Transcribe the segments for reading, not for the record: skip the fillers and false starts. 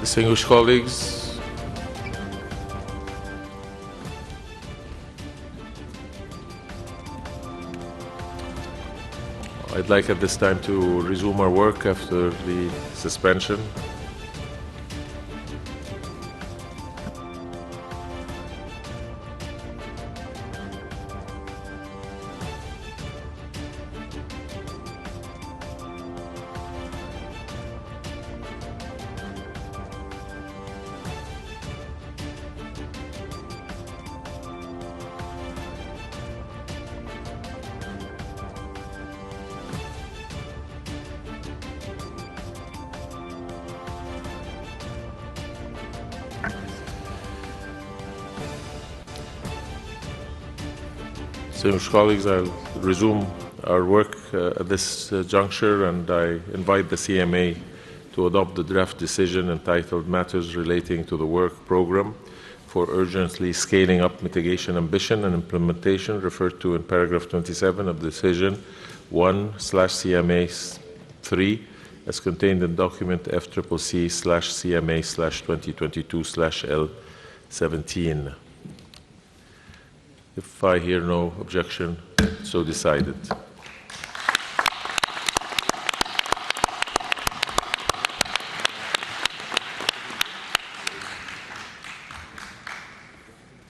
Distinguished colleagues, I'd like at this time to resume our work after the suspension. Distinguished colleagues, I'll resume our work at this juncture, and I invite the CMA to adopt the draft decision entitled Matters Relating to the Work Programme for Urgently Scaling Up Mitigation Ambition and Implementation, referred to in paragraph 27 of Decision 1/CMA-3, as contained in document FCC/CMA/2022/L17. If I hear no objection, so decided.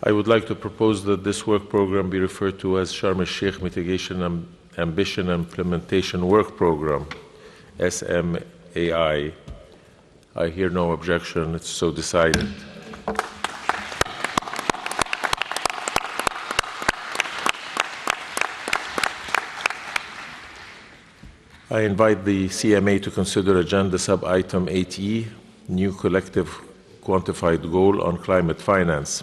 I would like to propose that this work program be referred to as Sharm el-Sheikh Mitigation Ambition and Implementation Work Program, SMAI. I hear no objection, it's so decided. I invite the CMA to consider Agenda Sub-Item 8E, New Collective Quantified Goal on Climate Finance.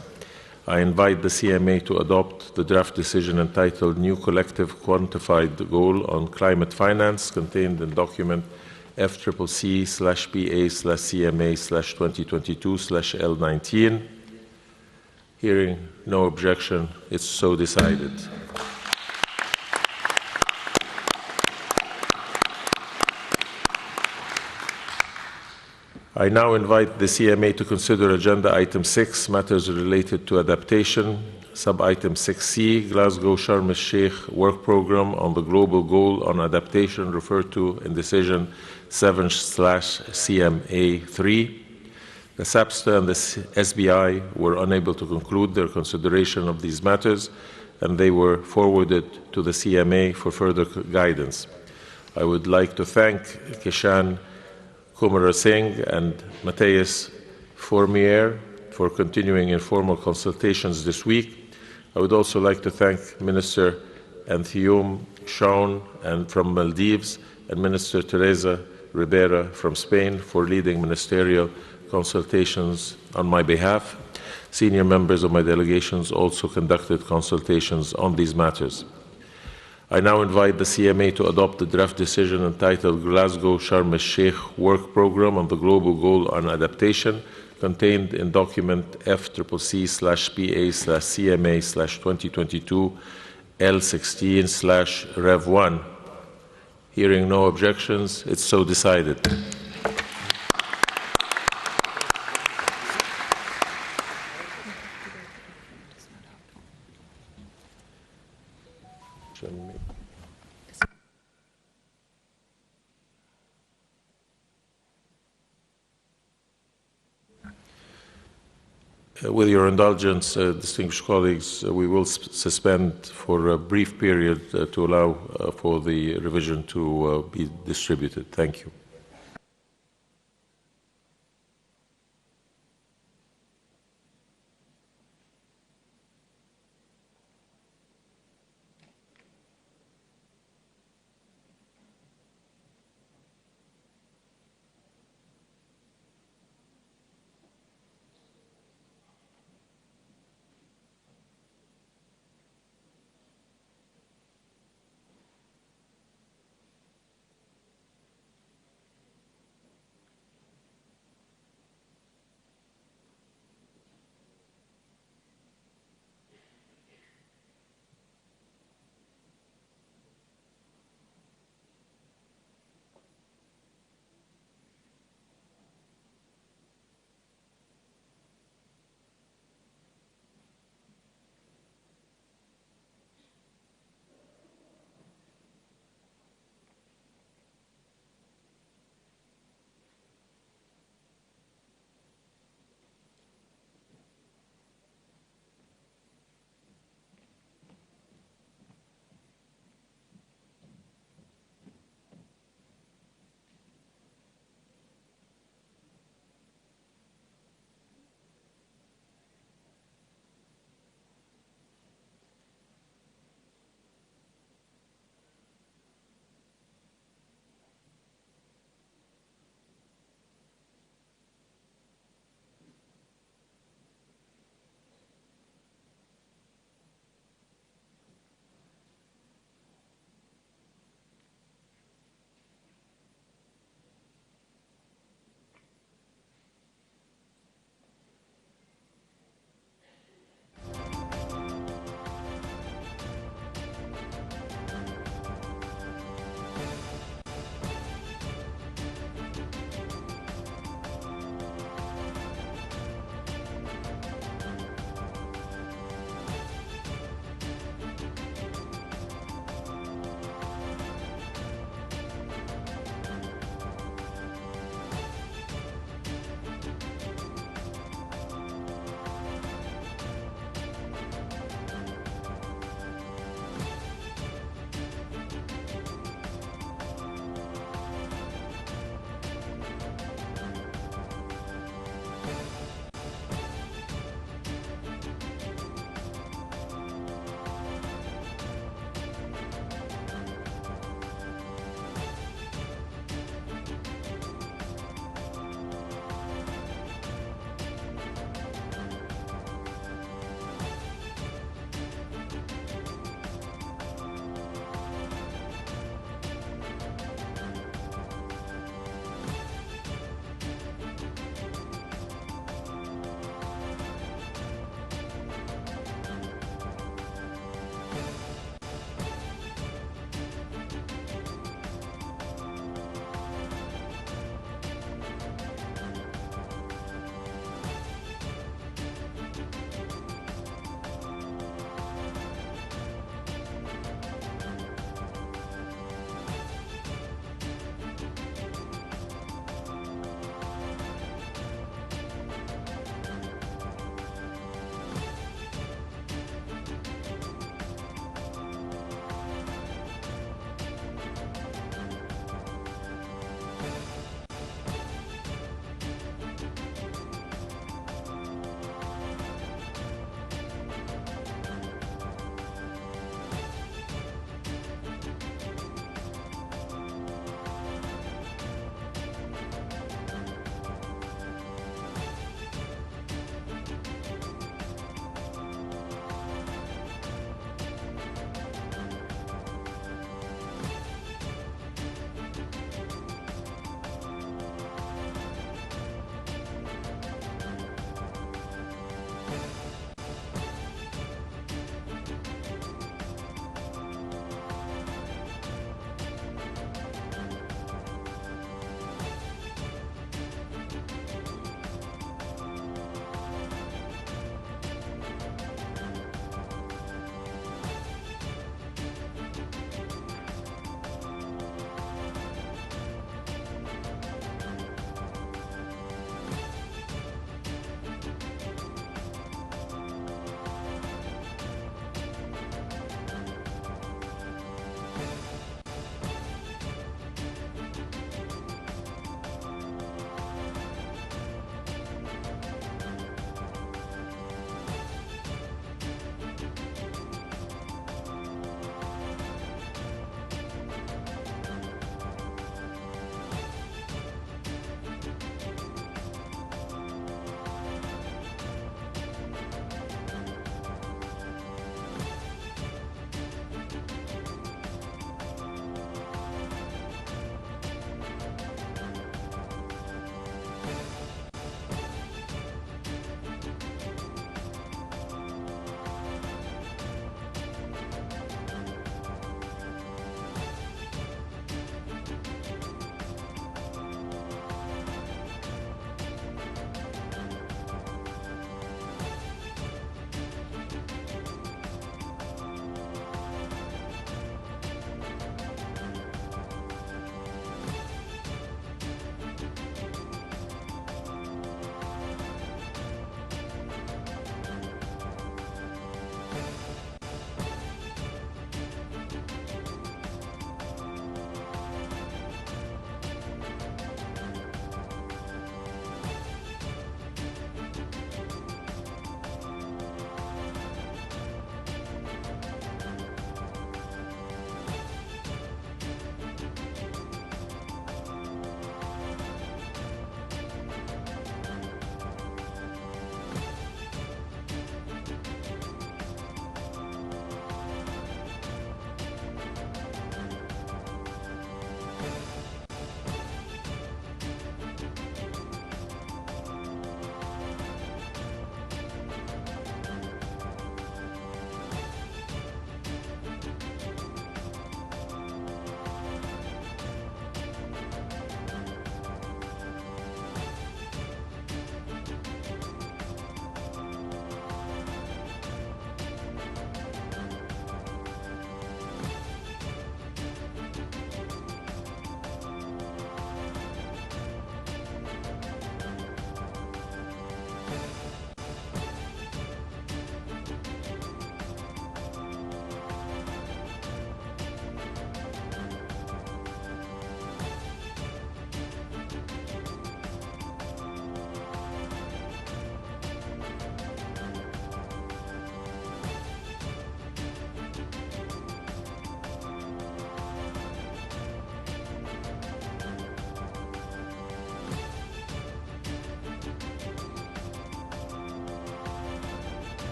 I invite the CMA to adopt the draft decision entitled New Collective Quantified Goal on Climate Finance, contained in document FCC/PA/CMA/2022/L19. Hearing no objection, it's so decided. I now invite the CMA to consider Agenda Item 6, Matters Related to Adaptation, Sub-Item 6C, Glasgow Sharm el-Sheikh Work Programme on the Global Goal on Adaptation, referred to in Decision 7/CMA-3. The SAPSTA and the SBI were unable to conclude their consideration of these matters, and they were forwarded to the CMA for further guidance. I would like to thank Kishan Kumar Singh and Matthias Fourmier for continuing informal consultations this week. I would also like to thank Minister Anthium Shaun from Maldives and Minister Teresa Ribera from Spain for leading ministerial consultations on my behalf. Senior members of my delegations also conducted consultations on these matters. I now invite the CMA to adopt the draft decision entitled Glasgow Sharm el-Sheikh Work Programme on the Global Goal on Adaptation, contained in document FCC/PA/CMA/2022/L16/Rev1. Hearing no objections, it's so decided. With your indulgence, distinguished colleagues, we will suspend for a brief period to allow for the revision to be distributed. Thank you.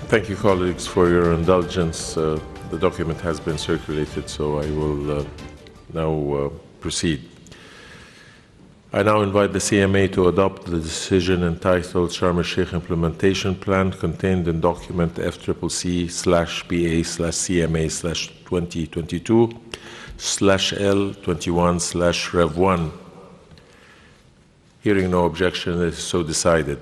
Thank you, colleagues, for your indulgence. The document has been circulated, so I will now proceed. I now invite the CMA to adopt the decision entitled Sharm el-Sheikh Implementation Plan contained in document FCCC/BA/CMA/2022/L21/Rev1. Hearing no objection, it is so decided.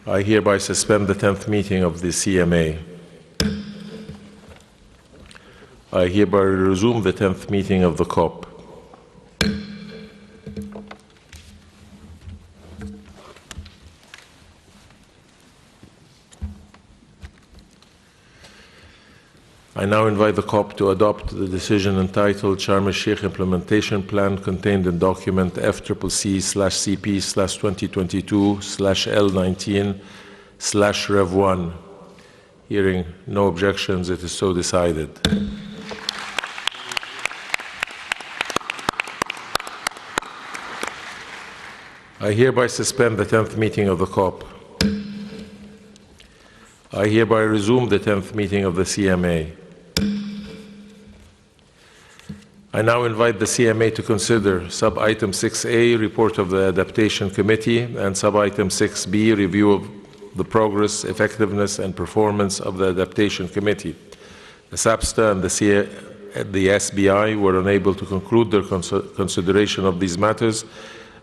I hereby suspend the 10th meeting of the CMA. I hereby resume the 10th meeting of the COP. I now invite the COP to adopt the decision entitled Sharm el-Sheikh Implementation Plan contained in document FCCC/CP/2022/L19/Rev1. Hearing no objections, it is so decided. I hereby suspend the 10th meeting of the COP. I hereby resume the 10th meeting of the CMA. I now invite the CMA to consider sub-item 6A, report of the Adaptation Committee, and sub-item 6B, review of the progress, effectiveness, and performance of the Adaptation Committee. The SAPSTA and the SBI were unable to conclude their consideration of these matters,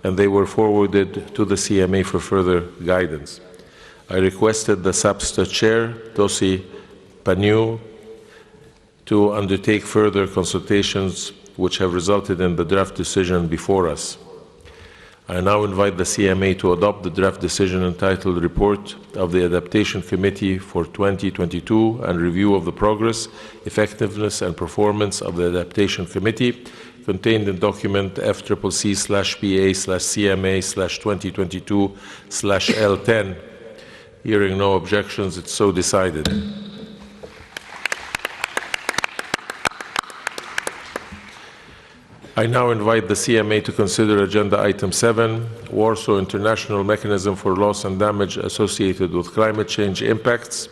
and they were forwarded to the CMA for further guidance. I requested the SAPSTA chair, Tosi Paniu, to undertake further consultations which have resulted in the draft decision before us. I now invite the CMA to adopt the draft decision entitled Report of the Adaptation Committee for 2022 and Review of the Progress, Effectiveness and Performance of the Adaptation Committee contained in document FCCC/BA/CMA/2022/L10. Hearing no objections, it's so decided. I now invite the CMA to consider Agenda Item 7, Warsaw International Mechanism for Loss and Damage Associated with Climate Change Impacts.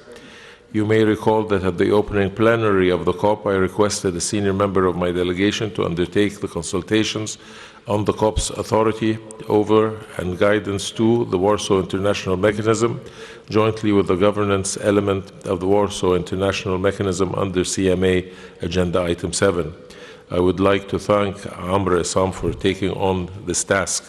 You may recall that at the opening plenary of the COP, I requested a senior member of my delegation to undertake the consultations on the COP's authority over and guidance to the Warsaw International Mechanism, jointly with the governance element of the Warsaw International Mechanism under CMA Agenda Item 7. I would like to thank Amr Essam for taking on this task.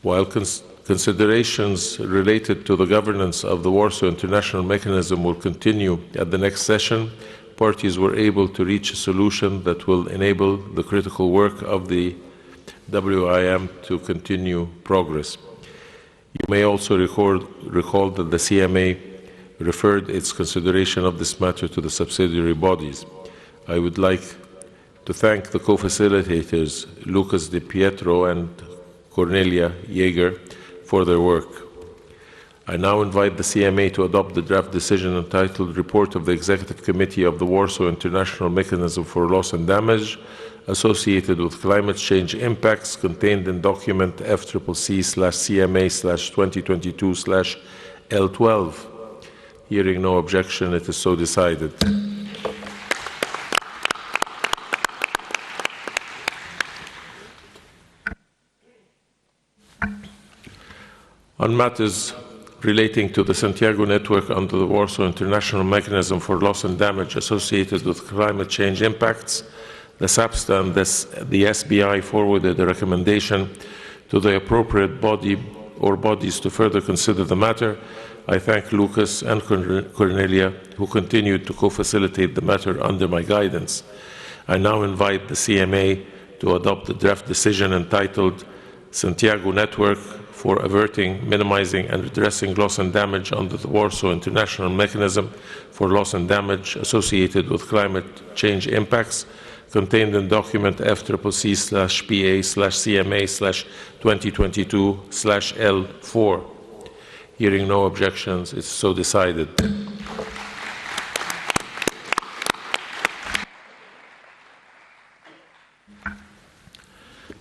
While considerations related to the governance of the Warsaw International Mechanism will continue at the next session, parties were able to reach a solution that will enable the critical work of the WIM to continue progress. You may also recall that the CMA referred its consideration of this matter to the subsidiary bodies. I would like to thank the co-facilitators, Lucas Di Pietro and Cornelia Jaeger, for their work. I now invite the CMA to adopt the draft decision entitled Report of the Executive Committee of the Warsaw International Mechanism for Loss and Damage Associated with Climate Change Impacts contained in document FCCC/CMA/2022/L12. Hearing no objection, it is so decided. On matters relating to the Santiago Network under the Warsaw International Mechanism for Loss and Damage Associated with Climate Change Impacts, the SAPSTA and the SBI forwarded a recommendation to the appropriate body or bodies to further consider the matter. I thank Lucas and Cornelia, who continued to co-facilitate the matter under my guidance. I now invite the CMA to adopt the draft decision entitled Santiago Network for Averting, Minimizing and Redressing Loss and Damage under the Warsaw International Mechanism for Loss and Damage Associated with Climate Change Impacts, contained in document FCCC/BA/CMA/2022/L4. Hearing no objections, it is so decided.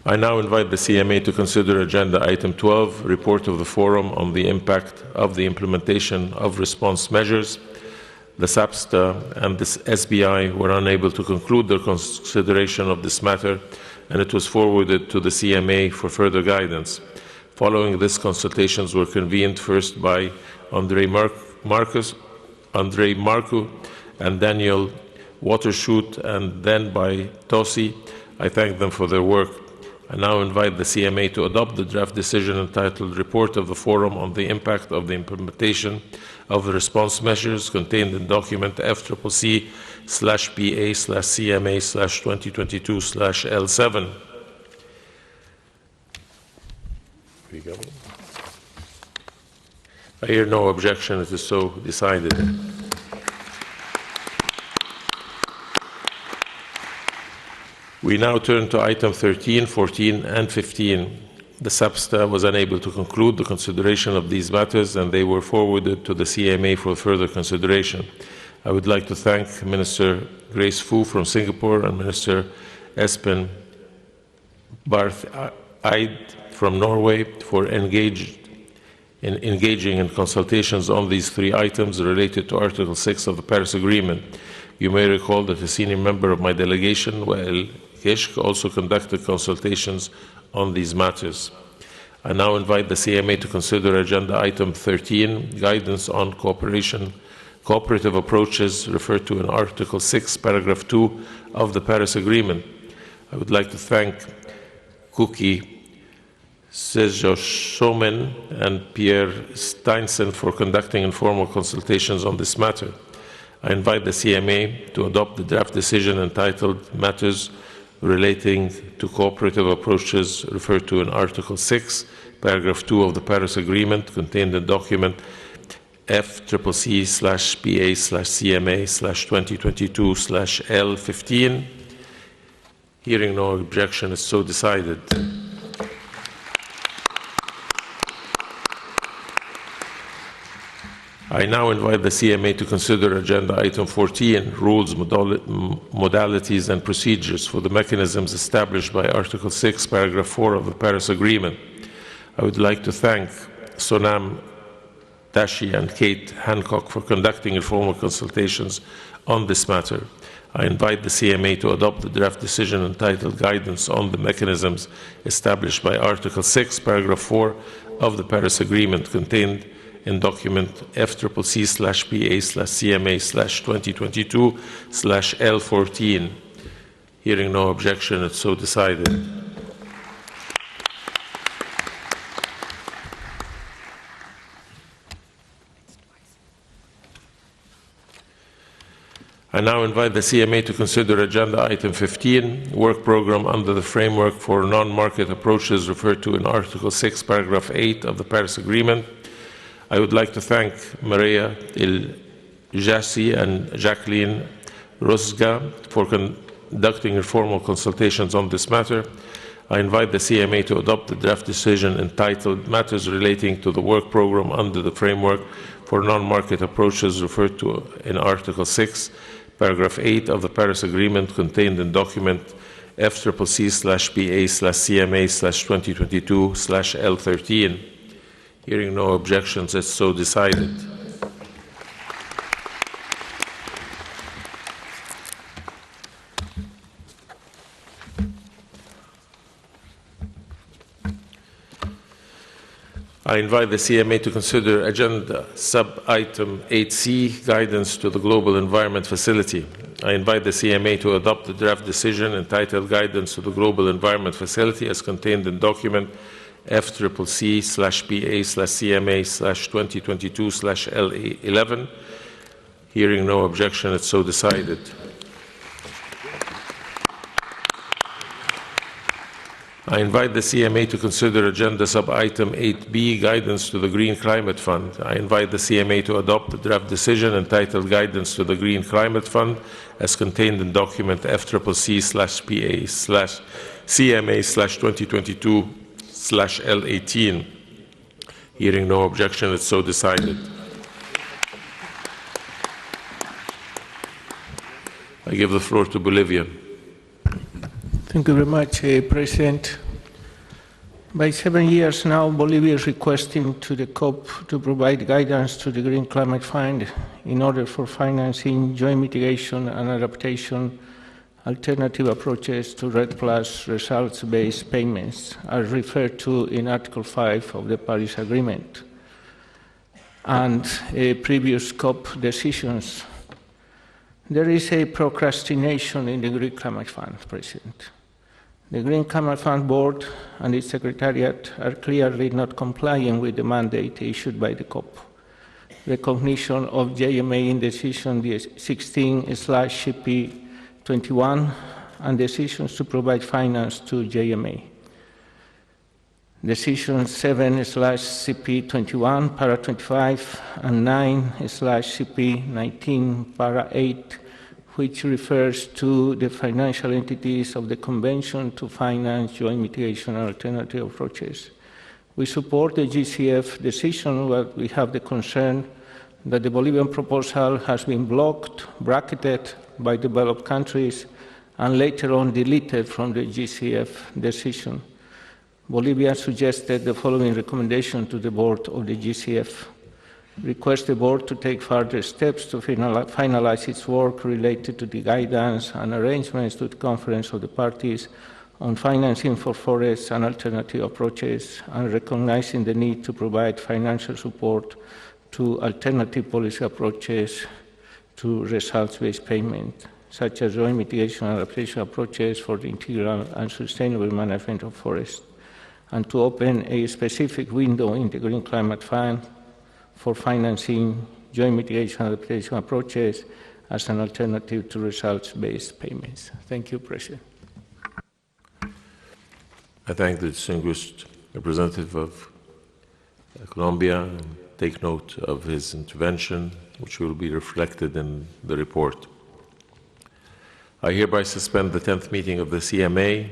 I now invite the CMA to consider Agenda Item 12, Report of the Forum on the Impact of the Implementation of Response Measures. The SAPSTA and the SBI were unable to conclude their consideration of this matter, and it was forwarded to the CMA for further guidance. Following this, consultations were convened first by Andrei Marcu and Daniel Watershoot, and then by Tosi. I thank them for their work. I now invite the CMA to adopt the draft decision entitled Report of the Forum on the Impact of the Implementation of the Response Measures contained in document FCCC/PA/CMA/2022/L7. I hear no objection. It is so decided. We now turn to item 13, 14, and 15. The SAPSTA was unable to conclude the consideration of these matters, and they were forwarded to the CMA for further consideration. I would like to thank Minister Grace Fu from Singapore and Minister Espen Barth Eid from Norway for engaging in consultations on these three items related to Article 6 of the Paris Agreement. You may recall that a senior member of my delegation, Wael Kishk, also conducted consultations on these matters. I now invite the CMA to consider Agenda Item 13, Guidance on Cooperative Approaches, referred to in Article 6, Paragraph 2 of the Paris Agreement. I would like to thank Kuki Sejoshomen and Pierre Steinsen for conducting informal consultations on this matter. I invite the CMA to adopt the draft decision entitled Matters Relating to Cooperative Approaches, referred to in Article 6, Paragraph 2 of the Paris Agreement, contained in document FCCC/PA/CMA/2022/L15. Hearing no objection, is so decided. I now invite the CMA to consider Agenda Item 14, Rules, Modalities and Procedures for the mechanisms established by Article 6, Paragraph 4 of the Paris Agreement. I would like to thank Sonam Tashi and Kate Hancock for conducting informal consultations on this matter. I invite the CMA to adopt the draft decision entitled Guidance on the Mechanisms established by Article 6, Paragraph 4 of the Paris Agreement, contained in document FCCC/PA/CMA/2022/L14. Hearing no objection, it's so decided. I now invite the CMA to consider Agenda Item 15, Work Program under the Framework for Non-Market Approaches, referred to in Article 6, Paragraph 8 of the Paris Agreement. I would like to thank Maria El-Jassi and Jacqueline Rosga for conducting informal consultations on this matter. I invite the CMA to adopt the draft decision entitled Matters Relating to the Work Program under the Framework for Non-Market Approaches, referred to in Article 6, Paragraph 8 of the Paris Agreement, contained in document FCCC/PA/CMA/2022/L13. Hearing no objections, it's so decided. I invite the CMA to consider Agenda Sub-Item 8C, Guidance to the Global Environment Facility. I invite the CMA to adopt the draft decision entitled Guidance to the Global Environment Facility as contained in document FCCC/PA/CMA/2022/L11. Hearing no objection, it's so decided. I invite the CMA to consider Agenda Sub-Item 8B, Guidance to the Green Climate Fund. I invite the CMA to adopt the draft decision entitled Guidance to the Green Climate Fund as contained in document FCCC/PA/CMA/2022/L18. Hearing no objection, it's so decided. I give the floor to Bolivia. Thank you very much, President. By 7 years now, Bolivia is requesting to the COP to provide guidance to the Green Climate Fund in order for financing joint mitigation and adaptation alternative approaches to REDD+ results-based payments, as referred to in Article 5 of the Paris Agreement and previous COP decisions. There is a procrastination in the Green Climate Fund, President. The Green Climate Fund Board and its Secretariat are clearly not complying with the mandate issued by the COP. Recognition of JMA in Decision 16/CP21 and decisions to provide finance to JMA. Decision 7/CP21, Para 25, and 9/CP19, Para 8, which refers to the financial entities of the Convention to finance joint mitigation and alternative approaches. We support the GCF decision, but we have the concern that the Bolivian proposal has been blocked, bracketed by developed countries, and later on deleted from the GCF decision. Bolivia suggested the following recommendation to the board of the GCF. Request the board to take further steps to finalize its work related to the guidance and arrangements to the Conference of the Parties on financing for forests and alternative approaches, and recognizing the need to provide financial support to alternative policy approaches to results-based payment, such as joint mitigation and adaptation approaches for the integral and sustainable management of forests, and to open a specific window in the Green Climate Fund for financing joint mitigation and adaptation approaches as an alternative to results-based payments. Thank you, President. I thank the distinguished representative of Colombia and take note of his intervention, which will be reflected in the report. I hereby suspend the 10th meeting of the CMA.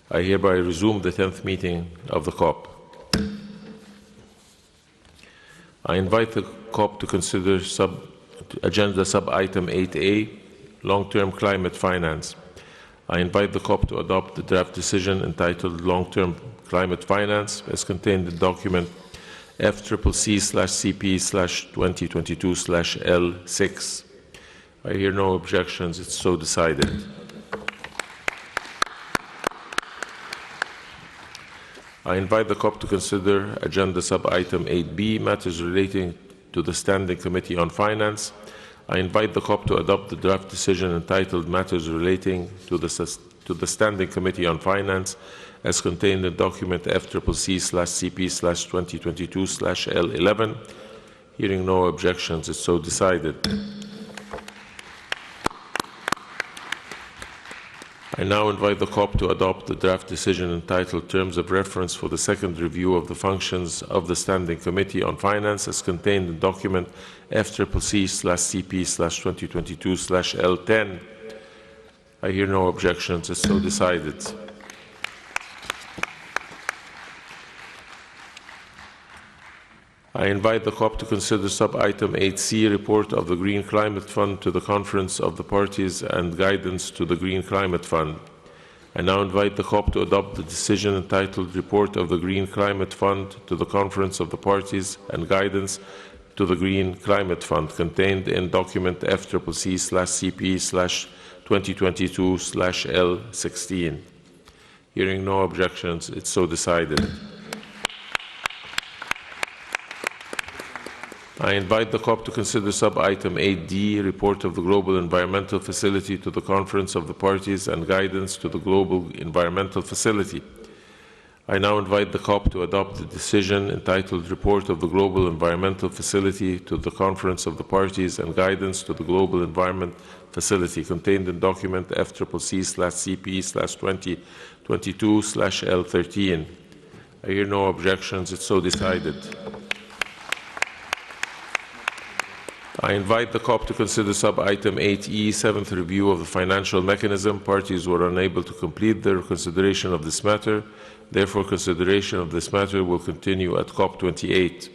I hereby resume the 10th meeting of the COP. I invite the COP to consider agenda sub-item 8A, long-term climate finance. I invite the COP to adopt the draft decision entitled Long-Term Climate Finance as contained in document FCCC/CP/2022/L6. I hear no objections. It's so decided. I invite the COP to consider agenda sub-item 8B, matters relating to the Standing Committee on Finance. I invite the COP to adopt the draft decision entitled Matters Relating to the Standing Committee on Finance as contained in document FCCC/CP/2022/L11. Hearing no objections, it's so decided. I now invite the COP to adopt the draft decision entitled Terms of Reference for the Second Review of the Functions of the Standing Committee on Finance as contained in document FCCC/CP/2022/L10. I hear no objections. It's so decided. I invite the COP to consider sub-item 8C, report of the Green Climate Fund to the Conference of the Parties and guidance to the Green Climate Fund. I now invite the COP to adopt the decision entitled Report of the Green Climate Fund to the Conference of the Parties and guidance to the Green Climate Fund contained in document FCCC/CP/2022/L16. Hearing no objections, it's so decided. I invite the COP to consider sub-item 8D, report of the Global Environmental Facility to the Conference of the Parties and guidance to the Global Environmental Facility. I now invite the COP to adopt the decision entitled Report of the Global Environmental Facility to the Conference of the Parties and guidance to the Global Environment Facility contained in document FCCC/CP/2022/L13. I hear no objections. It's so decided. I invite the COP to consider sub-item 8E, seventh review of the financial mechanism. Parties were unable to complete their consideration of this matter. Therefore, consideration of this matter will continue at COP 28.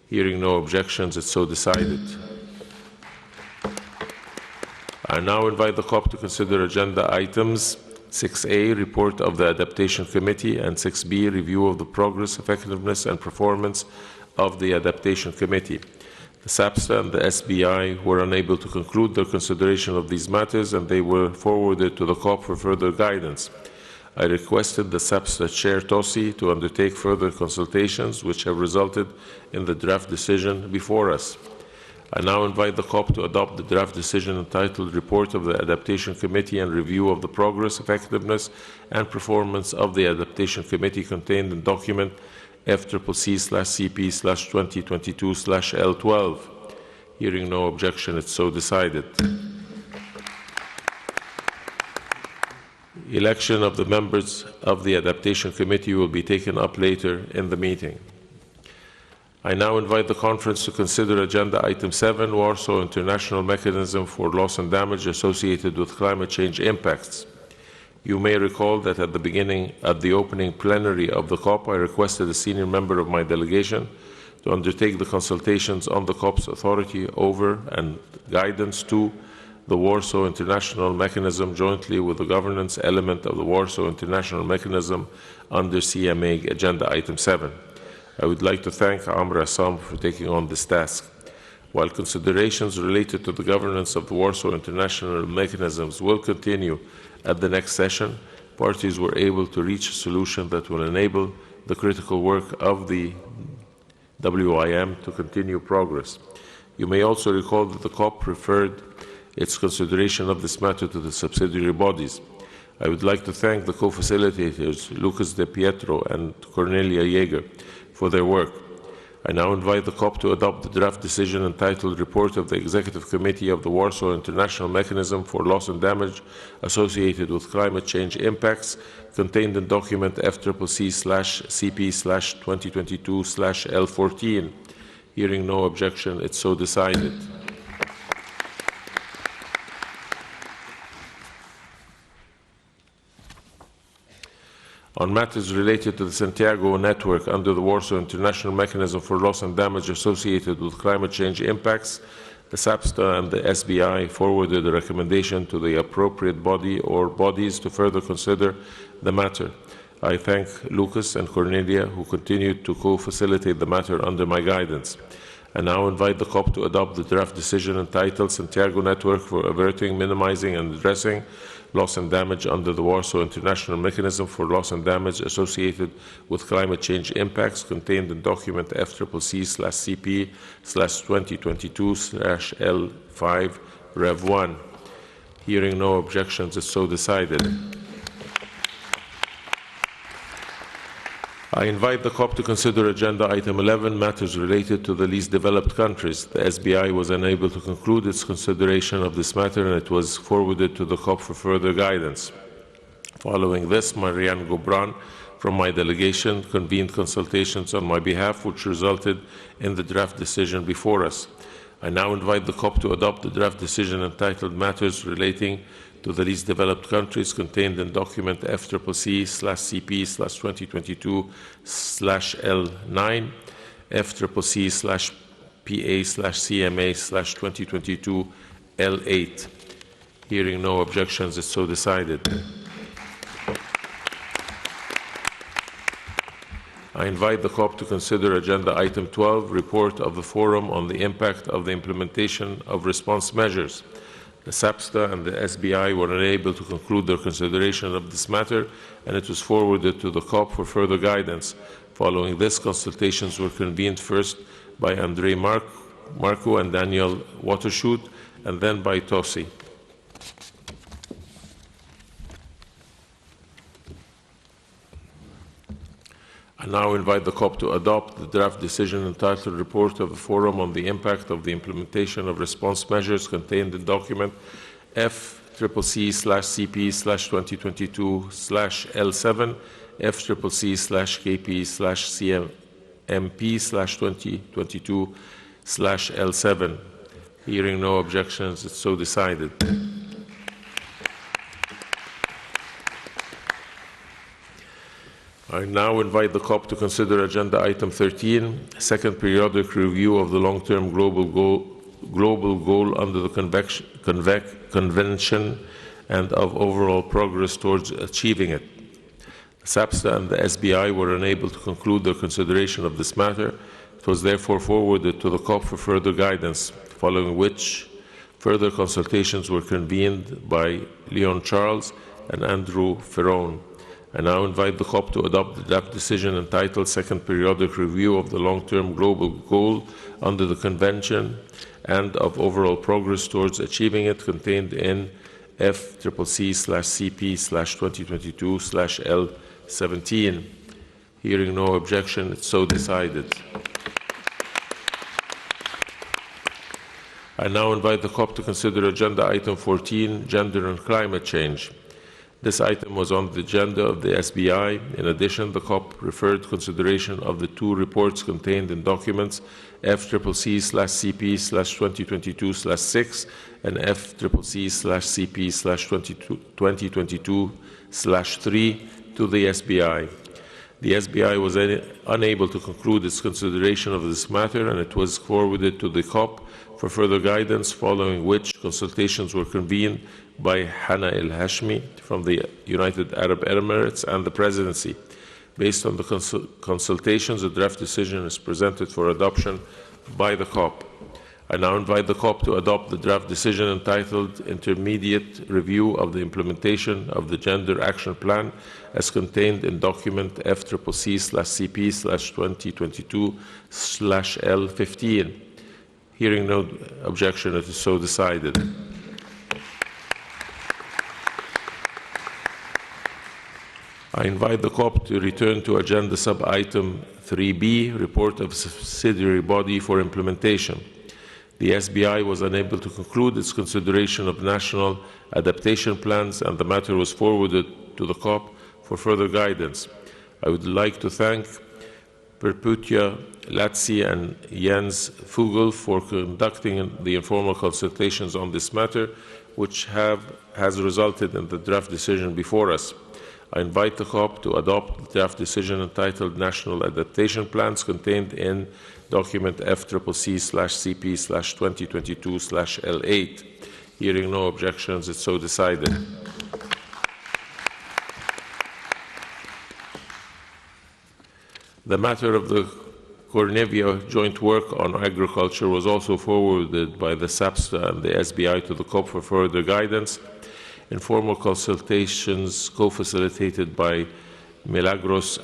Hearing no objections, it's so decided. I now invite the COP to consider agenda items 6A, report of the Adaptation Committee, and 6B, review of the progress, effectiveness, and performance of the Adaptation Committee. The SAPSTA and the SBI were unable to conclude their consideration of these matters, and they were forwarded to the COP for further guidance. I requested the SAPSTA Chair Tosi to undertake further consultations, which have resulted in the draft decision before us. I now invite the COP to adopt the draft decision entitled Report of the Adaptation Committee and Review of the Progress, Effectiveness, and Performance of the Adaptation Committee contained in document FCCC/CP/2022/L12. Hearing no objection, it's so decided. Election of the members of the Adaptation Committee will be taken up later in the meeting. I now invite the conference to consider Agenda Item 7, Warsaw International Mechanism for Loss and Damage Associated with Climate Change Impacts. You may recall that at the opening plenary of the COP, I requested a senior member of my delegation to undertake the consultations on the COP's authority over and guidance to the Warsaw International Mechanism jointly with the governance element of the Warsaw International Mechanism under CMA Agenda Item 7. I would like to thank Amr Assam for taking on this task. While considerations related to the governance of the Warsaw International Mechanisms will continue at the next session, parties were able to reach a solution that will enable the critical work of the WIM to continue progress. You may also recall that the COP referred its consideration of this matter to the subsidiary bodies. I would like to thank the co-facilitators, Lucas De Pietro and Cornelia Jaeger, for their work. I now invite the COP to adopt the draft decision entitled Report of the Executive Committee of the Warsaw International Mechanism for Loss and Damage Associated with Climate Change Impacts, contained in document FCCC/CP/2022/L14. Hearing no objection, it's so decided. On matters related to the Santiago Network under the Warsaw International Mechanism for Loss and Damage Associated with Climate Change Impacts, the SAPSTA and the SBI forwarded a recommendation to the appropriate body or bodies to further consider the matter. I thank Lucas and Cornelia, who continued to co-facilitate the matter under my guidance. I now invite the COP to adopt the draft decision entitled Santiago Network for Averting, Minimizing, and Addressing Loss and Damage under the Warsaw International Mechanism for Loss and Damage Associated with Climate Change Impacts, contained in document FCCC/CP/2022/L5 Rev 1. Hearing no objections, it's so decided. I invite the COP to consider Agenda Item 11, matters related to the least developed countries. The SBI was unable to conclude its consideration of this matter, and it was forwarded to the COP for further guidance. Following this, Marianne Gobran from my delegation convened consultations on my behalf, which resulted in the draft decision before us. I now invite the COP to adopt the draft decision entitled Matters Relating to the Least Developed Countries, contained in document FCCC/CP/2022/L9, FCCC/PA/CMA/2022/L8. Hearing no objections, it's so decided. I invite the COP to consider Agenda Item 12, Report of the Forum on the Impact of the Implementation of Response Measures. The SAPSTA and the SBI were unable to conclude their consideration of this matter, and it was forwarded to the COP for further guidance. Following this, consultations were convened first by Andrei Marco and Daniel Watershoot, and then by Tosi. I now invite the COP to adopt the draft decision entitled Report of the Forum on the Impact of the Implementation of Response Measures, contained in document FCCC/CP/2022/L7, FCCC/KP/CMP/2022/L7. Hearing no objections, it's so decided. I now invite the COP to consider Agenda Item 13, Second Periodic Review of the Long-Term Global Goal under the Convention and of overall progress towards achieving it. SAPSTA and the SBI were unable to conclude their consideration of this matter. It was therefore forwarded to the COP for further guidance, following which further consultations were convened by Leon Charles and Andrew Ferrone. I now invite the COP to adopt the draft decision entitled Second Periodic Review of the Long-Term Global Goal under the Convention and of Overall Progress Towards Achieving It, contained in FCCC/CP/2022/L17. Hearing no objection, it's so decided. I now invite the COP to consider Agenda Item 14, Gender and Climate Change. This item was on the agenda of the SBI. In addition, the COP referred consideration of the two reports contained in documents FCCC/CP/2022/6 and FCCC/CP/2022/3 to the SBI. The SBI was unable to conclude its consideration of this matter, and it was forwarded to the COP for further guidance, following which consultations were convened by Hana El Hashmi from the United Arab Emirates and the Presidency. Based on the consultations, a draft decision is presented for adoption by the COP. I now invite the COP to adopt the draft decision entitled Intermediate Review of the Implementation of the Gender Action Plan as contained in document FCCC/CP/2022/L15. Hearing no objection, it is so decided. I invite the COP to return to Agenda Sub-Item 3B, Report of Subsidiary Body for Implementation. The SBI was unable to conclude its consideration of national adaptation plans, and the matter was forwarded to the COP for further guidance. I would like to thank Perpetua Latzi and Jens Fugel for conducting the informal consultations on this matter, which has resulted in the draft decision before us. I invite the COP to adopt the draft decision entitled National Adaptation Plans contained in document FCCC/CP/2022/L8. Hearing no objections, it's so decided. The matter of the Cornevia joint work on agriculture was also forwarded by the SAPSTA and the SBI to the COP for further guidance. Informal consultations co-facilitated by Milagros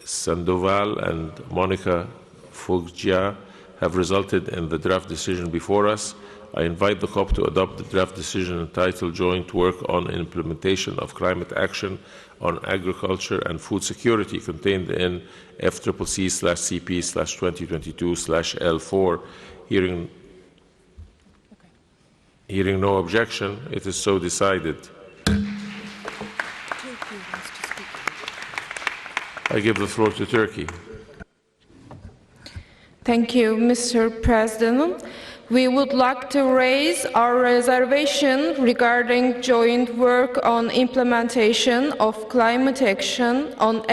Sandoval and Monica Foggia have resulted in the draft decision before us. I invite the COP to adopt the draft decision entitled Joint Work on Implementation of Climate Action on Agriculture and Food Security, contained in FCCC/CP/2022/L4. Hearing no objection, it is so decided. I give the floor to Turkey. Thank you, Mr. President. We would like to raise our reservation regarding joint work on implementation of climate action on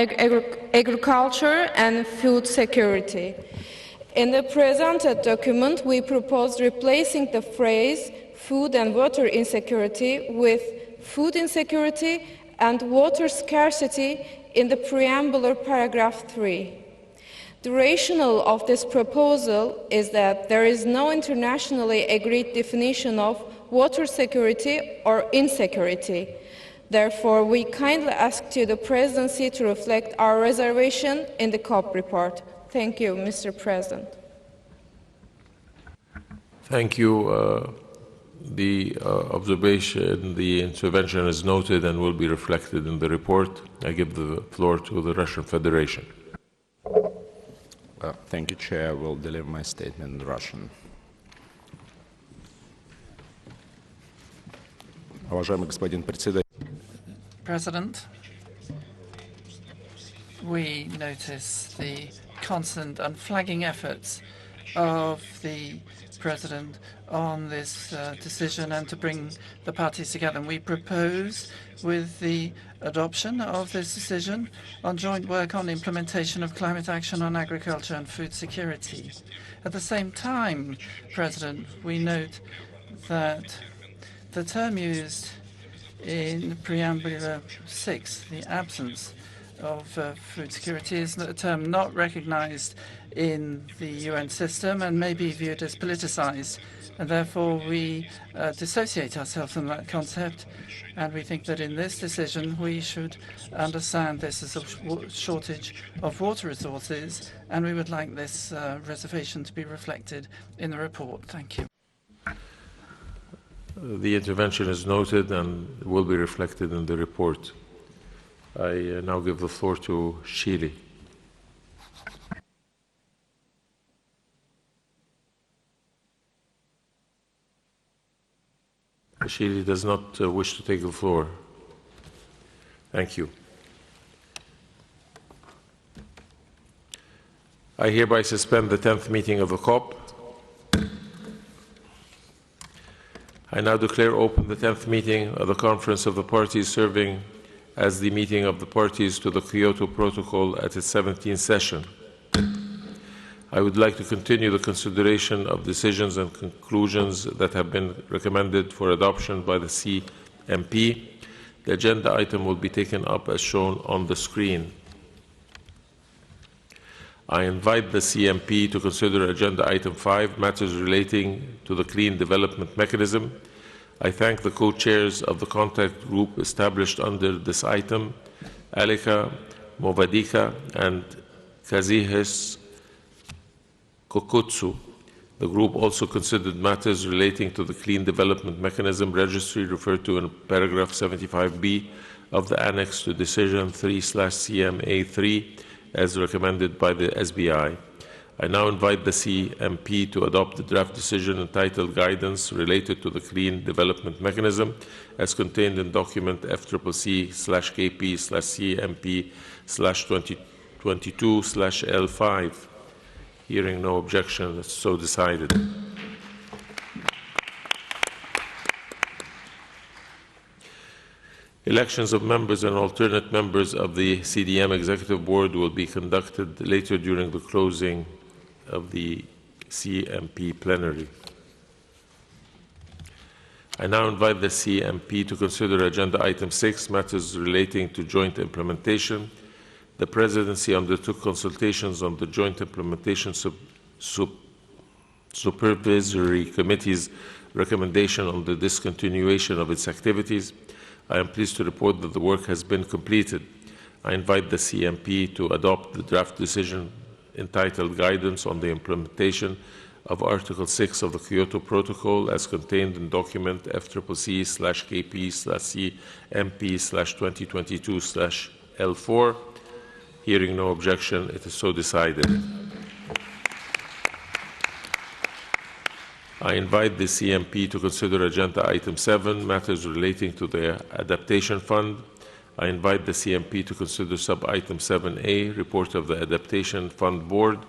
agriculture and food security. In the presented document, we propose replacing the phrase food and water insecurity with food insecurity and water scarcity in the preambular paragraph 3. The rationale of this proposal is that there is no internationally agreed definition of water security or insecurity. Therefore, we kindly ask to the Presidency to reflect our reservation in the COP report. Thank you, Mr. President. Thank you. The observation, the intervention is noted and will be reflected in the report. I give the floor to the Russian Federation. Thank you, Chair. I will deliver my statement in Russian. Уважаемый господин председатель. President, we notice the constant unflagging efforts of the President on this decision and to bring the parties together. And we propose, with the adoption of this decision on joint work on implementation of climate action on agriculture and food security. At the same time, President, we note that the term used in Preamble 6. The absence of food security is a term not recognized in the UN system and may be viewed as politicized. And therefore, we dissociate ourselves from that concept. And we think that in this decision, we should understand this as a shortage of water resources. And we would like this reservation to be reflected in the report. Thank you. The intervention is noted and will be reflected in the report. I now give the floor to Shili. Shili does not wish to take the floor. Thank you. I hereby suspend the 10th meeting of the COP. I now declare open the 10th meeting of the Conference of the Parties, serving as the meeting of the parties to the Kyoto Protocol at its 17th session. I would like to continue the consideration of decisions and conclusions that have been recommended for adoption by the CMP. The agenda item will be taken up as shown on the screen. I invite the CMP to consider Agenda Item 5, matters relating to the Clean Development Mechanism. I thank the co-chairs of the contact group established under this item, Alika Movadika and Kazihis Kokutsu. The group also considered matters relating to the Clean Development Mechanism registry referred to in paragraph 75B of the Annex to Decision 3/CMA3 as recommended by the SBI. I now invite the CMP to adopt the draft decision entitled Guidance related to the Clean Development Mechanism as contained in document FCCC/KP/CMP/2022/L5. Hearing no objection, so decided. Elections of members and alternate members of the CDM Executive Board will be conducted later during the closing of the CMP plenary. I now invite the CMP to consider Agenda Item 6, matters relating to joint implementation. The Presidency undertook consultations on the Joint Implementation Supervisory Committee's recommendation on the discontinuation of its activities. I am pleased to report that the work has been completed. I invite the CMP to adopt the draft decision entitled Guidance on the Implementation of Article 6 of the Kyoto Protocol as contained in document FCCC/KP/CMP/2022/L4. Hearing no objection, it is so decided. I invite the CMP to consider Agenda Item 7, matters relating to the Adaptation Fund. I invite the CMP to consider Sub-Item 7A, report of the Adaptation Fund Board.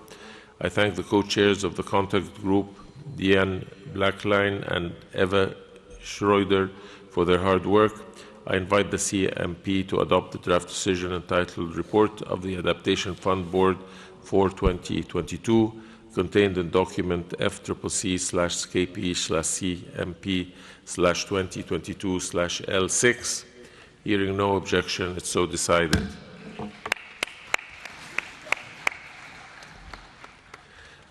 I thank the co-chairs of the contact group, Diane Blackline and Eva Schroeder, for their hard work. I invite the CMP to adopt the draft decision entitled Report of the Adaptation Fund Board for 2022, contained in document FCCC/KP/CMP/2022/L6. Hearing no objection, it's so decided.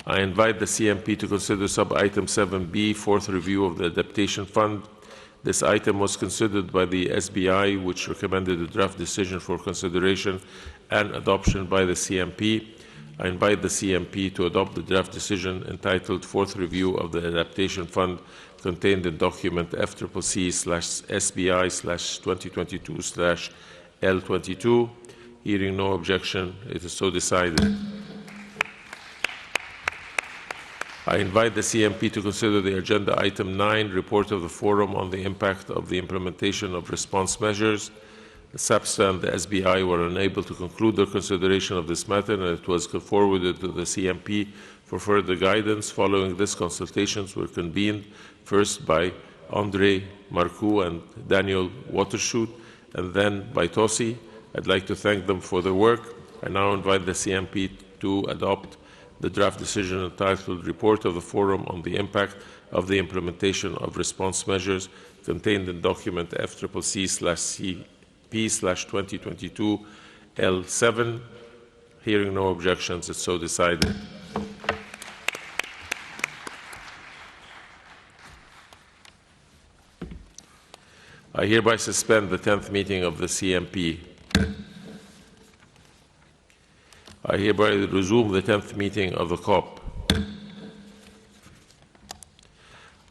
I invite the CMP to consider Sub-Item 7B, fourth review of the Adaptation Fund. This item was considered by the SBI, which recommended a draft decision for consideration and adoption by the CMP. I invite the CMP to adopt the draft decision entitled Fourth Review of the Adaptation Fund, contained in document FCCC/SBI/2022/L22. Hearing no objection, it is so decided. I invite the CMP to consider the Agenda Item 9, Report of the Forum on the Impact of the Implementation of Response Measures. The SAPSTA and the SBI were unable to conclude their consideration of this matter, and it was forwarded to the CMP for further guidance. Following this, consultations were convened, first by André Marcoux and Daniel Watershoot, and then by Tosi. I'd like to thank them for their work. I now invite the CMP to adopt the draft decision entitled Report of the Forum on the Impact of the Implementation of Response Measures contained in document FCC/CP/2022 L7. Hearing no objections, it's so decided. I hereby suspend the 10th meeting of the CMP. I hereby resume the 10th meeting of the COP.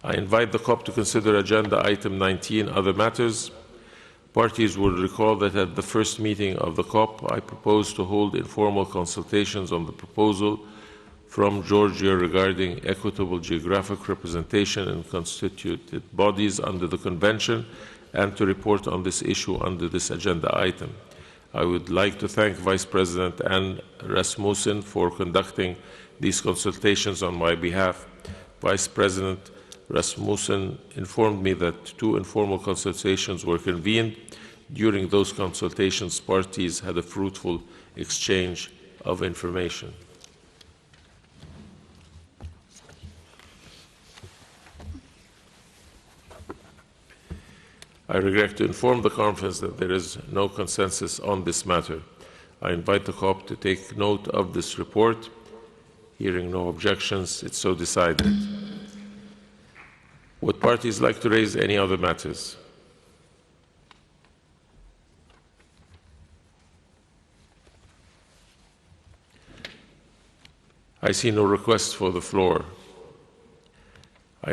I invite the COP to consider Agenda Item 19, Other Matters. Parties will recall that at the first meeting of the COP, I proposed to hold informal consultations on the proposal from Georgia regarding equitable geographic representation in constituted bodies under the Convention, and to report on this issue under this agenda item. I would like to thank Vice President Anne Rasmussen for conducting these consultations on my behalf. Vice President Rasmussen informed me that 2 informal consultations were convened. During those consultations, parties had a fruitful exchange of information. I regret to inform the conference that there is no consensus on this matter. I invite the COP to take note of this report. Hearing no objections, it's so decided. Would parties like to raise any other matters? I see no requests for the floor. I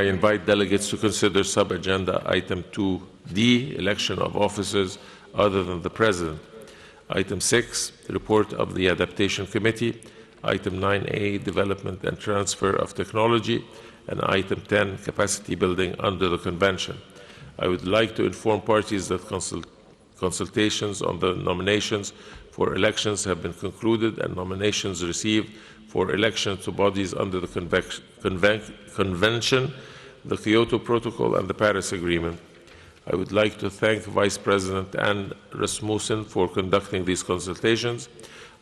invite delegates to consider sub-agenda item 2D, election of officers other than the President. Item 6, report of the Adaptation Committee. Item 9A, development and transfer of technology. And item 10, capacity building under the Convention. I would like to inform parties that consultations on the nominations for elections have been concluded and nominations received for election to bodies under the Convention, the Kyoto Protocol, and the Paris Agreement. I would like to thank Vice President Anne Rasmussen for conducting these consultations.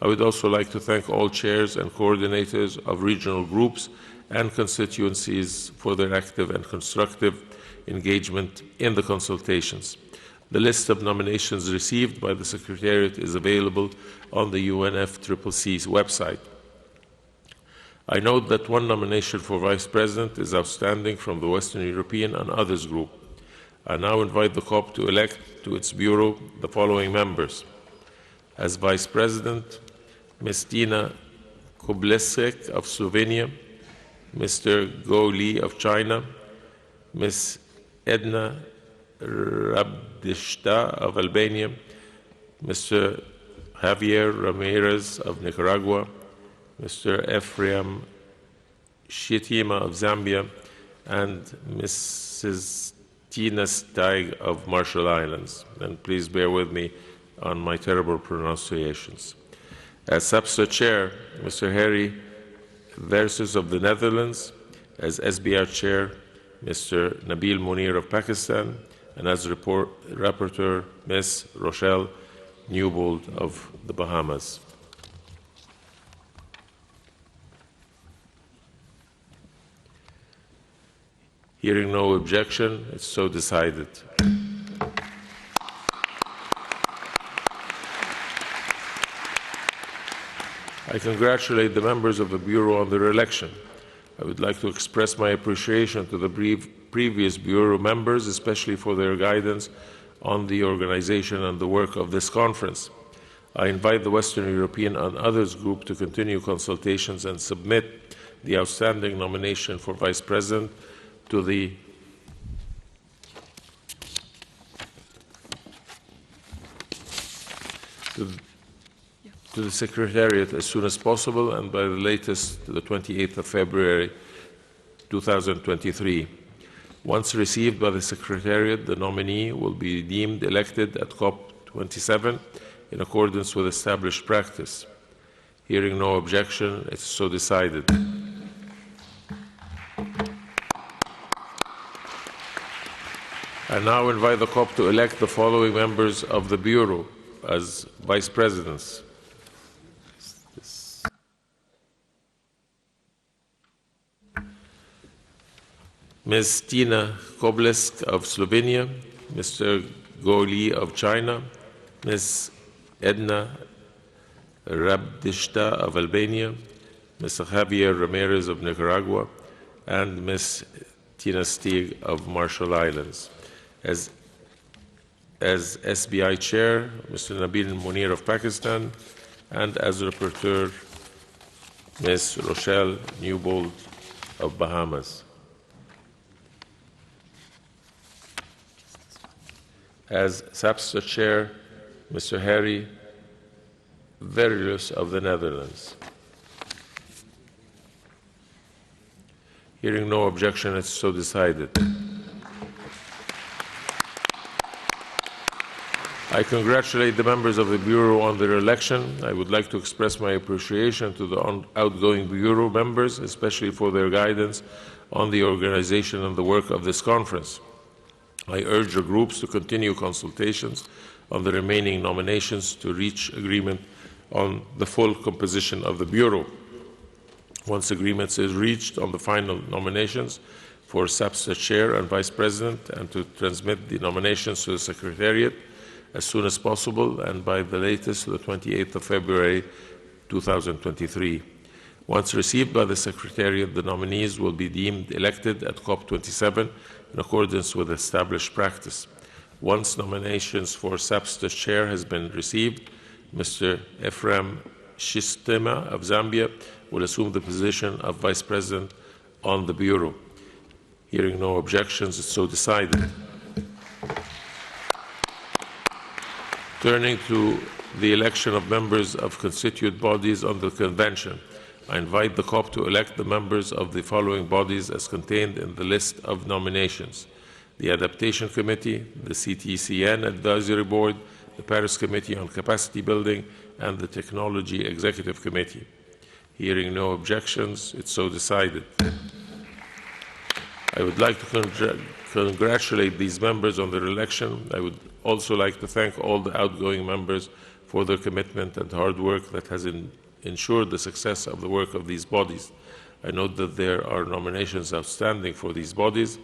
I would also like to thank all chairs and coordinators of regional groups and constituencies for their active and constructive engagement in the consultations. The list of nominations received by the Secretariat is available on the UNFCCC's website. I note that 1 nomination for Vice President is outstanding from the Western European and Others Group. I now invite the COP to elect to its Bureau the following members. As Vice President, Ms. Dina Kublesek of Slovenia, Mr. Go Li of China, Ms. Edna Rabdishta of Albania, Mr. Javier Ramirez of Nicaragua, Mr. Ephraim Shetima of Zambia, and Mrs. Tina Steig of Marshall Islands. And please bear with me on my terrible pronunciations. As SAPSA Chair, Mr. Harry Versus of the Netherlands. As SBR Chair, Mr. Nabil Munir of Pakistan. And as Rapporteur, Ms. Rochelle Newbold of the Bahamas. Hearing no objection, it's so decided. I congratulate the members of the Bureau on their election. I would like to express my appreciation to the previous Bureau members, especially for their guidance on the organization and the work of this conference. I invite the Western European and Others Group to continue consultations and submit the outstanding nomination for Vice President to the Secretariat as soon as possible, and by the latest the 28th of February 2023. Once received by the Secretariat, the nominee will be deemed elected at COP27 in accordance with established practice. Hearing no objection, it's so decided. I now invite the COP to elect the following members of the Bureau as Vice Presidents. Ms. Tina Koblesk of Slovenia, Mr. Go Li of China, Ms. Edna Rabdishta of Albania, Mr. Javier Ramirez of Nicaragua, and Ms. Tina Stieg of Marshall Islands. As SBI Chair, Mr. Nabil Munir of Pakistan, and as Rapporteur, Ms. Rochelle Newbold of Bahamas. As SAPSTA Chair, Mr. Harry Verlius of the Netherlands. Hearing no objection, it's so decided. I congratulate the members of the Bureau on their election. I would like to express my appreciation to the outgoing Bureau members, especially for their guidance on the organization and the work of this conference. I urge the groups to continue consultations on the remaining nominations to reach agreement on the full composition of the Bureau. Once agreement is reached on the final nominations for SAPSTA Chair and Vice President, and to transmit the nominations to the Secretariat as soon as possible and by the latest the 28th of February 2023. Once received by the Secretariat, the nominees will be deemed elected at COP27 in accordance with established practice. Once nominations for SAPSTA Chair has been received, Mr. Ephraim Shistema of Zambia will assume the position of Vice President on the Bureau. Hearing no objections, it's so decided. Turning to the election of members of constituent bodies on the Convention, I invite the COP to elect the members of the following bodies as contained in the list of nominations: the Adaptation Committee, the CTCN Advisory Board, the Paris Committee on Capacity Building, and the Technology Executive Committee. Hearing no objections, it's so decided. I would like to congratulate these members on their election. I would also like to thank all the outgoing members for their commitment and hard work that has ensured the success of the work of these bodies. I note that there are nominations outstanding for these bodies.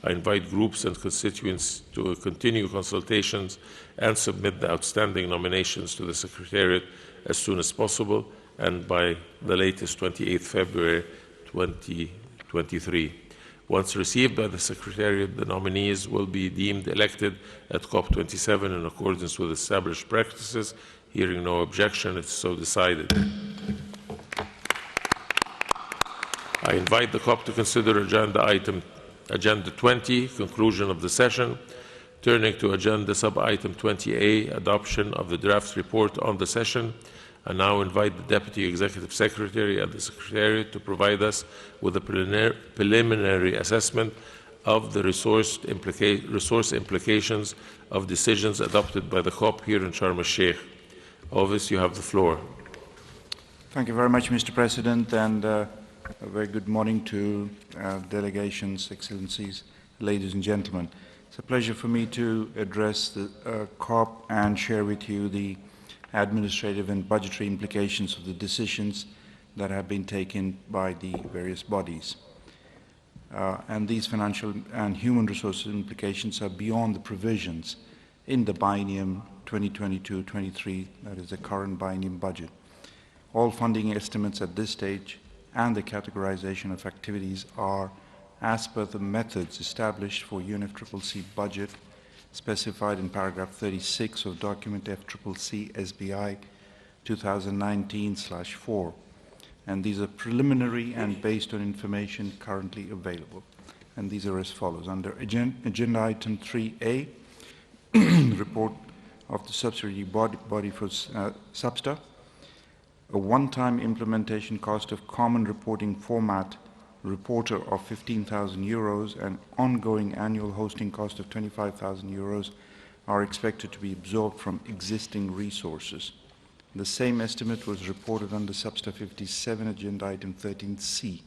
I invite groups and constituents to continue consultations and submit the outstanding nominations to the Secretariat as soon as possible and by the latest 28th February 2023. Once received by the Secretariat, the nominees will be deemed elected at COP27 in accordance with established practices. Hearing no objection, it's so decided. I invite the COP to consider Agenda 20, conclusion of the session. Turning to Agenda Sub-Item 20A, adoption of the draft report on the session. I now invite the Deputy Executive Secretary at the Secretariat to provide us with a preliminary assessment of the resource implications of decisions adopted by the COP here in Sharm el-Sheikh. Ovis, you have the floor. Thank you very much, Mr. President, and a very good morning to delegations, excellencies, ladies and gentlemen. It's a pleasure for me to address the COP and share with you the administrative and budgetary implications of the decisions that have been taken by the various bodies. And these financial and human resources implications are beyond the provisions in the biennium 2022-23, that is the current biennium budget. All funding estimates at this stage and the categorization of activities are as per the methods established for UNFCCC budget specified in paragraph 36 of document FCCC SBI 2019/4. And these are preliminary and based on information currently available. And these are as follows. Under agenda item 3A, report of the subsidiary body for SAPSTA, a one-time implementation cost of common reporting format reporter of 15,000 euros and ongoing annual hosting cost of 25,000 euros are expected to be absorbed from existing resources. The same estimate was reported under SAPSTA 57 agenda item 13C,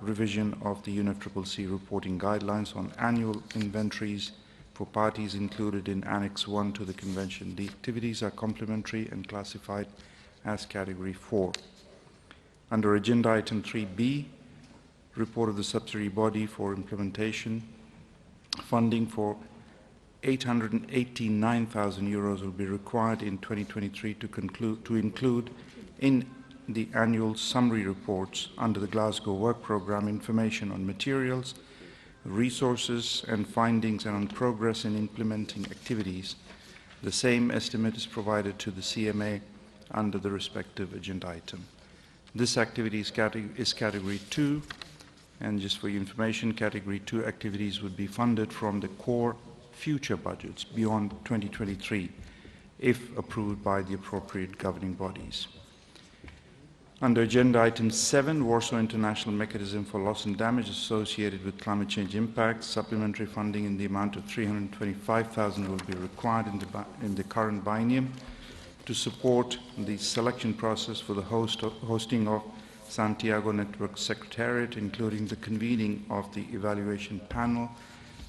revision of the UNFCCC reporting guidelines on annual inventories for parties included in Annex 1 to the Convention. The activities are complementary and classified as Category 4. Under Agenda Item 3B, report of the subsidiary body for implementation. Funding for 889,000 euros will be required in 2023 to include in the annual summary reports under the Glasgow Work Programme information on materials, resources and findings and on progress in implementing activities. The same estimate is provided to the CMA under the respective agenda item. This activity is category 2, and just for your information, category 2 activities would be funded from the core future budgets beyond 2023 if approved by the appropriate governing bodies. Under agenda item 7, Warsaw International Mechanism for Loss and Damage associated with climate change impacts, supplementary funding in the amount of 325,000 will be required in the current biennium to support the selection process for the hosting of Santiago Network Secretariat, including the convening of the evaluation panel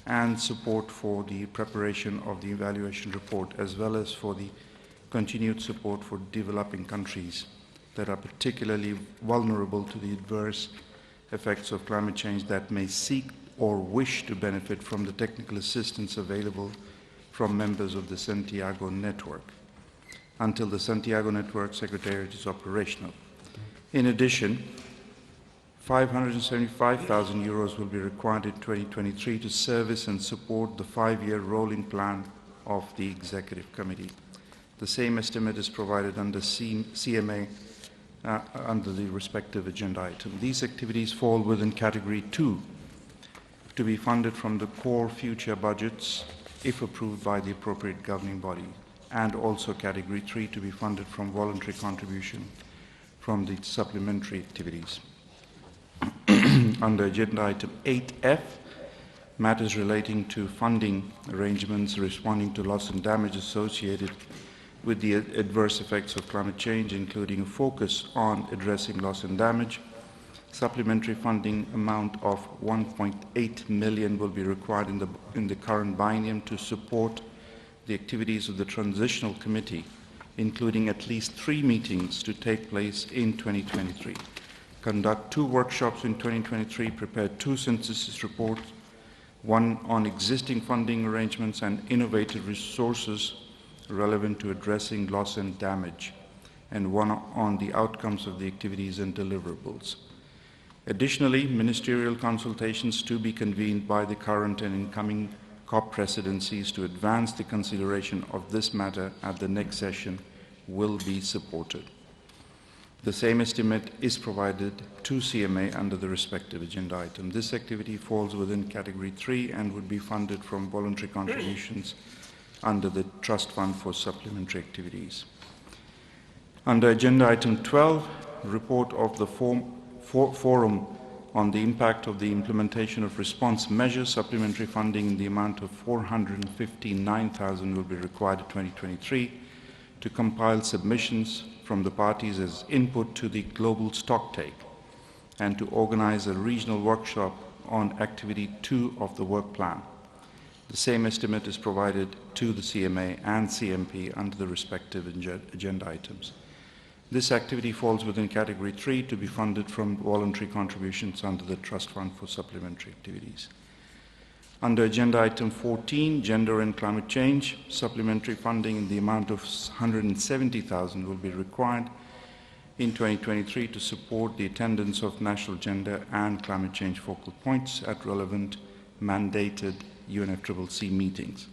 and support for the preparation of the evaluation report, as well as for the continued support for developing countries that are particularly vulnerable to the adverse effects of climate change that may seek or wish to benefit from the technical assistance available from members of the Santiago Network until the Santiago Network Secretariat is operational. In addition, 575,000 euros will be required in 2023 to service and support the 5-year rolling plan of the Executive Committee. The same estimate is provided under CMA under the respective agenda item. These activities fall within category 2 to be funded from the core future budgets if approved by the appropriate governing body, and also category 3 to be funded from voluntary contribution from the supplementary activities. Under agenda item 8F, matters relating to funding arrangements responding to loss and damage associated with the adverse effects of climate change, including a focus on addressing loss and damage. Supplementary funding amount of 1.8 million will be required in the current biennium to support the activities of the Transitional Committee, including at least 3 meetings to take place in 2023. Conduct 2 workshops in 2023, prepare 2 synthesis reports, 1 on existing funding arrangements and innovative resources relevant to addressing loss and damage, and 1 on the outcomes of the activities and deliverables. Additionally, ministerial consultations to be convened by the current and incoming COP presidencies to advance the consideration of this matter at the next session will be supported. The same estimate is provided to CMA under the respective agenda item. This activity falls within category 3 and would be funded from voluntary contributions under the Trust Fund for Supplementary Activities. Under agenda item 12, report of the Forum on the impact of the implementation of response measures, supplementary funding in the amount of 459,000 will be required in 2023 to compile submissions from the parties as input to the global stocktake and to organize a regional workshop on activity 2 of the work plan. The same estimate is provided to the CMA and CMP under the respective agenda items. This activity falls within category 3 to be funded from voluntary contributions under the Trust Fund for Supplementary Activities. Under agenda item 14, Gender and Climate Change, supplementary funding in the amount of 170,000 will be required in 2023 to support the attendance of national gender and climate change focal points at relevant mandated UNFCCC meetings.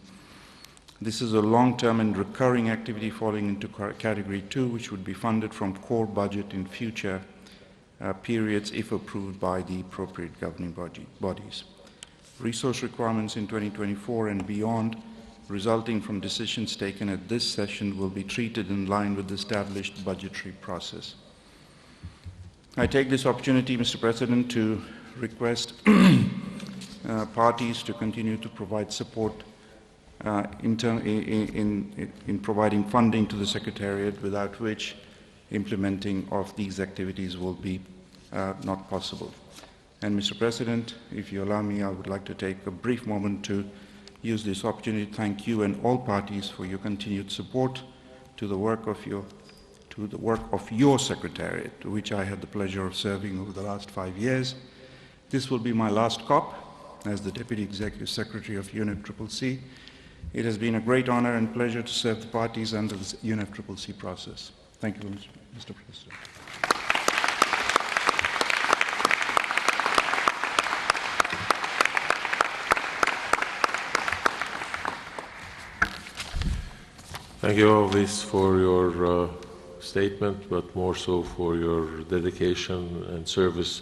This is a long-term and recurring activity falling into category 2, which would be funded from core budget in future periods if approved by the appropriate governing bodies. Resource requirements in 2024 and beyond resulting from decisions taken at this session will be treated in line with the established budgetary process. I take this opportunity, Mr. President, to request parties to continue to provide support in providing funding to the Secretariat, without which implementing of these activities will be not possible. And Mr. President, if you allow me, I would like to take a brief moment to use this opportunity to thank you and all parties for your continued support to the work of your Secretariat, to which I had the pleasure of serving over the last 5 years. This will be my last COP as the Deputy Executive Secretary of UNFCCC. It has been a great honor and pleasure to serve the parties under the UNFCCC process. Thank you, Mr. President. Thank you always for your statement, but more so for your dedication and service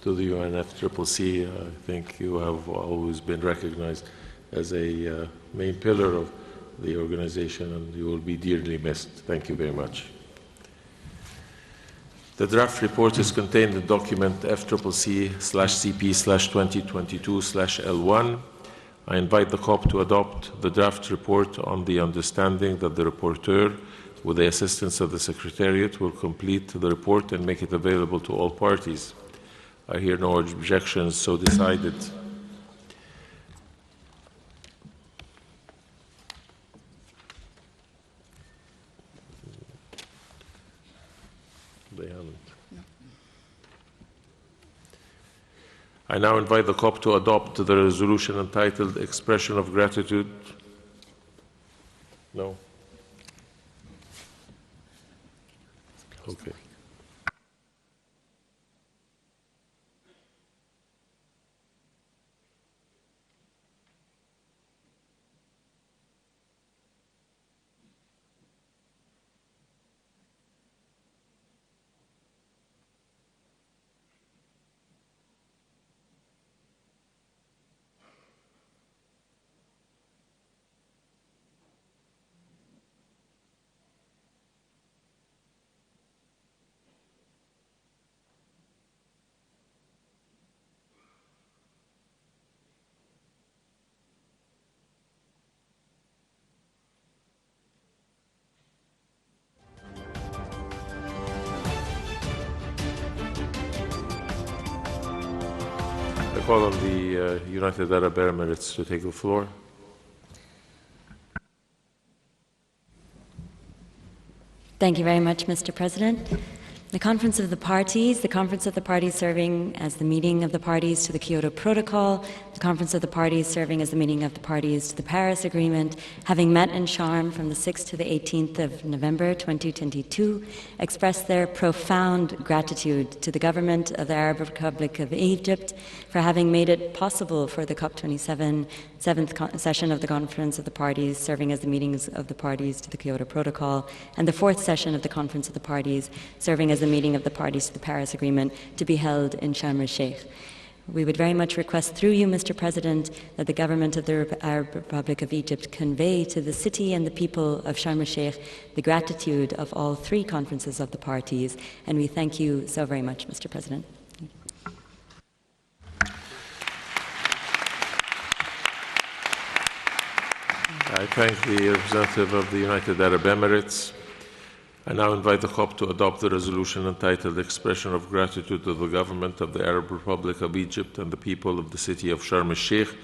to the UNFCCC. I think you have always been recognized as a main pillar of the organization, and you will be dearly missed. Thank you very much. The draft report is contained in document FCCC/CP/2022/L1. I invite the COP to adopt the draft report on the understanding that the rapporteur, with the assistance of the Secretariat, will complete the report and make it available to all parties. I hear no objections, so decided. They haven't. I now invite the COP to adopt the resolution entitled Expression of Gratitude. No? Okay. I call on the United Arab Emirates to take the floor. Thank you very much, Mr. President. The Conference of the Parties serving as the meeting of the parties to the Kyoto Protocol, the Conference of the Parties serving as the meeting of the parties to the Paris Agreement, having met in Sharm from the 6th to the 18th of November 2022, expressed their profound gratitude to the government of the Arab Republic of Egypt for having made it possible for the COP27 7th session of the Conference of the Parties serving as the meetings of the parties to the Kyoto Protocol, and the 4th session of the Conference of the Parties serving as the meeting of the parties to the Paris Agreement to be held in Sharm el-Sheikh. We would very much request through you, Mr. President, that the government of the Arab Republic of Egypt convey to the city and the people of Sharm el-Sheikh the gratitude of all three conferences of the parties, and we thank you so very much, Mr. President. I thank the representative of the United Arab Emirates. I now invite the COP to adopt the resolution entitled Expression of Gratitude to the Government of the Arab Republic of Egypt and the people of the city of Sharm el-Sheikh,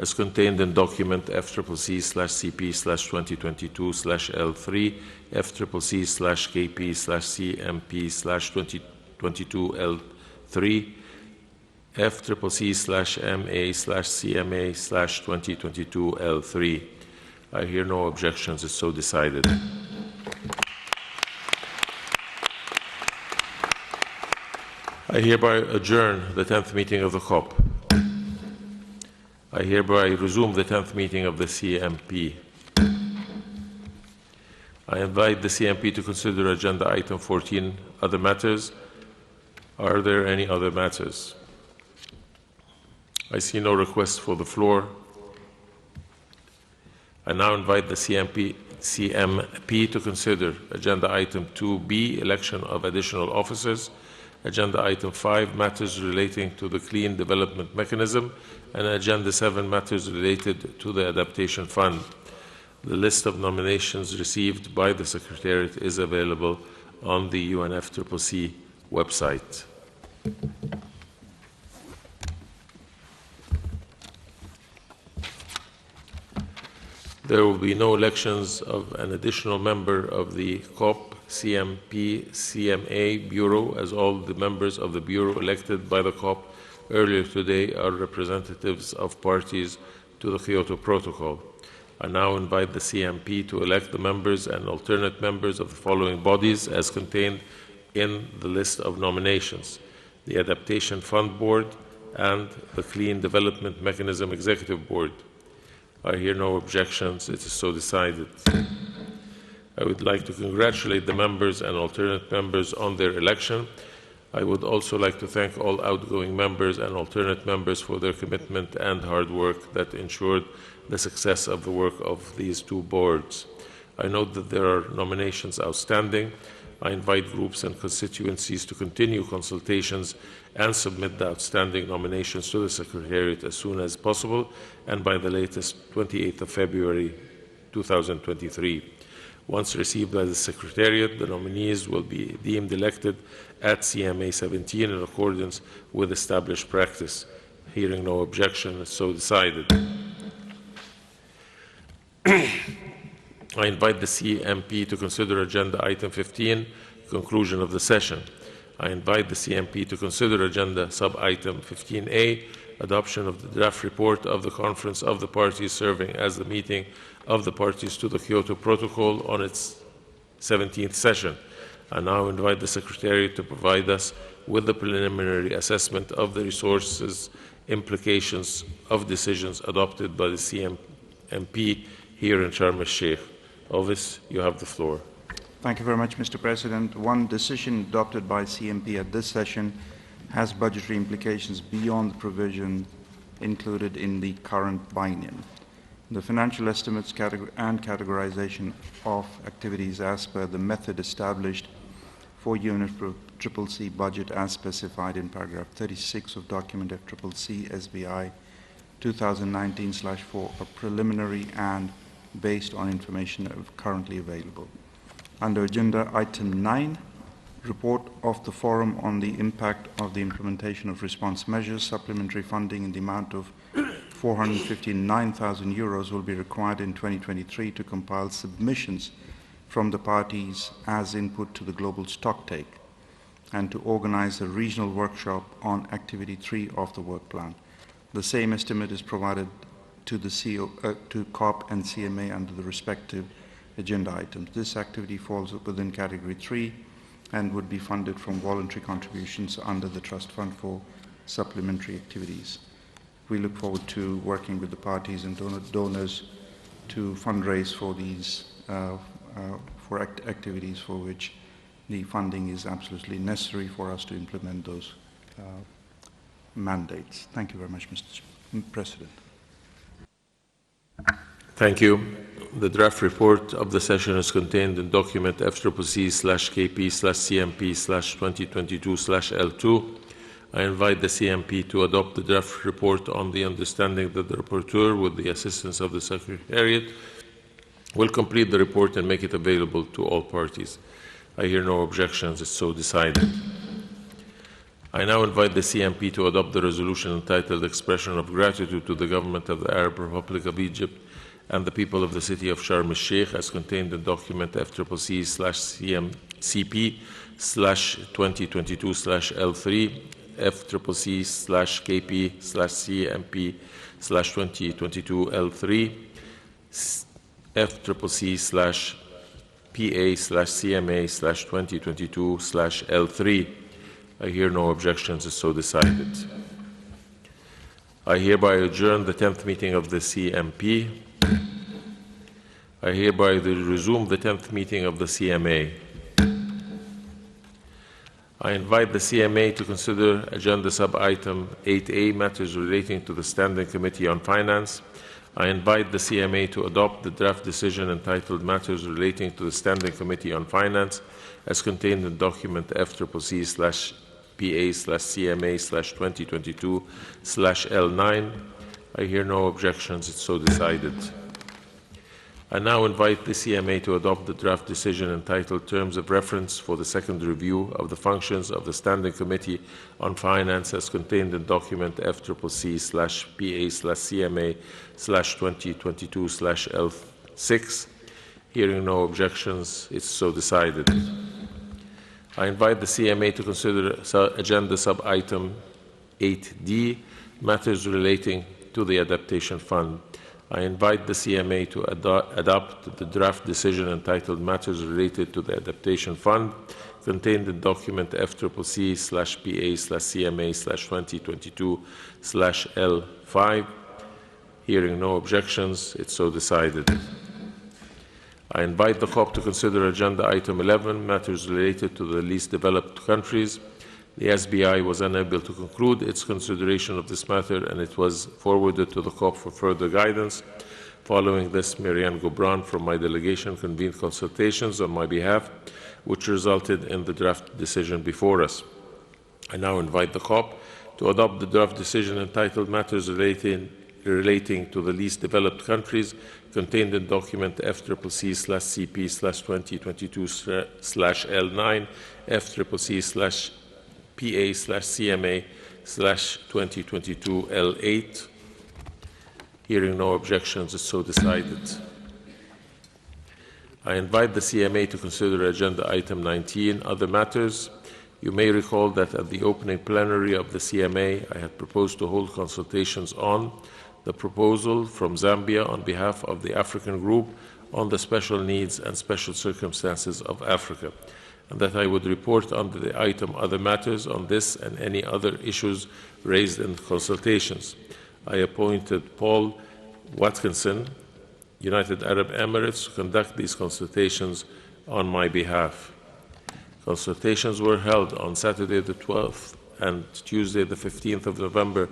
as contained in document FCCC/CP/2022/L3, FCCC/KP/CMP/2022/L3, FCCC/MA/CMA/2022/L3. I hear no objections, it's so decided. I hereby adjourn the 10th meeting of the COP. I hereby resume the 10th meeting of the CMP. I invite the CMP to consider agenda item 14, other matters. Are there any other matters? I see no requests for the floor. I now invite the CMP to consider agenda item 2B, election of additional officers, agenda item 5, matters relating to the Clean Development Mechanism, and agenda 7, matters related to the Adaptation Fund. The list of nominations received by the Secretariat is available on the UNFCCC website. There will be no elections of an additional member of the COP CMP CMA Bureau, as all the members of the Bureau elected by the COP earlier today are representatives of parties to the Kyoto Protocol. I now invite the CMP to elect the members and alternate members of the following bodies as contained in the list of nominations: the Adaptation Fund Board and the Clean Development Mechanism Executive Board. I hear no objections. It is so decided. I would like to congratulate the members and alternate members on their election. I would also like to thank all outgoing members and alternate members for their commitment and hard work that ensured the success of the work of these two boards. I note that there are nominations outstanding. I invite groups and constituencies to continue consultations and submit the outstanding nominations to the Secretariat as soon as possible and by the latest 28th of February 2023. Once received by the Secretariat, the nominees will be deemed elected at CMA 17 in accordance with established practice. Hearing no objection, it's so decided. I invite the CMP to consider Agenda Item 15, conclusion of the session. I invite the CMP to consider Agenda Sub-Item 15A, adoption of the draft report of the Conference of the Parties serving as the meeting of the parties to the Kyoto Protocol on its 17th session. I now invite the Secretariat to provide us with the preliminary assessment of the resources implications of decisions adopted by the CMP here in Sharm el-Sheikh. Elvis, you have the floor. Thank you very much, Mr. President. One decision adopted by CMP at this session has budgetary implications beyond the provision included in the current biennium. The financial estimates and categorization of activities as per the method established for Unit CCC budget as specified in paragraph 36 of document FCCC SBI 2019/4 are preliminary and based on information currently available. Under Agenda Item 9, report of the Forum on the impact of the implementation of response measures, supplementary funding in the amount of €459,000 will be required in 2023 to compile submissions from the parties as input to the global stocktake and to organize a regional workshop on Activity 3 of the work plan. The same estimate is provided to the to COP and CMA under the respective agenda items. This activity falls within Category 3 and would be funded from voluntary contributions under the Trust Fund for supplementary activities. We look forward to working with the parties and donors to fundraise for these activities for which the funding is absolutely necessary for us to implement those mandates. Thank you very much, Mr. President. Thank you. The draft report of the session is contained in document FCCC/KP/CMP/2022/L2. I invite the CMP to adopt the draft report on the understanding that the rapporteur, with the assistance of the Secretariat, will complete the report and make it available to all parties. I hear no objections. It's so decided. I now invite the CMP to adopt the resolution entitled Expression of Gratitude to the Government of the Arab Republic of Egypt and the people of the city of Sharm el-Sheikh as contained in document FCCC/CMP/2022/L3, FCCC/KP/CMP/2022/L3, FCCC/PA/CMA/2022/L3. I hear no objections. Is so decided. I hereby adjourn the 10th meeting of the CMP. I hereby resume the 10th meeting of the CMA. I invite the CMA to consider Agenda Sub-Item 8A, matters relating to the Standing Committee on Finance. I invite the CMA to adopt the draft decision entitled Matters Relating to the Standing Committee on Finance as contained in document FCCC/PA/CMA/2022/L9. I hear no objections. It's so decided. I now invite the CMA to adopt the draft decision entitled Terms of Reference for the second review of the functions of the Standing Committee on Finance as contained in document FCCC/PA/CMA/2022/L6. Hearing no objections, it's so decided. I invite the CMA to consider Agenda Sub-Item 8D, matters relating to the Adaptation Fund. I invite the CMA to adopt the draft decision entitled Matters Related to the Adaptation Fund, contained in document FCC/PA/CMA/2022/L5. Hearing no objections, it's so decided. I invite the COP to consider Agenda Item 11, matters related to the least developed countries. The SBI was unable to conclude its consideration of this matter, and it was forwarded to the COP for further guidance. Following this, Marianne Gobran from my delegation convened consultations on my behalf, which resulted in the draft decision before us. I now invite the COP to adopt the draft decision entitled Matters Relating to the Least Developed Countries, contained in document FCCC/CP/2022/L9, FCCC/PA/CMA/2022/L8. Hearing no objections, is so decided. I invite the CMA to consider Agenda Item 19, Other Matters. You may recall that at the opening plenary of the CMA, I had proposed to hold consultations on the proposal from Zambia on behalf of the African Group on the special needs and special circumstances of Africa, and that I would report under the item Other Matters on this and any other issues raised in consultations. I appointed Paul Watkinson, United Arab Emirates, to conduct these consultations on my behalf. Consultations were held on Saturday the 12th and Tuesday the 15th of November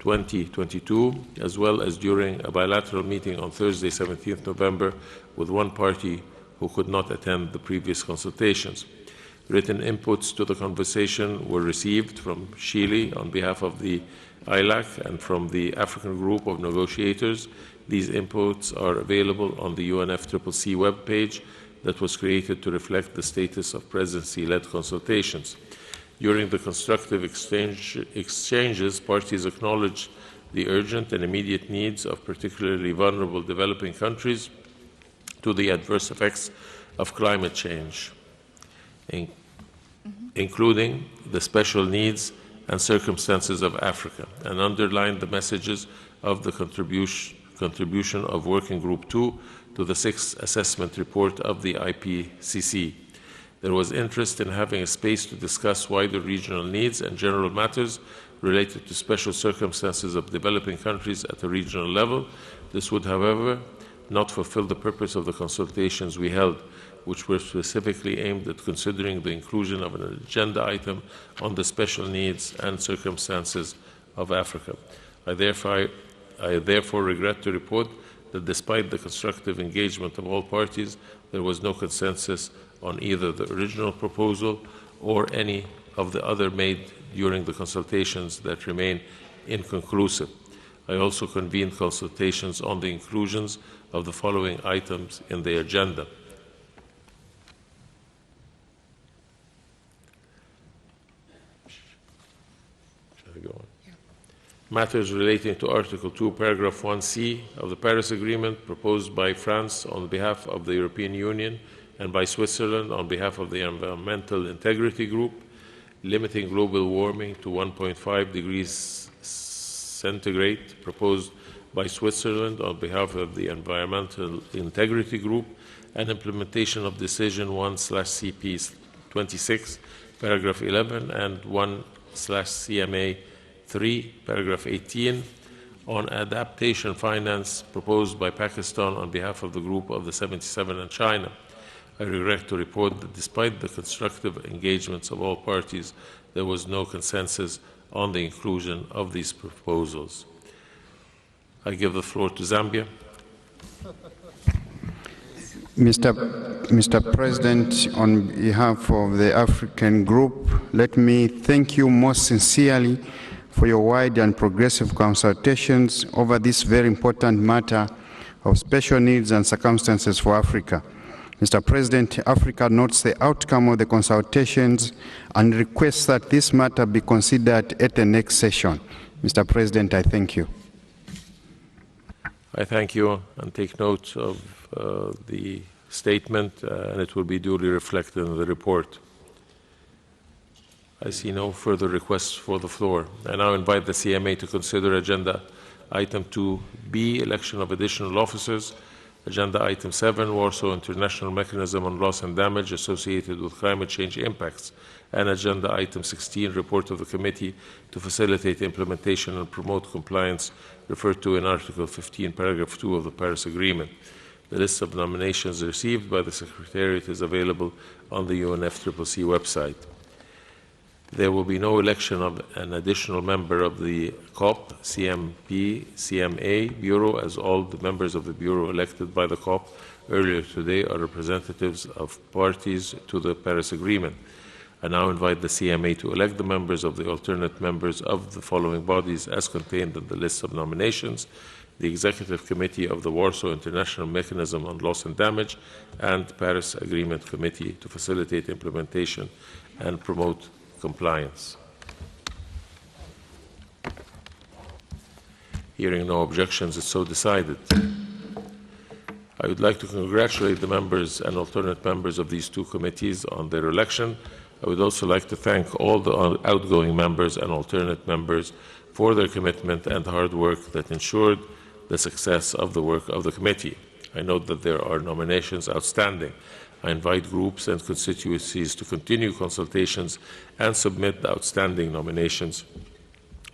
2022, as well as during a bilateral meeting on Thursday 17th November with one party who could not attend the previous consultations. Written inputs to the conversation were received from Chile on behalf of the ILAC and from the African Group of Negotiators. These inputs are available on the UNFCCC webpage that was created to reflect the status of presidency-led consultations. During the constructive exchanges, parties acknowledged the urgent and immediate needs of particularly vulnerable developing countries to the adverse effects of climate change, including the special needs and circumstances of Africa, and underlined the messages of the contribution of Working Group 2 to the 6th assessment report of the IPCC. There was interest in having a space to discuss wider regional needs and general matters related to special circumstances of developing countries at a regional level. This would, however, not fulfill the purpose of the consultations we held, which were specifically aimed at considering the inclusion of an agenda item on the special needs and circumstances of Africa. I therefore regret to report that despite the constructive engagement of all parties, there was no consensus on either the original proposal or any of the other made during the consultations that remain inconclusive. I also convened consultations on the inclusions of the following items in the agenda. Matters relating to Article 2, Paragraph 1c of the Paris Agreement, proposed by France on behalf of the European Union and by Switzerland on behalf of the Environmental Integrity Group, limiting global warming to 1.5 degrees centigrade, proposed by Switzerland on behalf of the Environmental Integrity Group, and implementation of Decision 1/CP26, Paragraph 11, and 1/CMA 3, Paragraph 18, on adaptation finance proposed by Pakistan on behalf of the Group of the 77 and China. I regret to report that despite the constructive engagements of all parties, there was no consensus on the inclusion of these proposals. I give the floor to Zambia. Mr. President, on behalf of the African Group, let me thank you most sincerely for your wide and progressive consultations over this very important matter of special needs and circumstances for Africa. Mr. President, Africa notes the outcome of the consultations and requests that this matter be considered at the next session. Mr. President, I thank you. I thank you and take note of the statement, and it will be duly reflected in the report. I see no further requests for the floor. I now invite the CMA to consider Agenda Item 2B, Election of Additional Officers, Agenda Item 7, Warsaw International Mechanism on Loss and Damage Associated with Climate Change Impacts, and Agenda Item 16, Report of the Committee to Facilitate Implementation and Promote Compliance, referred to in Article 15, Paragraph 2 of the Paris Agreement. The list of nominations received by the Secretariat is available on the UNFCCC website. There will be no election of an additional member of the COP, CMP, CMA Bureau, as all the members of the Bureau elected by the COP earlier today are representatives of parties to the Paris Agreement. I now invite the CMA to elect the members of the alternate members of the following bodies as contained in the list of nominations: the Executive Committee of the Warsaw International Mechanism on Loss and Damage and Paris Agreement Committee to Facilitate Implementation and Promote Compliance. Hearing no objections, it's so decided. I would like to congratulate the members and alternate members of these two committees on their election. I would also like to thank all the outgoing members and alternate members for their commitment and hard work that ensured the success of the work of the committee. I note that there are nominations outstanding. I invite groups and constituencies to continue consultations and submit the outstanding nominations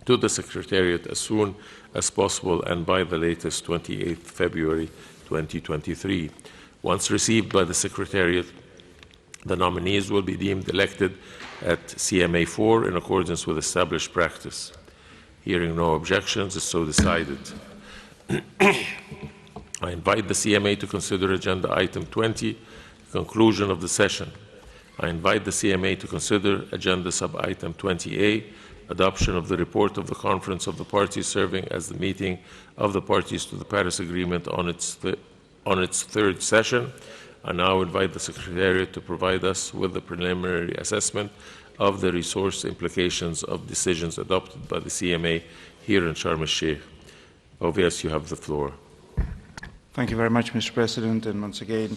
to the Secretariat as soon as possible and by the latest 28th February 2023. Once received by the Secretariat, the nominees will be deemed elected at CMA 4 in accordance with established practice. Hearing no objections, is so decided. I invite the CMA to consider Agenda Item 20, conclusion of the session. I invite the CMA to consider Agenda Sub-Item 20A, adoption of the report of the Conference of the Parties serving as the meeting of the parties to the Paris Agreement on its third session. I now invite the Secretariat to provide us with the preliminary assessment of the resource implications of decisions adopted by the CMA here in Sharm el-Sheikh. Obvious, you have the floor. Thank you very much, Mr. President. And once again,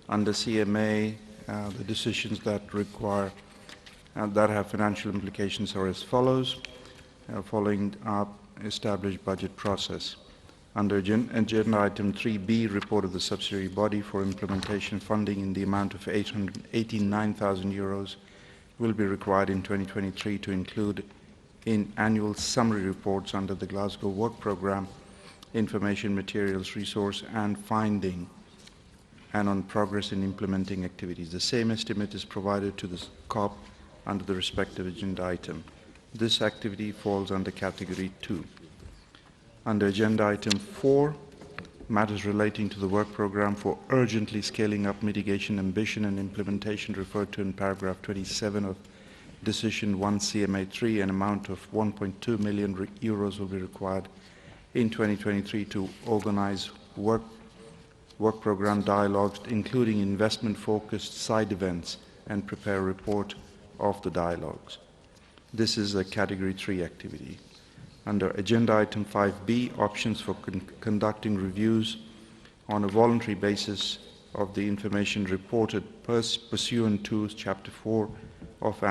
under CMA, the decisions that that have financial implications are as follows, following our established budget process. Under Agenda Item 3B, report of the subsidiary body for implementation funding in the amount of 889,000 euros will be required in 2023 to include in annual summary reports under the Glasgow Work Programme, information materials, resource and finding, and on progress in implementing activities. The same estimate is provided to the COP under the respective agenda item. This activity falls under Category 2. Under Agenda Item 4, matters relating to the work program for urgently scaling up mitigation ambition and implementation referred to in paragraph 27 of Decision 1 CMA3, an amount of 1.2 million euros will be required in 2023 to organize work program dialogues, including investment-focused side events, and prepare a report of the dialogues. This is a Category 3 activity. Under Agenda Item 5B, options for conducting reviews on a voluntary basis of the information reported pursuant to Chapter 4 of the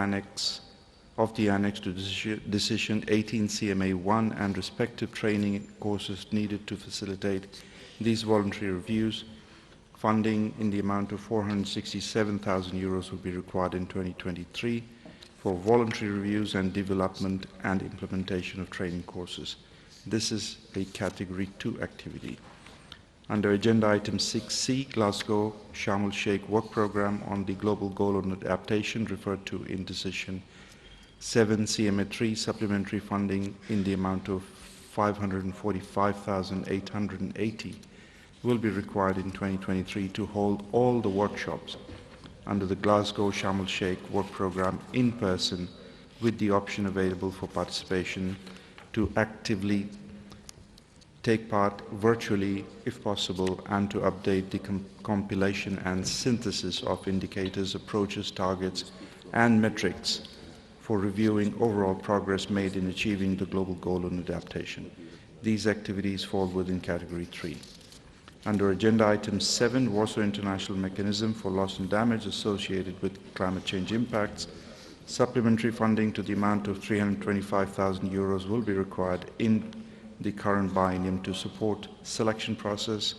Annex to Decision 18 CMA1 and respective training courses needed to facilitate these voluntary reviews. Funding in the amount of 467,000 euros will be required in 2023 for voluntary reviews and development and implementation of training courses. This is a Category 2 activity. Under Agenda Item 6C, Glasgow Sharm el-Sheikh Work Programme on the Global Goal on Adaptation, referred to in Decision 7 CMA3, supplementary funding in the amount of 545,880 will be required in 2023 to hold all the workshops under the Glasgow Sharm el-Sheikh Work Programme in person, with the option available for participation to actively take part virtually if possible, and to update the compilation and synthesis of indicators, approaches, targets and metrics for reviewing overall progress made in achieving the global goal on adaptation. These activities fall within Category 3. Under Agenda Item 7, Warsaw International Mechanism for Loss and Damage associated with climate change impacts, Supplementary funding to the amount of 325,000 euros will be required in the current biennium to support selection process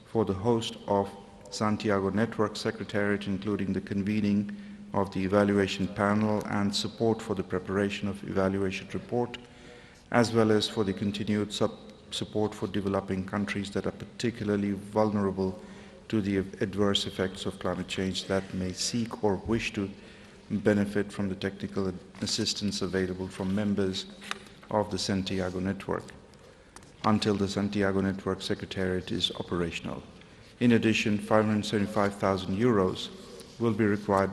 for the host of Santiago Network Secretariat, including the convening of the evaluation panel and support for the preparation of evaluation report, as well as for the continued support for developing countries that are particularly vulnerable to the adverse effects of climate change that may seek or wish to benefit from the technical assistance available from members of the Santiago Network until the Santiago Network Secretariat is operational. In addition, 575,000 euros will be required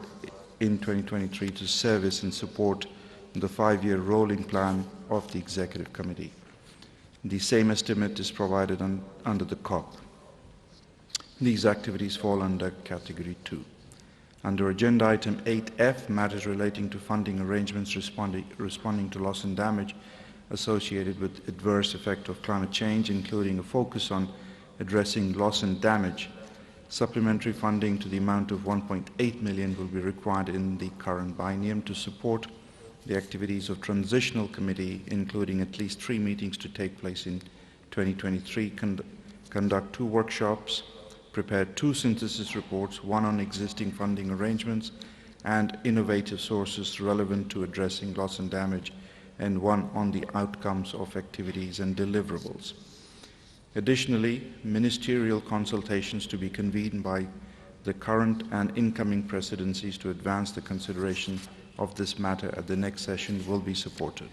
in 2023 to service and support the 5-year rolling plan of the Executive Committee. The same estimate is provided under the COP. These activities fall under Category 2. Under Agenda Item 8F, matters relating to funding arrangements responding to loss and damage associated with adverse effect of climate change, including a focus on addressing loss and damage, supplementary funding to the amount of 1.8 million will be required in the current biennium to support the activities of Transitional Committee, including at least 3 meetings to take place in 2023, conduct 2 workshops, prepare 2 synthesis reports, 1 on existing funding arrangements and innovative sources relevant to addressing loss and damage, and 1 on the outcomes of activities and deliverables. Additionally, ministerial consultations to be convened by the current and incoming presidencies to advance the consideration of this matter at the next session will be supported.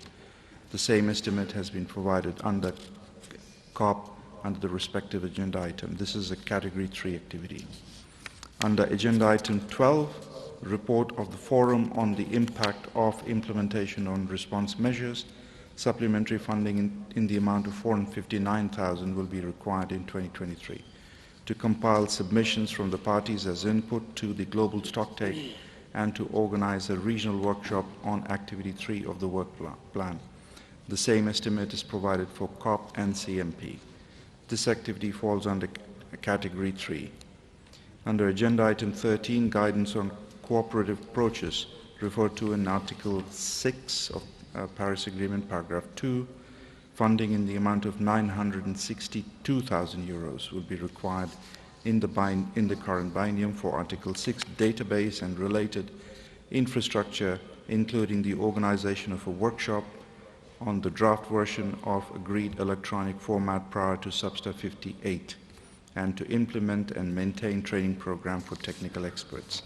The same estimate has been provided under COP under the respective agenda item. This is a Category 3 activity. Under Agenda Item 12, report of the Forum on the impact of implementation on response measures, supplementary funding in the amount of 459,000 will be required in 2023 to compile submissions from the parties as input to the global stocktake and to organize a regional workshop on Activity 3 of the work plan. The same estimate is provided for COP and CMP. This activity falls under Category 3. Under Agenda Item 13, guidance on cooperative approaches referred to in Article 6 of Paris Agreement, Paragraph 2, funding in the amount of 962,000 euros will be required in the current biennium for Article 6 database and related infrastructure, including the organization of a workshop on the draft version of agreed electronic format prior to Substa 58, and to implement and maintain training program for technical experts.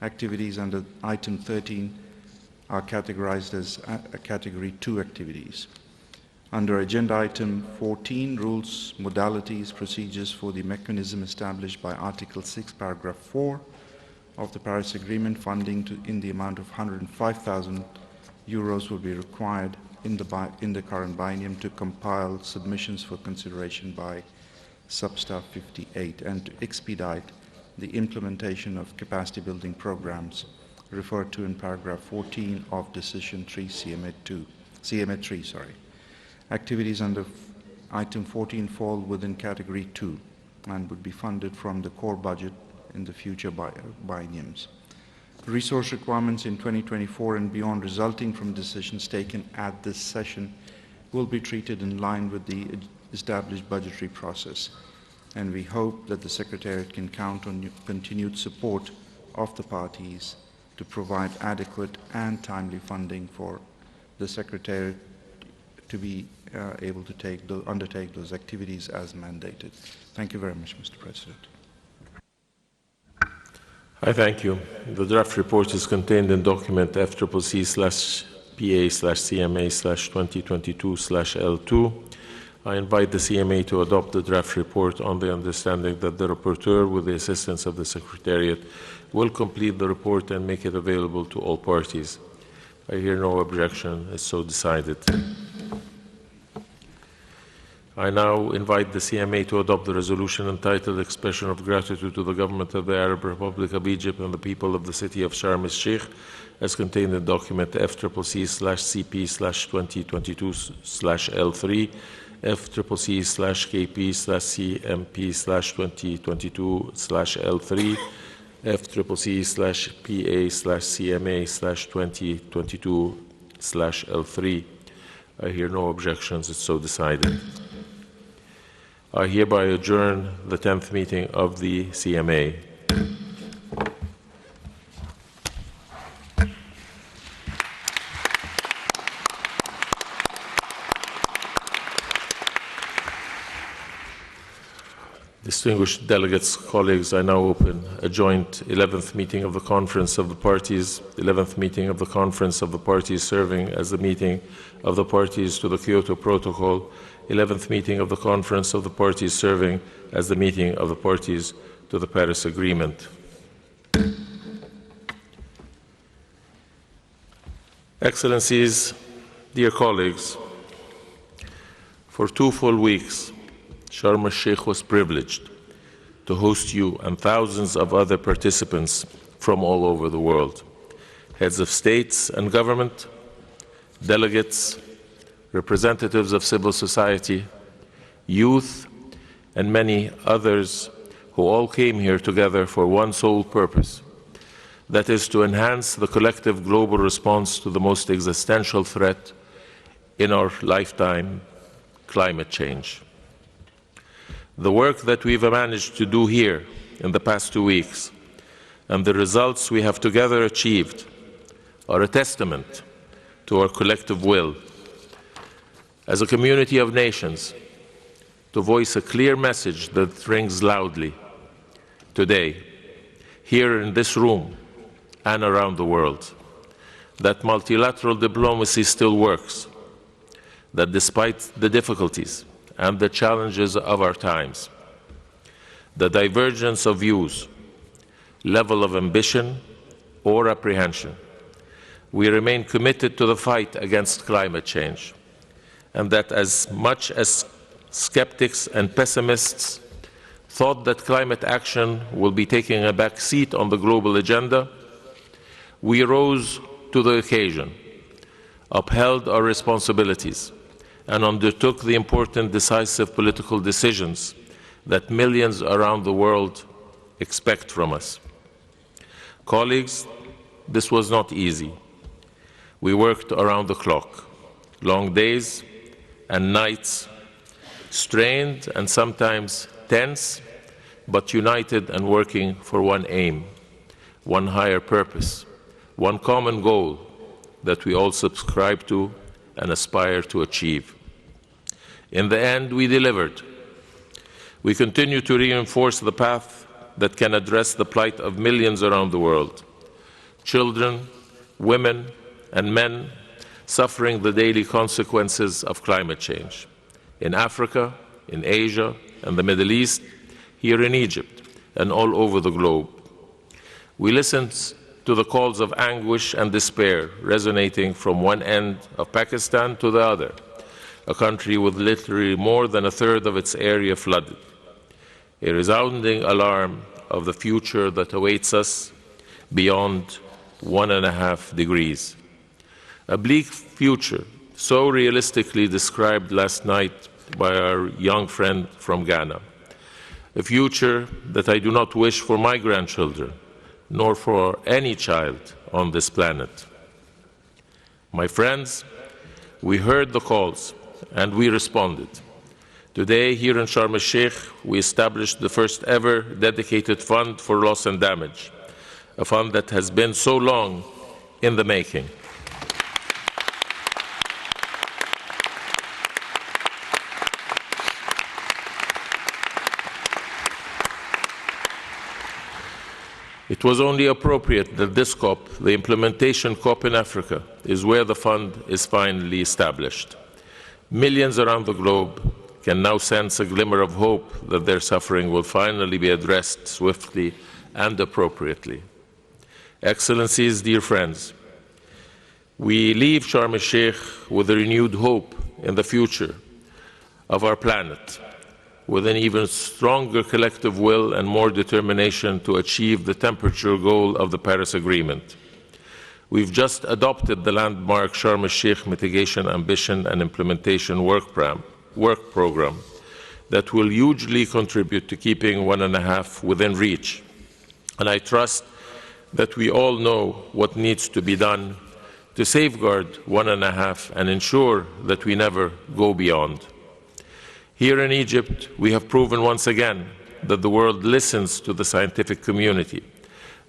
Activities under Item 13 are categorized as Category 2 activities. Under Agenda Item 14, rules, modalities, procedures for the mechanism established by Article 6, Paragraph 4 of the Paris Agreement, funding in the amount of 105,000 euros will be required in the current biennium to compile submissions for consideration by Substa 58 and to expedite the implementation of capacity building programs referred to in paragraph 14 of Decision 3 CMA 3. Activities under Item 14 fall within Category 2 and would be funded from the core budget in the future bienniums. Resource requirements in 2024 and beyond resulting from decisions taken at this session will be treated in line with the established budgetary process, and we hope that the Secretariat can count on continued support of the parties to provide adequate and timely funding for the Secretariat to be able to undertake those activities as mandated. Thank you very much, Mr. President. I thank you. The draft report is contained in document FCCPA/CMA/2022/L2. I invite the CMA to adopt the draft report on the understanding that the rapporteur, with the assistance of the Secretariat, will complete the report and make it available to all parties. I hear no objection, as so decided. I now invite the CMA to adopt the resolution entitled Expression of Gratitude to the Government of the Arab Republic of Egypt and the people of the city of Sharm el-Sheikh, as contained in document FCCC/CP/2022/L3, FCCC/KP/CMP/2022/L3, FCCC/PA/CMA/2022/L3. I hear no objections. It's so decided. I hereby adjourn the 10th meeting of the CMA. Distinguished delegates, colleagues, I now open a joint 11th meeting of the Conference of the Parties, 11th meeting of the Conference of the Parties serving as the meeting of the parties to the Kyoto Protocol, 11th meeting of the Conference of the Parties serving as the meeting of the parties to the Paris Agreement. Excellencies, dear colleagues, for 2 full weeks, Sharm el-Sheikh was privileged to host you and thousands of other participants from all over the world. Heads of states and government, delegates, representatives of civil society, youth, and many others who all came here together for one sole purpose, that is to enhance the collective global response to the most existential threat in our lifetime, climate change. The work that we've managed to do here in the past 2 weeks and the results we have together achieved are a testament to our collective will as a community of nations to voice a clear message that rings loudly today, here in this room and around the world, that multilateral diplomacy still works, that despite the difficulties and the challenges of our times, the divergence of views, level of ambition or apprehension, we remain committed to the fight against climate change, and that as much as skeptics and pessimists thought that climate action will be taking a back seat on the global agenda, we rose to the occasion, upheld our responsibilities, and undertook the important decisive political decisions that millions around the world expect from us. Colleagues, this was not easy. We worked around the clock, long days and nights, strained and sometimes tense, but united and working for one aim, one higher purpose, one common goal that we all subscribe to and aspire to achieve. In the end, we delivered. We continue to reinforce the path that can address the plight of millions around the world, children, women, and men suffering the daily consequences of climate change, in Africa, in Asia, and the Middle East, here in Egypt, and all over the globe. We listened to the calls of anguish and despair resonating from one end of Pakistan to the other, a country with literally more than a third of its area flooded, a resounding alarm of the future that awaits us beyond 1.5 degrees. A bleak future so realistically described last night by our young friend from Ghana, a future that I do not wish for my grandchildren, nor for any child on this planet. My friends, we heard the calls and we responded. Today, here in Sharm el-Sheikh, we established the first ever dedicated fund for loss and damage, a fund that has been so long in the making. It was only appropriate that this COP, the implementation COP in Africa, is where the fund is finally established. Millions around the globe can now sense a glimmer of hope that their suffering will finally be addressed swiftly and appropriately. Excellencies, dear friends, we leave Sharm el-Sheikh with a renewed hope in the future of our planet, with an even stronger collective will and more determination to achieve the temperature goal of the Paris Agreement. We've just adopted the landmark Sharm el-Sheikh Mitigation Ambition and Implementation Work Program that will hugely contribute to keeping 1.5 within reach. And I trust that we all know what needs to be done to safeguard 1.5 and ensure that we never go beyond. Here in Egypt, we have proven once again that the world listens to the scientific community,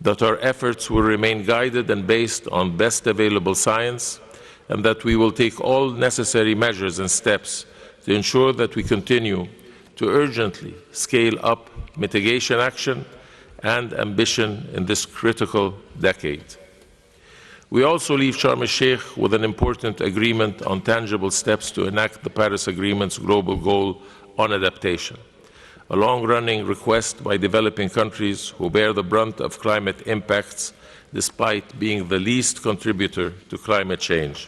that our efforts will remain guided and based on best available science, and that we will take all necessary measures and steps to ensure that we continue to urgently scale up mitigation action and ambition in this critical decade. We also leave Sharm el-Sheikh with an important agreement on tangible steps to enact the Paris Agreement's global goal on adaptation, a long-running request by developing countries who bear the brunt of climate impacts despite being the least contributor to climate change,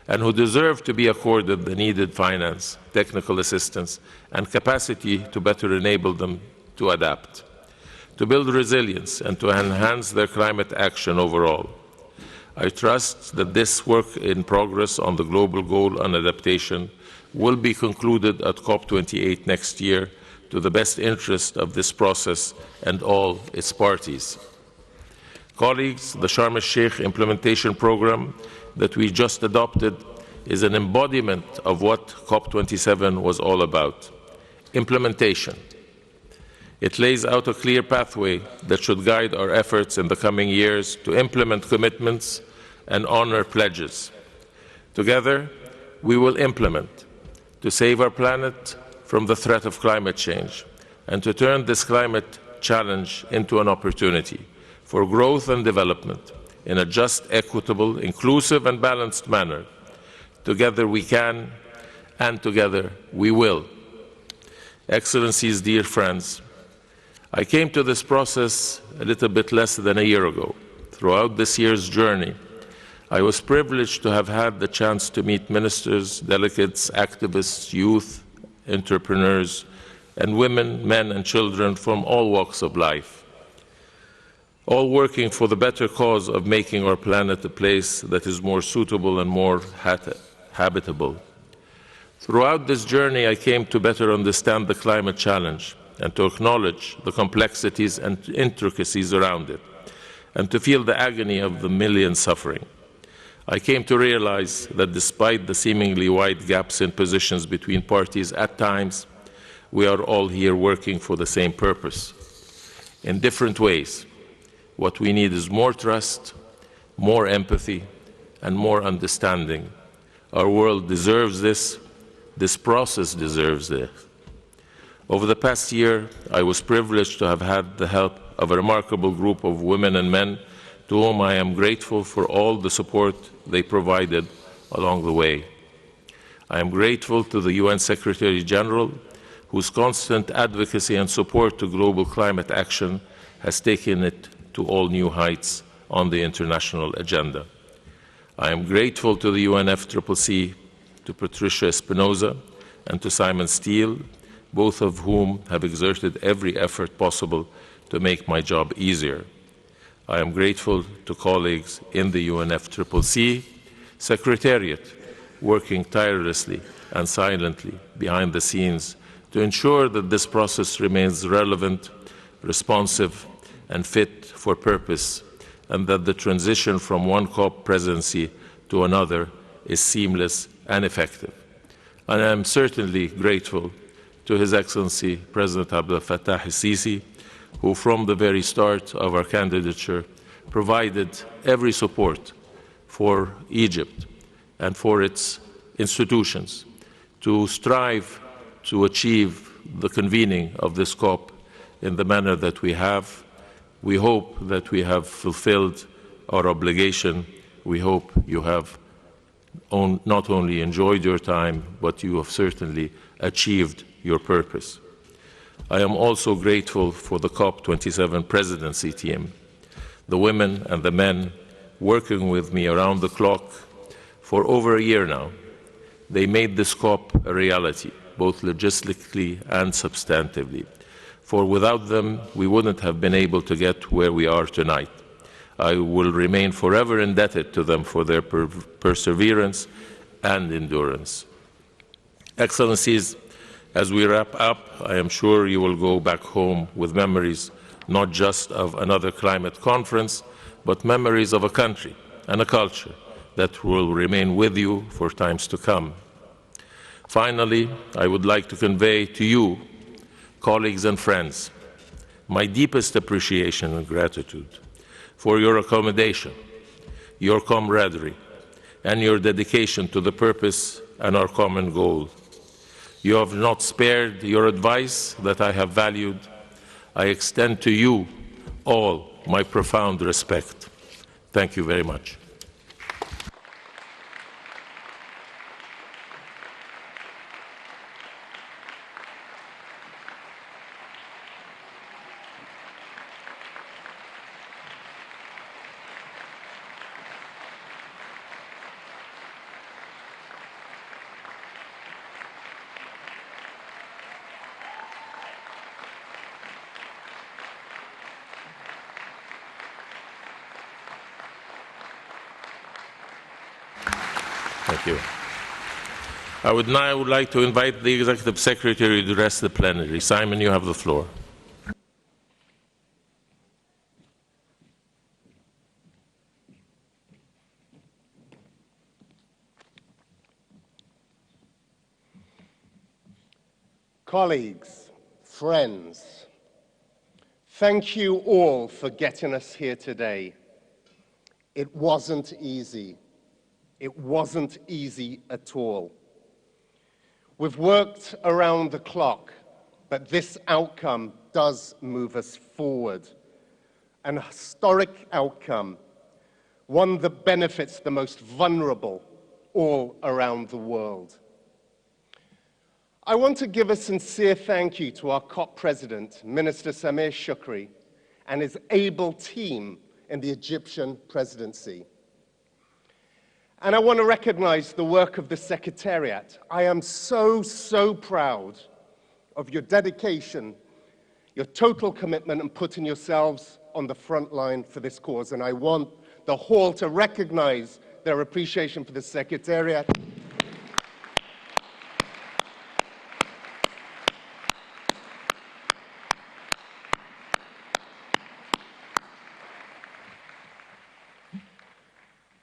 and who deserve to be accorded the needed finance, technical assistance, and capacity to better enable them to adapt, to build resilience, and to enhance their climate action overall. I trust that this work in progress on the global goal on adaptation will be concluded at COP28 next year to the best interest of this process and all its parties. Colleagues, the Sharm el-Sheikh implementation program that we just adopted is an embodiment of what COP27 was all about: implementation. It lays out a clear pathway that should guide our efforts in the coming years to implement commitments and honor pledges. Together, we will implement to save our planet from the threat of climate change and to turn this climate challenge into an opportunity for growth and development in a just, equitable, inclusive, and balanced manner. Together we can, and together we will. Excellencies, dear friends, I came to this process a little bit less than a year ago. Throughout this year's journey, I was privileged to have had the chance to meet ministers, delegates, activists, youth, entrepreneurs, and women, men, and children from all walks of life, all working for the better cause of making our planet a place that is more suitable and more habitable. Throughout this journey, I came to better understand the climate challenge and to acknowledge the complexities and intricacies around it, and to feel the agony of the millions suffering. I came to realize that despite the seemingly wide gaps in positions between parties at times, we are all here working for the same purpose, in different ways. What we need is more trust, more empathy, and more understanding. Our world deserves this. This process deserves this. Over the past year, I was privileged to have had the help of a remarkable group of women and men to whom I am grateful for all the support they provided along the way. I am grateful to the UN Secretary General, whose constant advocacy and support to global climate action has taken it to all new heights on the international agenda. I am grateful to the UNFCCC, to Patricia Espinosa, and to Simon Steele, both of whom have exerted every effort possible to make my job easier. I am grateful to colleagues in the UNFCCC Secretariat, working tirelessly and silently behind the scenes to ensure that this process remains relevant, responsive, and fit for purpose, and that the transition from one COP presidency to another is seamless and effective. And I am certainly grateful to His Excellency President Abdel Fattah el-Sisi, who from the very start of our candidature provided every support for Egypt and for its institutions to strive to achieve the convening of this COP in the manner that we have. We hope that we have fulfilled our obligation. We hope you have not only enjoyed your time, but you have certainly achieved your purpose. I am also grateful for the COP27 presidency team, the women and the men working with me around the clock for over a year now. They made this COP a reality, both logistically and substantively. For without them, we wouldn't have been able to get where we are tonight. I will remain forever indebted to them for their perseverance and endurance. Excellencies, as we wrap up, I am sure you will go back home with memories not just of another climate conference, but memories of a country and a culture that will remain with you for times to come. Finally, I would like to convey to you, colleagues and friends, my deepest appreciation and gratitude for your accommodation, your camaraderie, and your dedication to the purpose and our common goal. You have not spared your advice that I have valued. I extend to you all my profound respect. Thank you very much. Thank you. I would now like to invite the Executive Secretary to address the plenary. Simon, you have the floor. Colleagues, friends, thank you all for getting us here today. It wasn't easy. It wasn't easy at all. We've worked around the clock, but this outcome does move us forward. An historic outcome, one that benefits the most vulnerable all around the world. I want to give a sincere thank you to our COP President, Minister Sameh Shoukry, and his able team in the Egyptian presidency. And I want to recognize the work of the Secretariat. I am so proud of your dedication, your total commitment, and putting yourselves on the front line for this cause. And I want the Hall to recognize their appreciation for the Secretariat.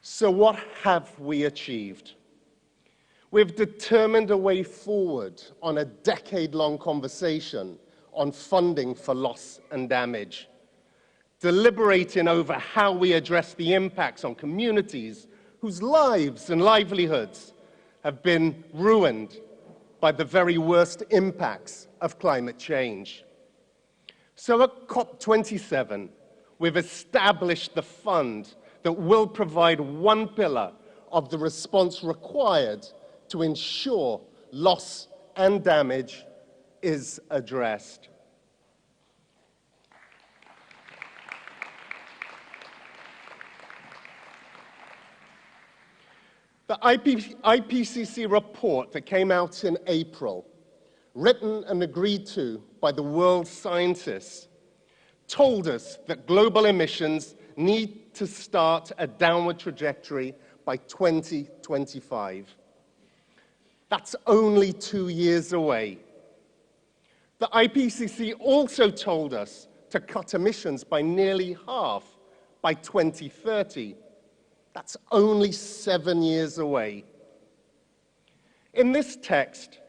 So what have we achieved? We've determined a way forward on a decade-long conversation on funding for loss and damage, deliberating over how we address the impacts on communities whose lives and livelihoods have been ruined by the very worst impacts of climate change. So at COP27, we've established the fund that will provide one pillar of the response required to ensure loss and damage is addressed. The IPCC report that came out in April, written and agreed to by the world scientists, told us that global emissions need to start a downward trajectory by 2025. That's only 2 years away. The IPCC also told us to cut emissions by nearly half by 2030. That's only 7 years away. In this text,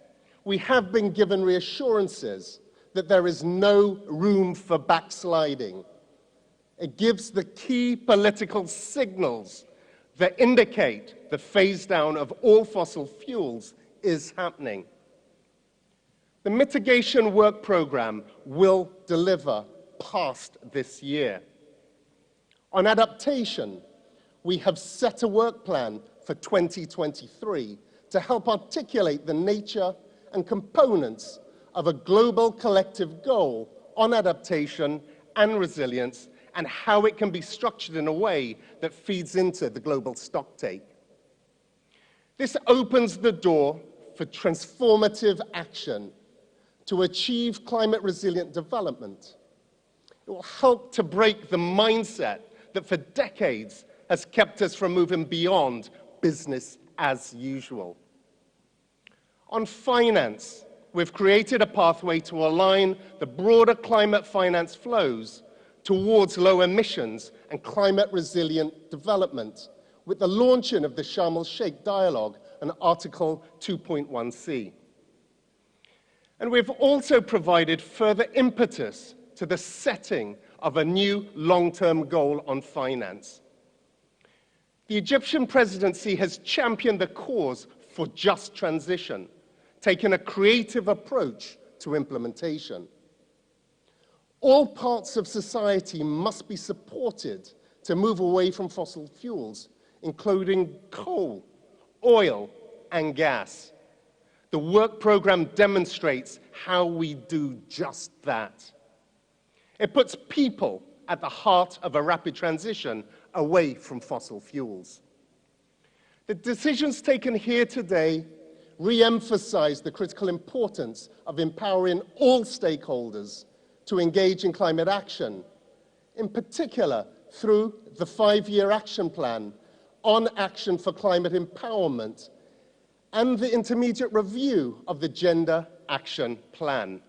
we have been given reassurances that there is no room for backsliding. It gives the key political signals that indicate the phase down of all fossil fuels is happening. The mitigation work program will deliver past this year. On adaptation, we have set a work plan for 2023 to help articulate the nature and components of a global collective goal on adaptation and resilience, and how it can be structured in a way that feeds into the global stocktake. This opens the door for transformative action to achieve climate-resilient development. It will help to break the mindset that for decades has kept us from moving beyond business as usual. On finance, we've created a pathway to align the broader climate finance flows towards low emissions and climate-resilient development with the launching of the Sharm el-Sheikh Dialogue and Article 2.1c. And we've also provided further impetus to the setting of a new long-term goal on finance. The Egyptian presidency has championed the cause for just transition, taking a creative approach to implementation. All parts of society must be supported to move away from fossil fuels, including coal, oil, and gas. The work program demonstrates how we do just that. It puts people at the heart of a rapid transition away from fossil fuels. The decisions taken here today re-emphasize the critical importance of empowering all stakeholders to engage in climate action, in particular through the 5-year action plan on action for climate empowerment and the intermediate review of the Gender Action Plan.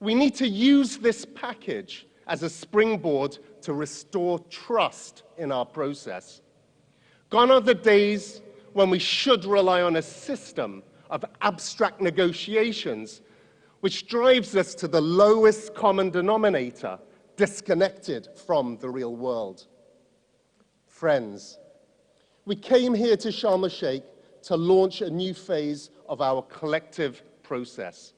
We need to use this package as a springboard to restore trust in our process. Gone are the days when we should rely on a system of abstract negotiations which drives us to the lowest common denominator, disconnected from the real world. Friends, we came here to Sharm el-Sheikh to launch a new phase of our collective process.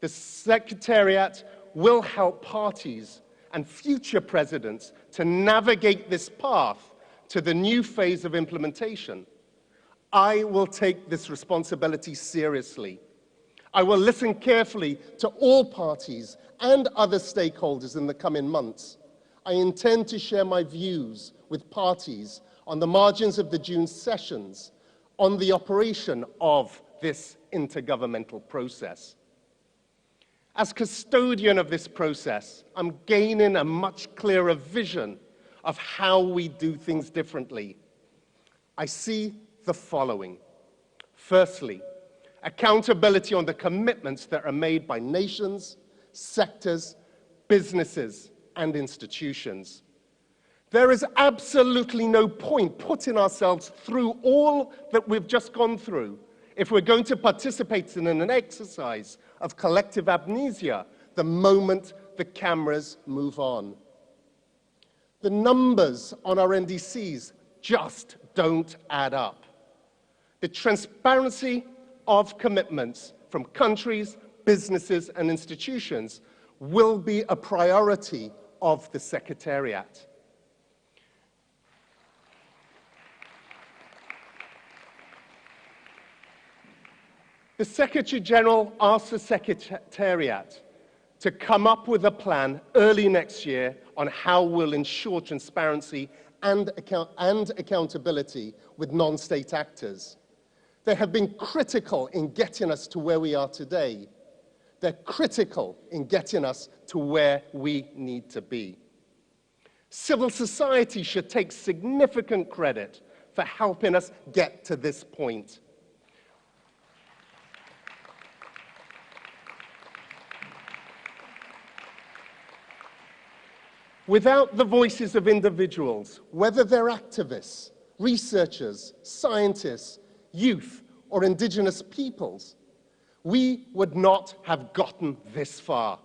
The Secretariat will help parties and future presidents to navigate this path to the new phase of implementation. I will take this responsibility seriously. I will listen carefully to all parties and other stakeholders in the coming months. I intend to share my views with parties on the margins of the June sessions on the operation of this intergovernmental process. As custodian of this process, I'm gaining a much clearer vision of how we do things differently. I see the following. Firstly, accountability on the commitments that are made by nations, sectors, businesses, and institutions. There is absolutely no point putting ourselves through all that we've just gone through if we're going to participate in an exercise of collective amnesia the moment the cameras move on. The numbers on our NDCs just don't add up. The transparency of commitments from countries, businesses, and institutions will be a priority of the Secretariat. The Secretary General asked the Secretariat to come up with a plan early next year on how we'll ensure transparency and accountability with non-state actors. They have been critical in getting us to where we are today. They're critical in getting us to where we need to be. Civil society should take significant credit for helping us get to this point. Without the voices of individuals, whether they're activists, researchers, scientists, youth, or indigenous peoples, we would not have gotten this far.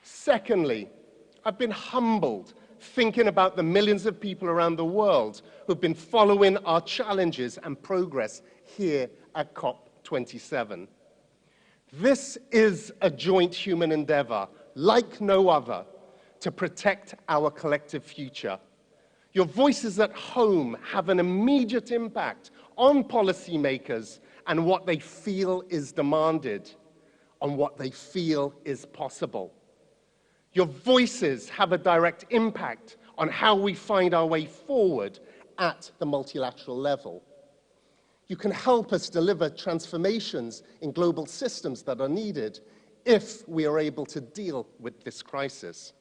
Secondly, I've been humbled thinking about the millions of people around the world who've been following our challenges and progress here at COP27. This is a joint human endeavor, like no other, to protect our collective future. Your voices at home have an immediate impact on policymakers and what they feel is demanded, on what they feel is possible. Your voices have a direct impact on how we find our way forward at the multilateral level. You can help us deliver transformations in global systems that are needed if we are able to deal with this crisis.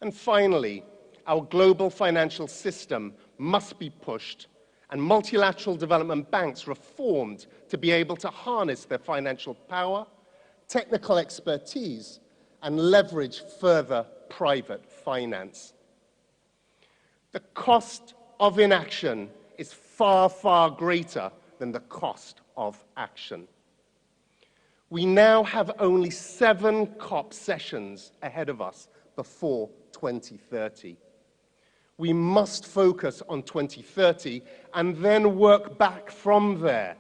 And finally, our global financial system must be pushed and multilateral development banks reformed to be able to harness their financial power, technical expertise, and leverage further private finance. The cost of inaction is far, far greater than the cost of action. We now have only 7 COP sessions ahead of us before 2030. We must focus on 2030 and then work back from there.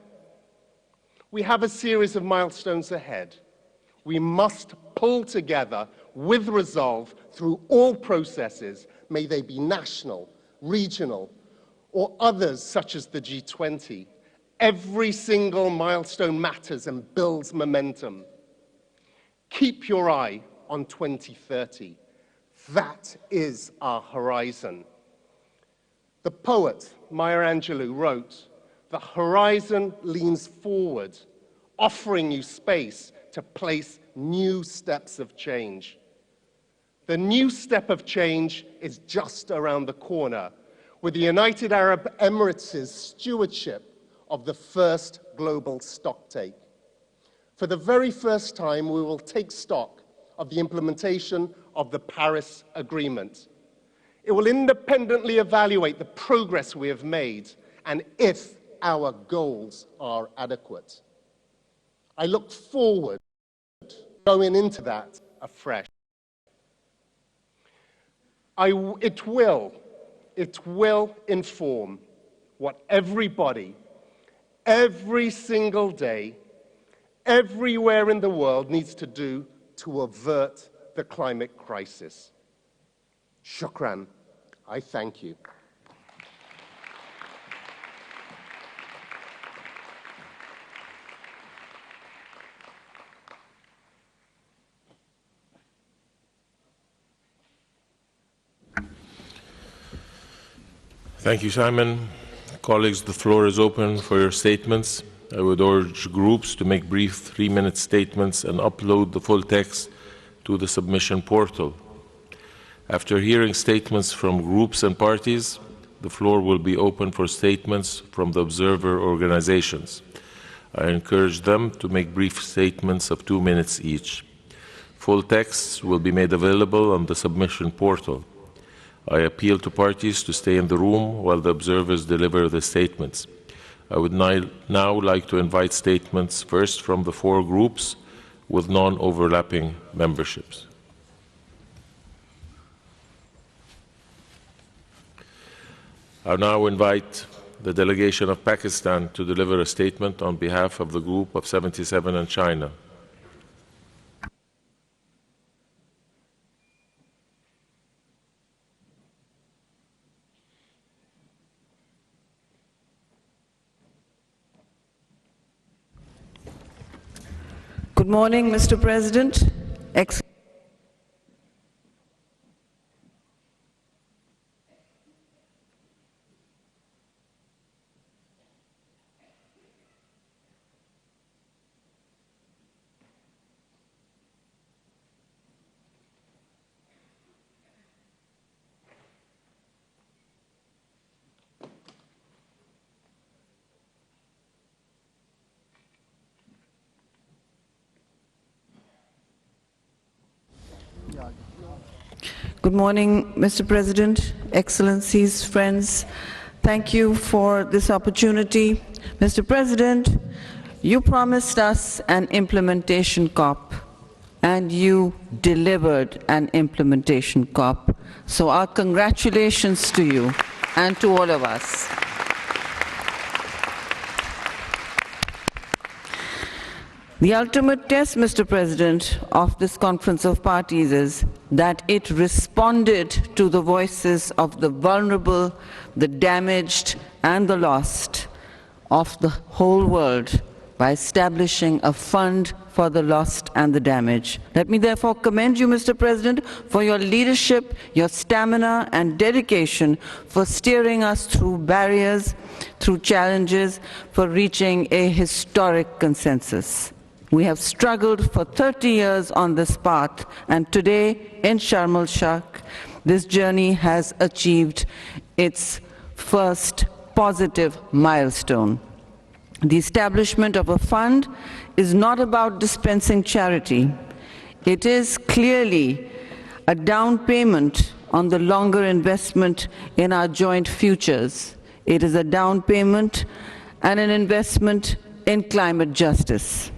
We have a series of milestones ahead. We must pull together with resolve through all processes, may they be national, regional, or others such as the G20. Every single milestone matters and builds momentum. Keep your eye on 2030. That is our horizon. The poet Maya Angelou wrote, "The horizon leans forward, offering you space to place new steps of change." The new step of change is just around the corner, with the United Arab Emirates' stewardship of the first global stocktake. For the very first time, we will take stock of the implementation of the Paris Agreement. It will independently evaluate the progress we have made and if our goals are adequate. I look forward to going into that afresh. It will inform what everybody, every single day, everywhere in the world needs to do to avert the climate crisis. Shukran. I thank you. Thank you, Simon. Colleagues, the floor is open for your statements. I would urge groups to make brief 3-minute statements and upload the full text to the submission portal. After hearing statements from groups and parties, the floor will be open for statements from the observer organizations. I encourage them to make brief statements of 2 minutes each. Full texts will be made available on the submission portal. I appeal to parties to stay in the room while the observers deliver the statements. I would now like to invite statements first from the 4 groups with non-overlapping memberships. I now invite the delegation of Pakistan to deliver a statement on behalf of the Group of 77 and China. Good morning, Mr. President. Good morning, Mr. President, Excellencies, friends. Thank you for this opportunity. Mr. President, you promised us an implementation COP, and you delivered an implementation COP. So our congratulations to you and to all of us. The ultimate test, Mr. President, of this Conference of Parties is that it responded to the voices of the vulnerable, the damaged, and the lost of the whole world by establishing a fund for the lost and the damaged. Let me therefore commend you, Mr. President, for your leadership, your stamina, and dedication for steering us through barriers, through challenges, for reaching a historic consensus. We have struggled for 30 years on this path, and today in Sharm el-Sheikh, this journey has achieved its first positive milestone. The establishment of a fund is not about dispensing charity. It is clearly a down payment on the longer investment in our joint futures. It is a down payment and an investment in climate justice.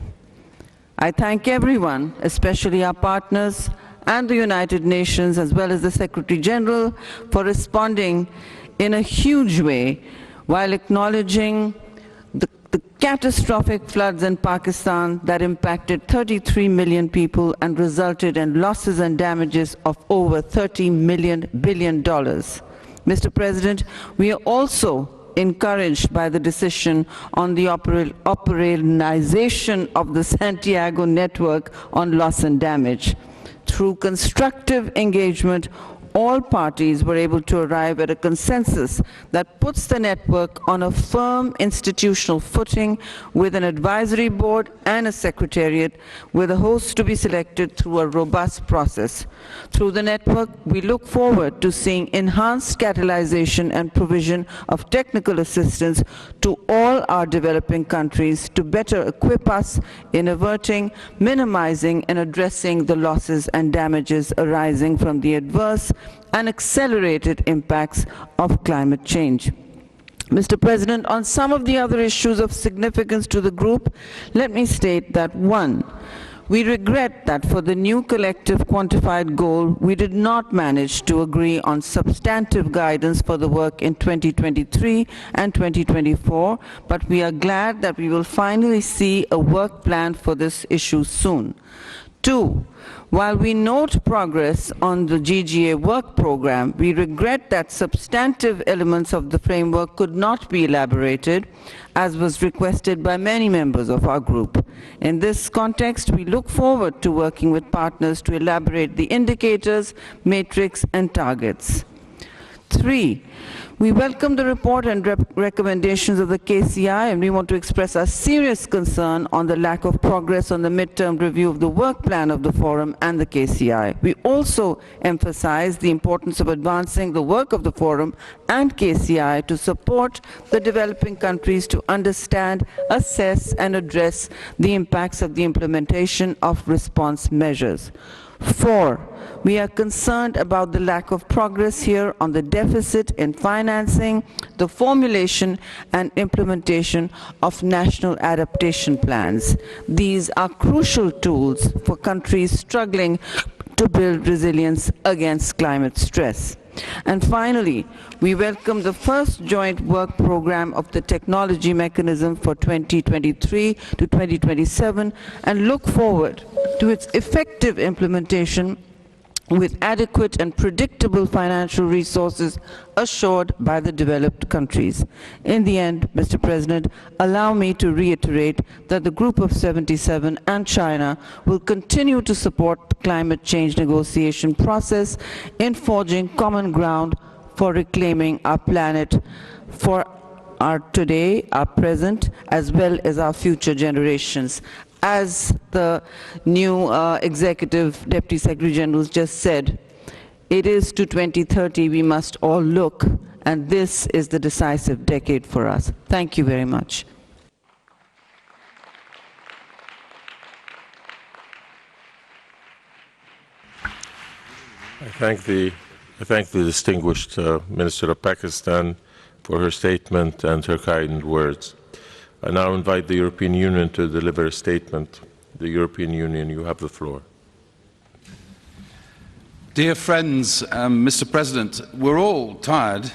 I thank everyone, especially our partners and the United Nations, as well as the Secretary General, for responding in a huge way while acknowledging the catastrophic floods in Pakistan that impacted 33 million people and resulted in losses and damages of over $30 billion. Mr. President, we are also encouraged by the decision on the operationalization of the Santiago network on loss and damage. Through constructive engagement, all parties were able to arrive at a consensus that puts the network on a firm institutional footing with an advisory board and a secretariat, with a host to be selected through a robust process. Through the network, we look forward to seeing enhanced catalyzation and provision of technical assistance to all our developing countries to better equip us in averting, minimizing, and addressing the losses and damages arising from the adverse and accelerated impacts of climate change. Mr. President, on some of the other issues of significance to the group, let me state that 1, we regret that for the new collective quantified goal, we did not manage to agree on substantive guidance for the work in 2023 and 2024, but we are glad that we will finally see a work plan for this issue soon. 2, while we note progress on the GGA work program, we regret that substantive elements of the framework could not be elaborated, as was requested by many members of our group. In this context, we look forward to working with partners to elaborate the indicators, matrix, and targets. 3, we welcome the report and recommendations of the KCI, and we want to express our serious concern on the lack of progress on the midterm review of the work plan of the Forum and the KCI. We also emphasize the importance of advancing the work of the Forum and KCI to support the developing countries to understand, assess, and address the impacts of the implementation of response measures. 4, we are concerned about the lack of progress here on the deficit in financing, the formulation and implementation of national adaptation plans. These are crucial tools for countries struggling to build resilience against climate stress. And finally, we welcome the first joint work program of the technology mechanism for 2023 to 2027 and look forward to its effective implementation with adequate and predictable financial resources assured by the developed countries. In the end, Mr. President, allow me to reiterate that the Group of 77 and China will continue to support the climate change negotiation process in forging common ground for reclaiming our planet for our today, our present, as well as our future generations. As the new Executive Deputy Secretary General just said, it is to 2030 we must all look, and this is the decisive decade for us. Thank you very much. I thank the distinguished Minister of Pakistan for her statement and her kind words. I now invite the European Union to deliver a statement. The European Union, you have the floor. Dear friends, Mr. President, we're all tired,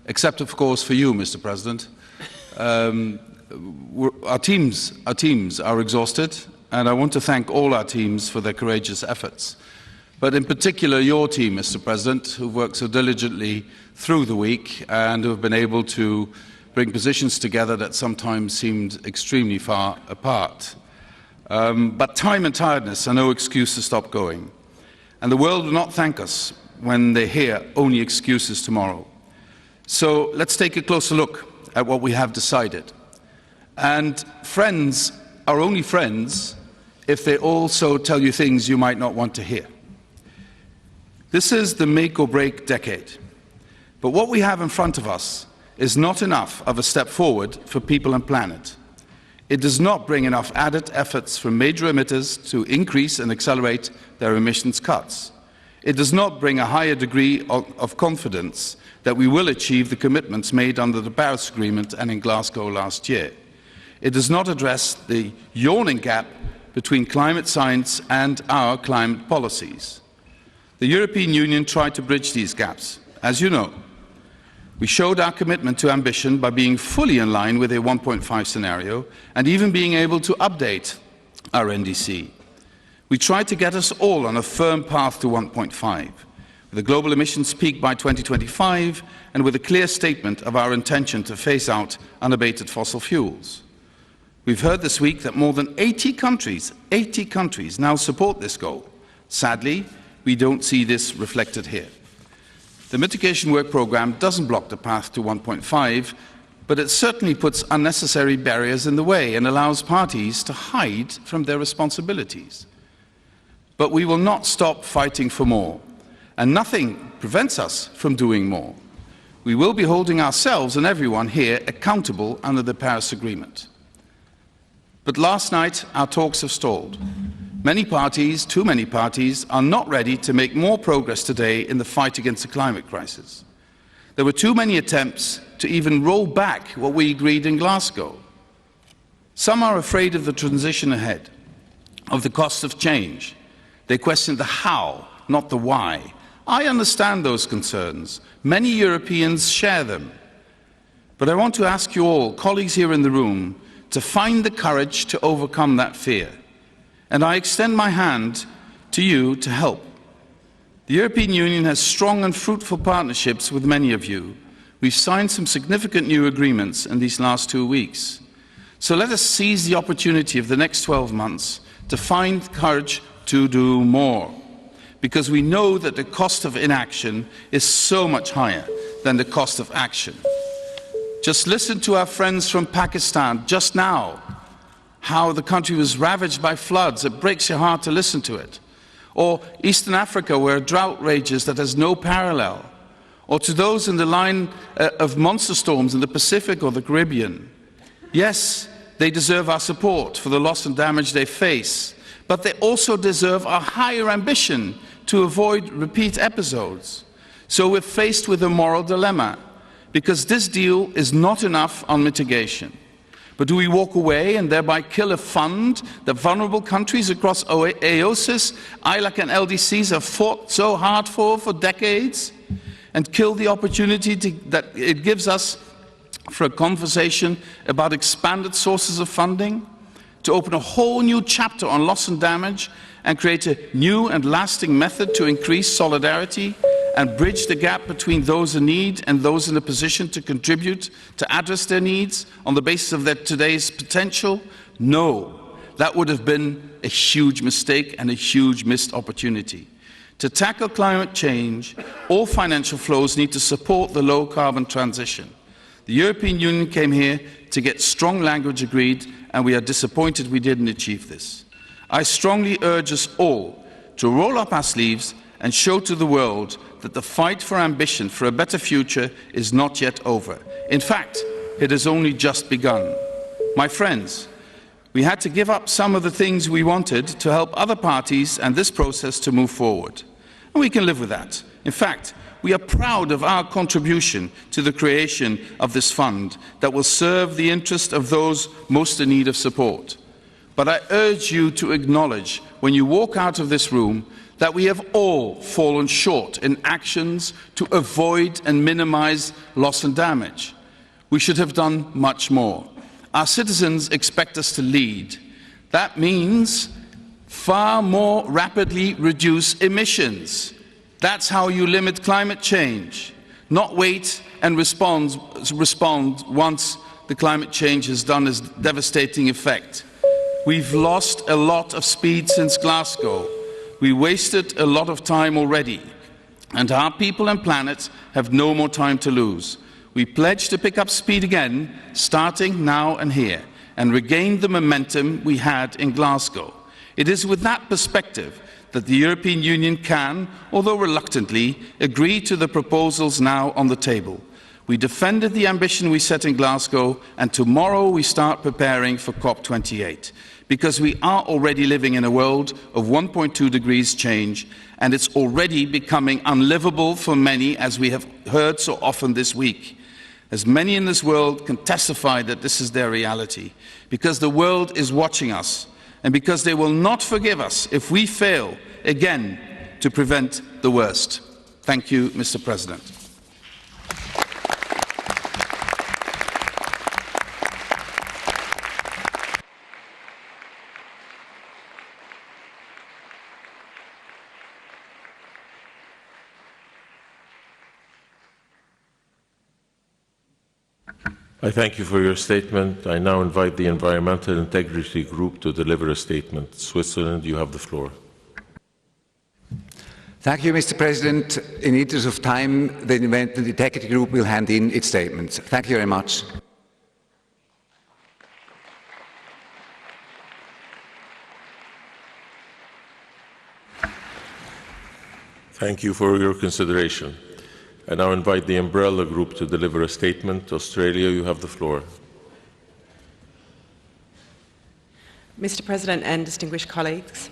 except of course for you, Mr. President. Our teams are exhausted, and I want to thank all our teams for their courageous efforts. But in particular, your team, Mr. President, who've worked so diligently through the week and who have been able to bring positions together that sometimes seemed extremely far apart. But time and tiredness are no excuse to stop going. And the world will not thank us when they hear only excuses tomorrow. So let's take a closer look at what we have decided. And friends are only friends if they also tell you things you might not want to hear. This is the make or break decade. But what we have in front of us is not enough of a step forward for people and planet. It does not bring enough added efforts from major emitters to increase and accelerate their emissions cuts. It does not bring a higher degree of confidence that we will achieve the commitments made under the Paris Agreement and in Glasgow last year. It does not address the yawning gap between climate science and our climate policies. The European Union tried to bridge these gaps. As you know, we showed our commitment to ambition by being fully in line with a 1.5 scenario and even being able to update our NDC. We tried to get us all on a firm path to 1.5, with a global emissions peak by 2025 and with a clear statement of our intention to phase out unabated fossil fuels. We've heard this week that more than 80 countries now support this goal. Sadly, we don't see this reflected here. The mitigation work programme doesn't block the path to 1.5, but it certainly puts unnecessary barriers in the way and allows parties to hide from their responsibilities. But we will not stop fighting for more, and nothing prevents us from doing more. We will be holding ourselves and everyone here accountable under the Paris Agreement. But last night, our talks have stalled. Many parties, too many parties, are not ready to make more progress today in the fight against the climate crisis. There were too many attempts to even roll back what we agreed in Glasgow. Some are afraid of the transition ahead, of the cost of change. They question the how, not the why. I understand those concerns. Many Europeans share them. But I want to ask you all, colleagues here in the room, to find the courage to overcome that fear. And I extend my hand to you to help. The European Union has strong and fruitful partnerships with many of you. We've signed some significant new agreements in these last 2 weeks. So let us seize the opportunity of the next 12 months to find courage to do more, because we know that the cost of inaction is so much higher than the cost of action. Just listen to our friends from Pakistan just now, how the country was ravaged by floods. It breaks your heart to listen to it. Or Eastern Africa, where a drought rages that has no parallel. Or to those in the line of monster storms in the Pacific or the Caribbean. Yes, they deserve our support for the loss and damage they face, but they also deserve our higher ambition to avoid repeat episodes. So we're faced with a moral dilemma, because this deal is not enough on mitigation. But do we walk away and thereby kill a fund that vulnerable countries across AOSIS, ILAC and LDCs have fought so hard for decades, and kill the opportunity that it gives us for a conversation about expanded sources of funding, to open a whole new chapter on loss and damage and create a new and lasting method to increase solidarity and bridge the gap between those in need and those in a position to contribute to address their needs on the basis of their today's potential? No, that would have been a huge mistake and a huge missed opportunity. To tackle climate change, all financial flows need to support the low-carbon transition. The European Union came here to get strong language agreed, and we are disappointed we didn't achieve this. I strongly urge us all to roll up our sleeves and show to the world that the fight for ambition for a better future is not yet over. In fact, it has only just begun. My friends, we had to give up some of the things we wanted to help other parties and this process to move forward. And we can live with that. In fact, we are proud of our contribution to the creation of this fund that will serve the interest of those most in need of support. But I urge you to acknowledge, when you walk out of this room, that we have all fallen short in actions to avoid and minimize loss and damage. We should have done much more. Our citizens expect us to lead. That means far more rapidly reduce emissions. That's how you limit climate change, not wait and respond once the climate change has done its devastating effect. We've lost a lot of speed since Glasgow. We wasted a lot of time already, and our people and planet have no more time to lose. We pledge to pick up speed again, starting now and here, and regain the momentum we had in Glasgow. It is with that perspective that the European Union can, although reluctantly, agree to the proposals now on the table. We defended the ambition we set in Glasgow, and tomorrow we start preparing for COP28, because we are already living in a world of 1.2 degrees change, and it's already becoming unlivable for many, as we have heard so often this week. As many in this world can testify that this is their reality, because the world is watching us, and because they will not forgive us if we fail again to prevent the worst. Thank you, Mr. President. I thank you for your statement. I now invite the Environmental Integrity Group to deliver a statement. Switzerland, you have the floor. Thank you, Mr. President. In the interest of time, the Environmental Integrity Group will hand in its statements. Thank you very much. Thank you for your consideration. I now invite the Umbrella Group to deliver a statement. Australia, you have the floor. Mr. President and distinguished colleagues,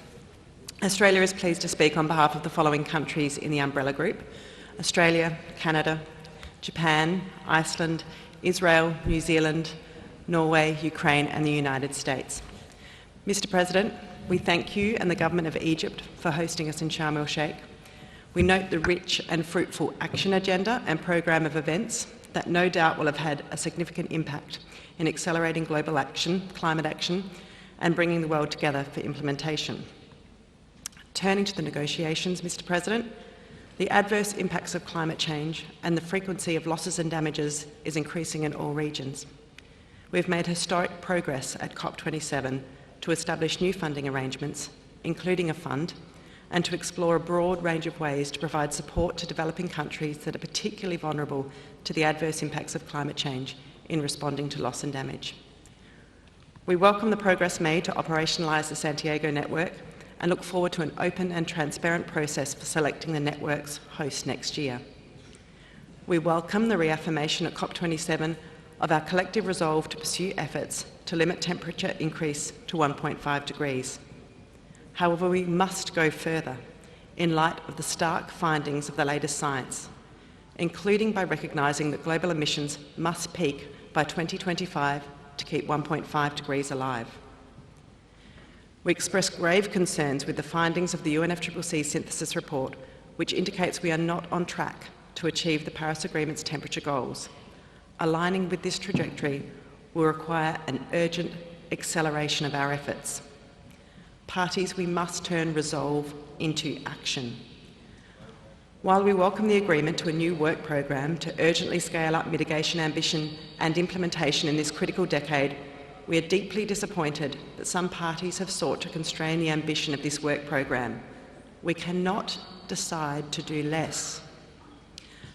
Australia is pleased to speak on behalf of the following countries in the Umbrella Group: Australia, Canada, Japan, Iceland, Israel, New Zealand, Norway, Ukraine and the United States. Mr. President, we thank you and the Government of Egypt for hosting us in Sharm el-Sheikh. We note the rich and fruitful action agenda and program of events that no doubt will have had a significant impact in accelerating global action, climate action, and bringing the world together for implementation. Turning to the negotiations, Mr. President, the adverse impacts of climate change and the frequency of losses and damages is increasing in all regions. We've made historic progress at COP27 to establish new funding arrangements, including a fund, and to explore a broad range of ways to provide support to developing countries that are particularly vulnerable to the adverse impacts of climate change in responding to loss and damage. We welcome the progress made to operationalise the Santiago network and look forward to an open and transparent process for selecting the network's host next year. We welcome the reaffirmation at COP27 of our collective resolve to pursue efforts to limit temperature increase to 1.5 degrees. However, we must go further in light of the stark findings of the latest science, including by recognising that global emissions must peak by 2025 to keep 1.5 degrees alive. We express grave concerns with the findings of the UNFCCC synthesis report, which indicates we are not on track to achieve the Paris Agreement's temperature goals. Aligning with this trajectory will require an urgent acceleration of our efforts. Parties, we must turn resolve into action. While we welcome the agreement to a new work program to urgently scale up mitigation ambition and implementation in this critical decade, we are deeply disappointed that some parties have sought to constrain the ambition of this work program. We cannot decide to do less.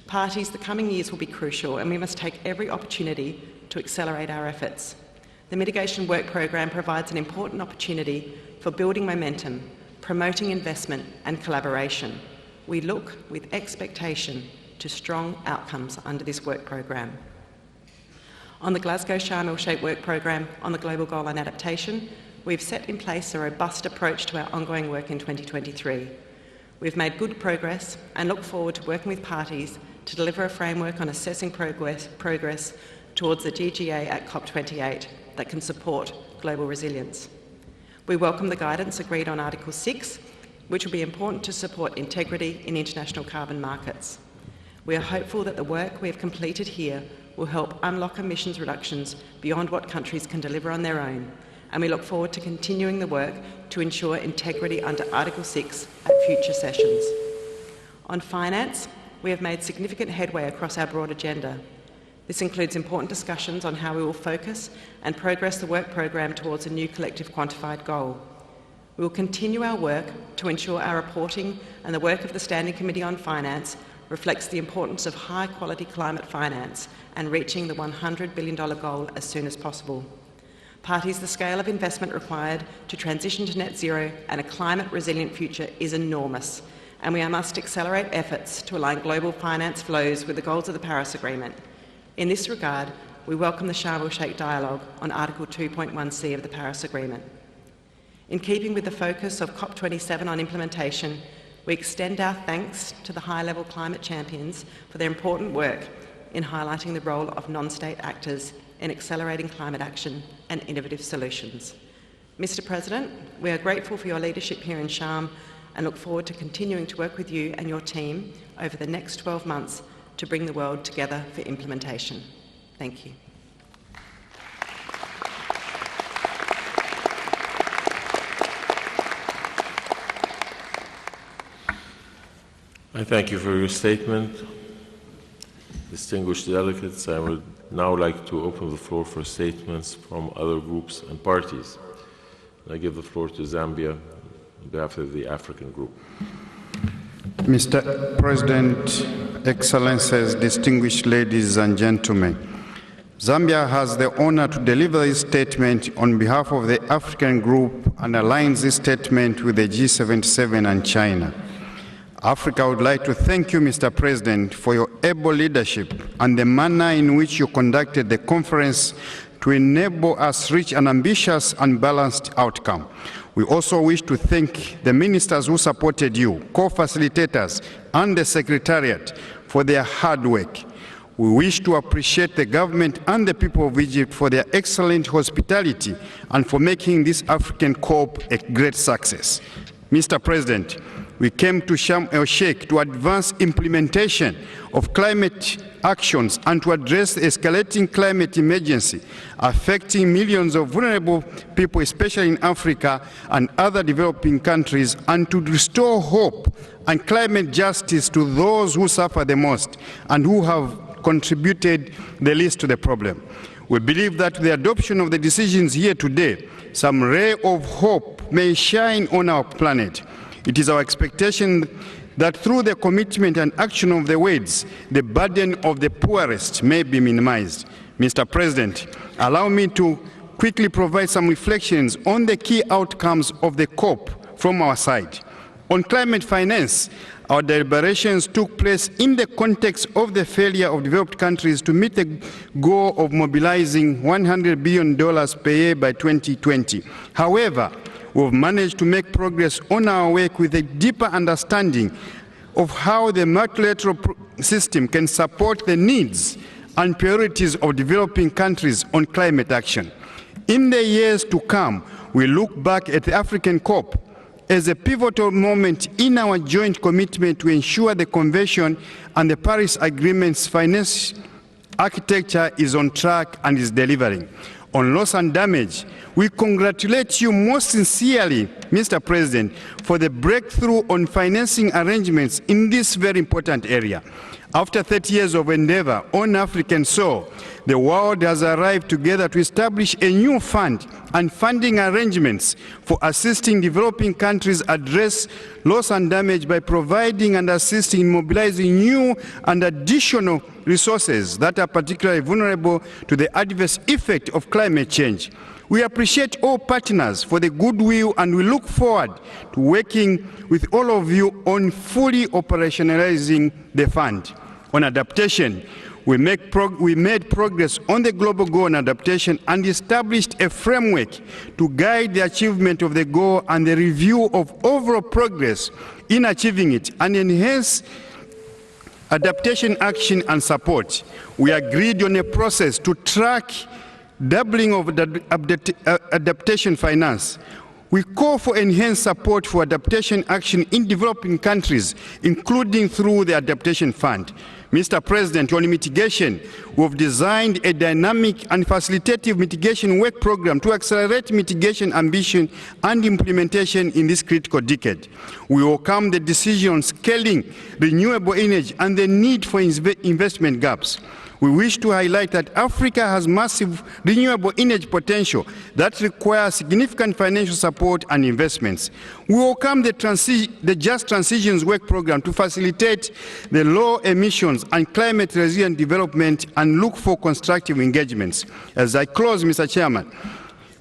Parties, the coming years will be crucial and we must take every opportunity to accelerate our efforts. The mitigation work program provides an important opportunity for building momentum, promoting investment and collaboration. We look with expectation to strong outcomes under this work program. On the Glasgow Sharm el-Sheikh work program on the Global Goal on Adaptation, we've set in place a robust approach to our ongoing work in 2023. We've made good progress and look forward to working with parties to deliver a framework on assessing progress towards the GGA at COP28 that can support global resilience. We welcome the guidance agreed on Article 6, which will be important to support integrity in international carbon markets. We are hopeful that the work we have completed here will help unlock emissions reductions beyond what countries can deliver on their own, and we look forward to continuing the work to ensure integrity under Article 6 at future sessions. On finance, we have made significant headway across our broad agenda. This includes important discussions on how we will focus and progress the work program towards a new collective quantified goal. We will continue our work to ensure our reporting and the work of the Standing Committee on Finance reflects the importance of high-quality climate finance and reaching the $100 billion goal as soon as possible. Parties, the scale of investment required to transition to net zero and a climate-resilient future is enormous, and we must accelerate efforts to align global finance flows with the goals of the Paris Agreement. In this regard, we welcome the Sharm el-Sheikh dialogue on Article 2.1c of the Paris Agreement. In keeping with the focus of COP27 on implementation, we extend our thanks to the high-level climate champions for their important work in highlighting the role of non-state actors in accelerating climate action and innovative solutions. Mr. President, we are grateful for your leadership here in Sharm and look forward to continuing to work with you and your team over the next 12 months to bring the world together for implementation. Thank you. I thank you for your statement. Distinguished delegates, I would now like to open the floor for statements from other groups and parties. I give the floor to Zambia on behalf of the African Group. Mr. President, Excellencies, distinguished ladies and gentlemen, Zambia has the honor to deliver this statement on behalf of the African Group and aligns this statement with the G77 and China. Africa would like to thank you, Mr. President, for your able leadership and the manner in which you conducted the conference to enable us to reach an ambitious and balanced outcome. We also wish to thank the ministers who supported you, co-facilitators, and the Secretariat for their hard work. We wish to appreciate the government and the people of Egypt for their excellent hospitality and for making this African COP a great success. Mr. President, we came to Sharm el-Sheikh to advance implementation of climate actions and to address the escalating climate emergency affecting millions of vulnerable people, especially in Africa and other developing countries, and to restore hope and climate justice to those who suffer the most and who have contributed the least to the problem. We believe that the adoption of the decisions here today, some ray of hope may shine on our planet. It is our expectation that through the commitment and action of the words, the burden of the poorest may be minimized. Mr. President, allow me to quickly provide some reflections on the key outcomes of the COP from our side. On climate finance, our deliberations took place in the context of the failure of developed countries to meet the goal of mobilizing $100 billion per year by 2020. However, we've managed to make progress on our work with a deeper understanding of how the multilateral system can support the needs and priorities of developing countries on climate action. In the years to come, we look back at the African COP as a pivotal moment in our joint commitment to ensure the Convention and the Paris Agreement's finance architecture is on track and is delivering. On loss and damage, we congratulate you most sincerely, Mr. President, for the breakthrough on financing arrangements in this very important area. After 30 years of endeavor on African soil, the world has arrived together to establish a new fund and funding arrangements for assisting developing countries address loss and damage by providing and assisting in mobilizing new and additional resources that are particularly vulnerable to the adverse effect of climate change. We appreciate all partners for the goodwill and we look forward to working with all of you on fully operationalizing the fund. On adaptation, we made progress on the global goal on adaptation and established a framework to guide the achievement of the goal and the review of overall progress in achieving it and enhance adaptation action and support. We agreed on a process to track doubling of adaptation finance. We call for enhanced support for adaptation action in developing countries, including through the Adaptation Fund. Mr. President, on mitigation, we have designed a dynamic and facilitative mitigation work program to accelerate mitigation ambition and implementation in this critical decade. We welcome the decision on scaling renewable energy and the need for investment gaps. We wish to highlight that Africa has massive renewable energy potential that requires significant financial support and investments. We welcome the Just Transitions Work Program to facilitate the low emissions and climate resilient development and look for constructive engagements. As I close, Mr. Chairman,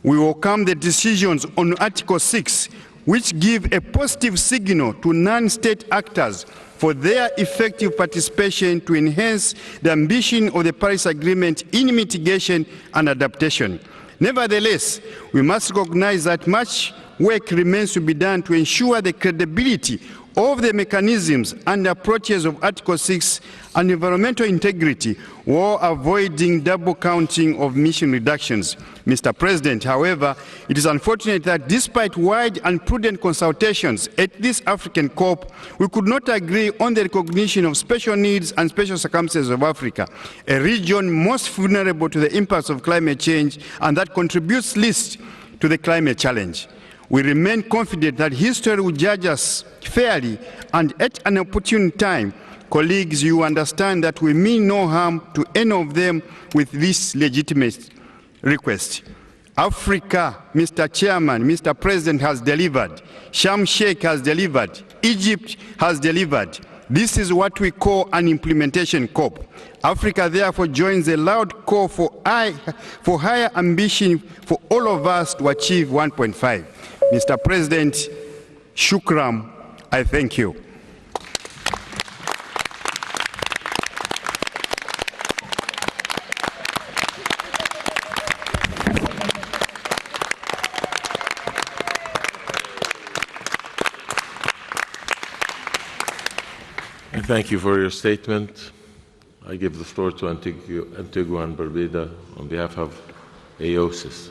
We welcome the decisions on Article 6, which give a positive signal to non-state actors for their effective participation to enhance the ambition of the Paris Agreement in mitigation and adaptation. Nevertheless, we must recognize that much work remains to be done to ensure the credibility of the mechanisms and approaches of Article 6 and environmental integrity, while avoiding double counting of emission reductions. Mr. President, however, it is unfortunate that despite wide and prudent consultations at this African COP, we could not agree on the recognition of special needs and special circumstances of Africa, a region most vulnerable to the impacts of climate change and that contributes least to the climate challenge. We remain confident that history will judge us fairly and at an opportune time. Colleagues, you understand that we mean no harm to any of them with this legitimate request. Africa, Mr. Chairman, Mr. President, has delivered. Sharm el-Sheikh has delivered. Egypt has delivered. This is what we call an implementation COP. Africa therefore joins a loud call for higher ambition for all of us to achieve 1.5. Mr. President, shukran, I thank you. Thank you for your statement. I give the floor to Antigua and Barbuda on behalf of AOSIS.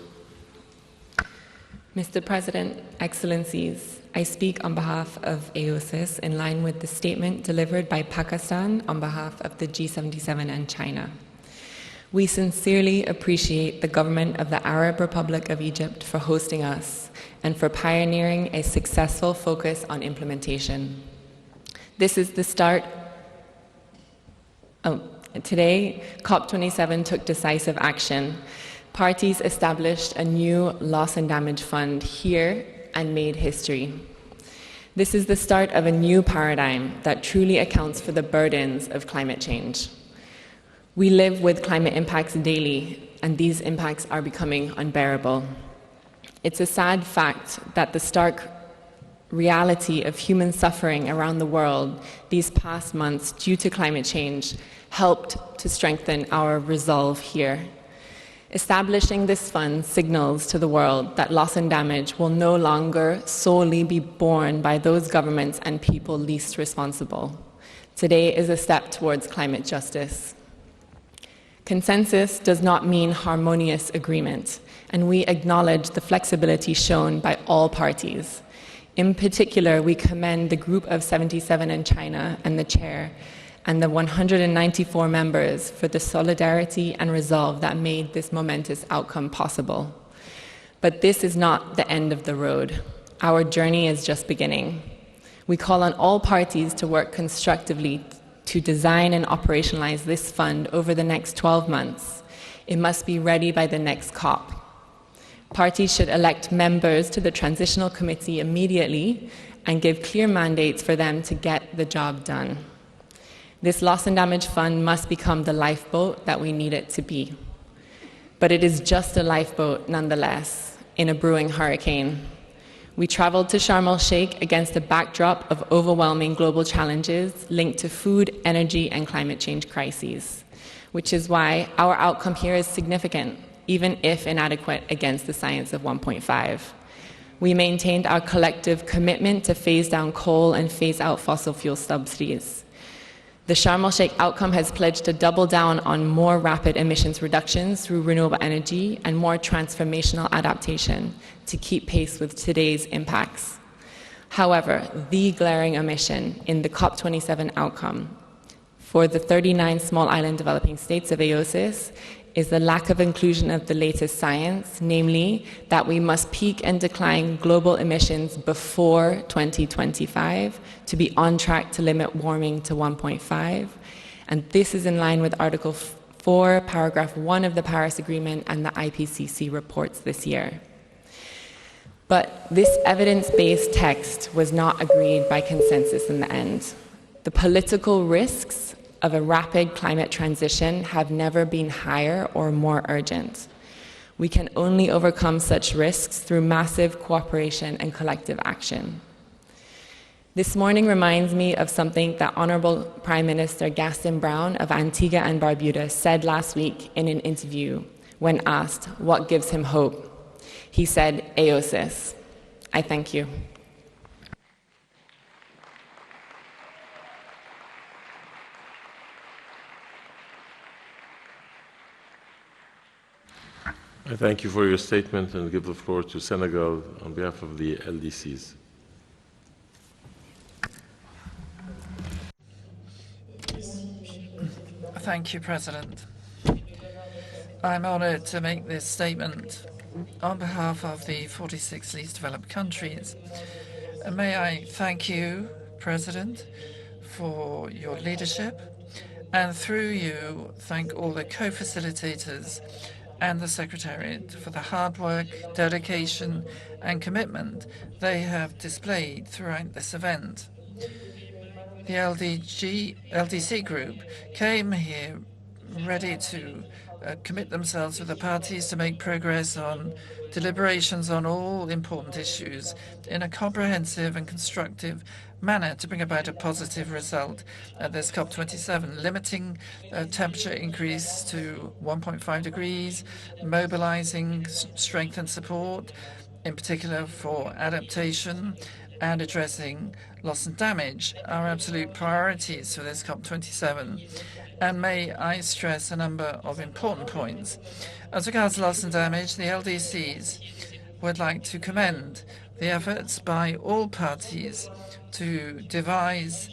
Mr. President, Excellencies, I speak on behalf of AOSIS in line with the statement delivered by Pakistan on behalf of the G77 and China. We sincerely appreciate the government of the Arab Republic of Egypt for hosting us and for pioneering a successful focus on implementation. This is the start. Today, COP27 took decisive action. Parties established a new loss and damage fund here and made history. This is the start of a new paradigm that truly accounts for the burdens of climate change. We live with climate impacts daily, and these impacts are becoming unbearable. It's a sad fact that the stark reality of human suffering around the world these past months due to climate change helped to strengthen our resolve here. Establishing this fund signals to the world that loss and damage will no longer solely be borne by those governments and people least responsible. Today is a step towards climate justice. Consensus does not mean harmonious agreement, and we acknowledge the flexibility shown by all parties. In particular, we commend the Group of 77 in China and the chair and the 194 members for the solidarity and resolve that made this momentous outcome possible. But this is not the end of the road. Our journey is just beginning. We call on all parties to work constructively to design and operationalize this fund over the next 12 months. It must be ready by the next COP. Parties should elect members to the Transitional Committee immediately and give clear mandates for them to get the job done. This loss and damage fund must become the lifeboat that we need it to be. But it is just a lifeboat nonetheless in a brewing hurricane. We traveled to Sharm el-Sheikh against a backdrop of overwhelming global challenges linked to food, energy, and climate change crises, which is why our outcome here is significant, even if inadequate against the science of 1.5. We maintained our collective commitment to phase down coal and phase out fossil fuel subsidies. The Sharm el-Sheikh outcome has pledged to double down on more rapid emissions reductions through renewable energy and more transformational adaptation to keep pace with today's impacts. However, the glaring omission in the COP27 outcome for the 39 small island developing states of AOSIS is the lack of inclusion of the latest science, namely that we must peak and decline global emissions before 2025 to be on track to limit warming to 1.5. And this is in line with Article 4, Paragraph 1 of the Paris Agreement and the IPCC reports this year. But this evidence-based text was not agreed by consensus in the end. The political risks of a rapid climate transition have never been higher or more urgent. We can only overcome such risks through massive cooperation and collective action. This morning reminds me of something that Honorable Prime Minister Gaston Brown of Antigua and Barbuda said last week in an interview when asked what gives him hope. He said, "AOSIS." I thank you. I thank you for your statement and give the floor to Senegal on behalf of the LDCs. Thank you, President. I'm honored to make this statement on behalf of the 46 least developed countries. And may I thank you, President, for your leadership, and through you, thank all the co-facilitators and the Secretariat for the hard work, dedication, and commitment they have displayed throughout this event. The LDC group came here ready to commit themselves with the parties to make progress on deliberations on all important issues in a comprehensive and constructive manner to bring about a positive result at this COP27, limiting temperature increase to 1.5 degrees, mobilizing strength and support, in particular for adaptation, and addressing loss and damage are absolute priorities for this COP27. And may I stress a number of important points. As regards loss and damage, the LDCs would like to commend the efforts by all parties to devise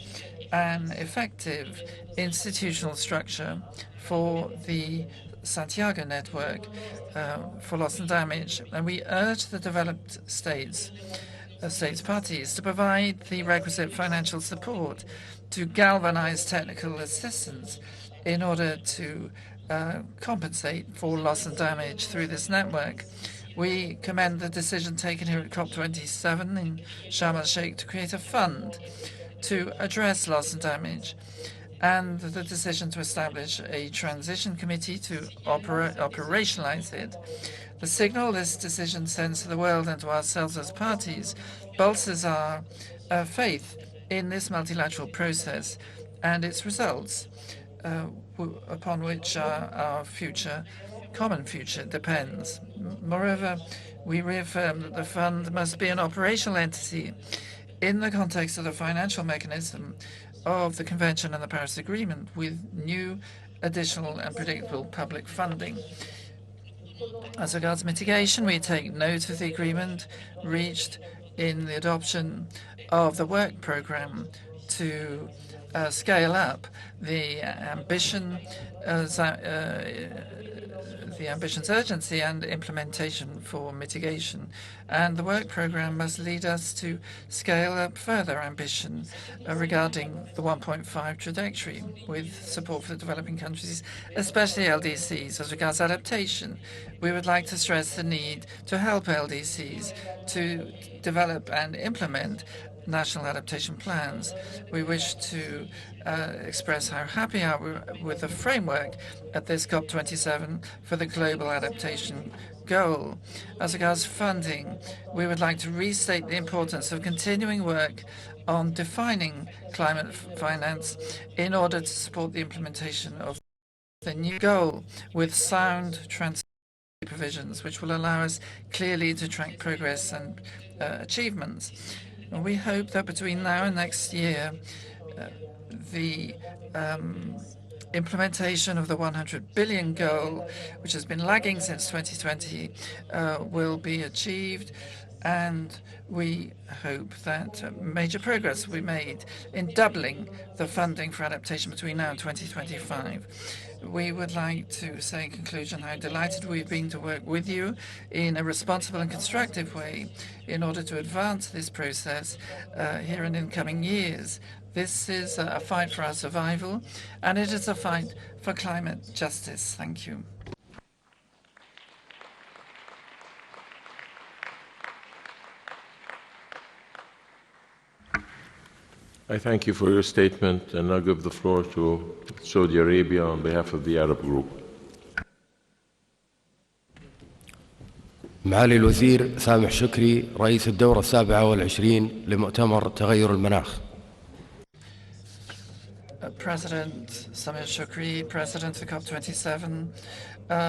an effective institutional structure for the Santiago network for loss and damage. And we urge the developed states parties to provide the requisite financial support to galvanize technical assistance in order to compensate for loss and damage through this network. We commend the decision taken here at COP27 in Sharm el-Sheikh to create a fund to address loss and damage, and the decision to establish a transition committee to operationalize it. The signal this decision sends to the world and to ourselves as parties bolsters our faith in this multilateral process and its results, upon which our common future depends. Moreover, we reaffirm that the fund must be an operational entity in the context of the financial mechanism of the Convention and the Paris Agreement, with new, additional and predictable public funding. As regards mitigation, we take note of the agreement reached in the adoption of the work program to scale up the ambition's urgency and implementation for mitigation. And the work program must lead us to scale up further ambition regarding the 1.5 trajectory with support for the developing countries, especially LDCs. As regards adaptation, we would like to stress the need to help LDCs to develop and implement national adaptation plans. We wish to express how happy we are with the framework at this COP27 for the global adaptation goal. As regards funding, we would like to restate the importance of continuing work on defining climate finance in order to support the implementation of the new goal with sound transparency provisions, which will allow us clearly to track progress and achievements. We hope that between now and next year, the implementation of the 100 billion goal, which has been lagging since 2020, will be achieved, and we hope that major progress will be made in doubling the funding for adaptation between now and 2025. We would like to say in conclusion how delighted we've been to work with you in a responsible and constructive way in order to advance this process here and in coming years. This is a fight for our survival, and it is a fight for climate justice. Thank you. I thank you for your statement, and I'll give the floor to Saudi Arabia on behalf of the Arab Group. معالي الوزير سامح شكري رئيس الدورة 27 لمؤتمر تغير المناخ. President Samir Shukri, President of COP27.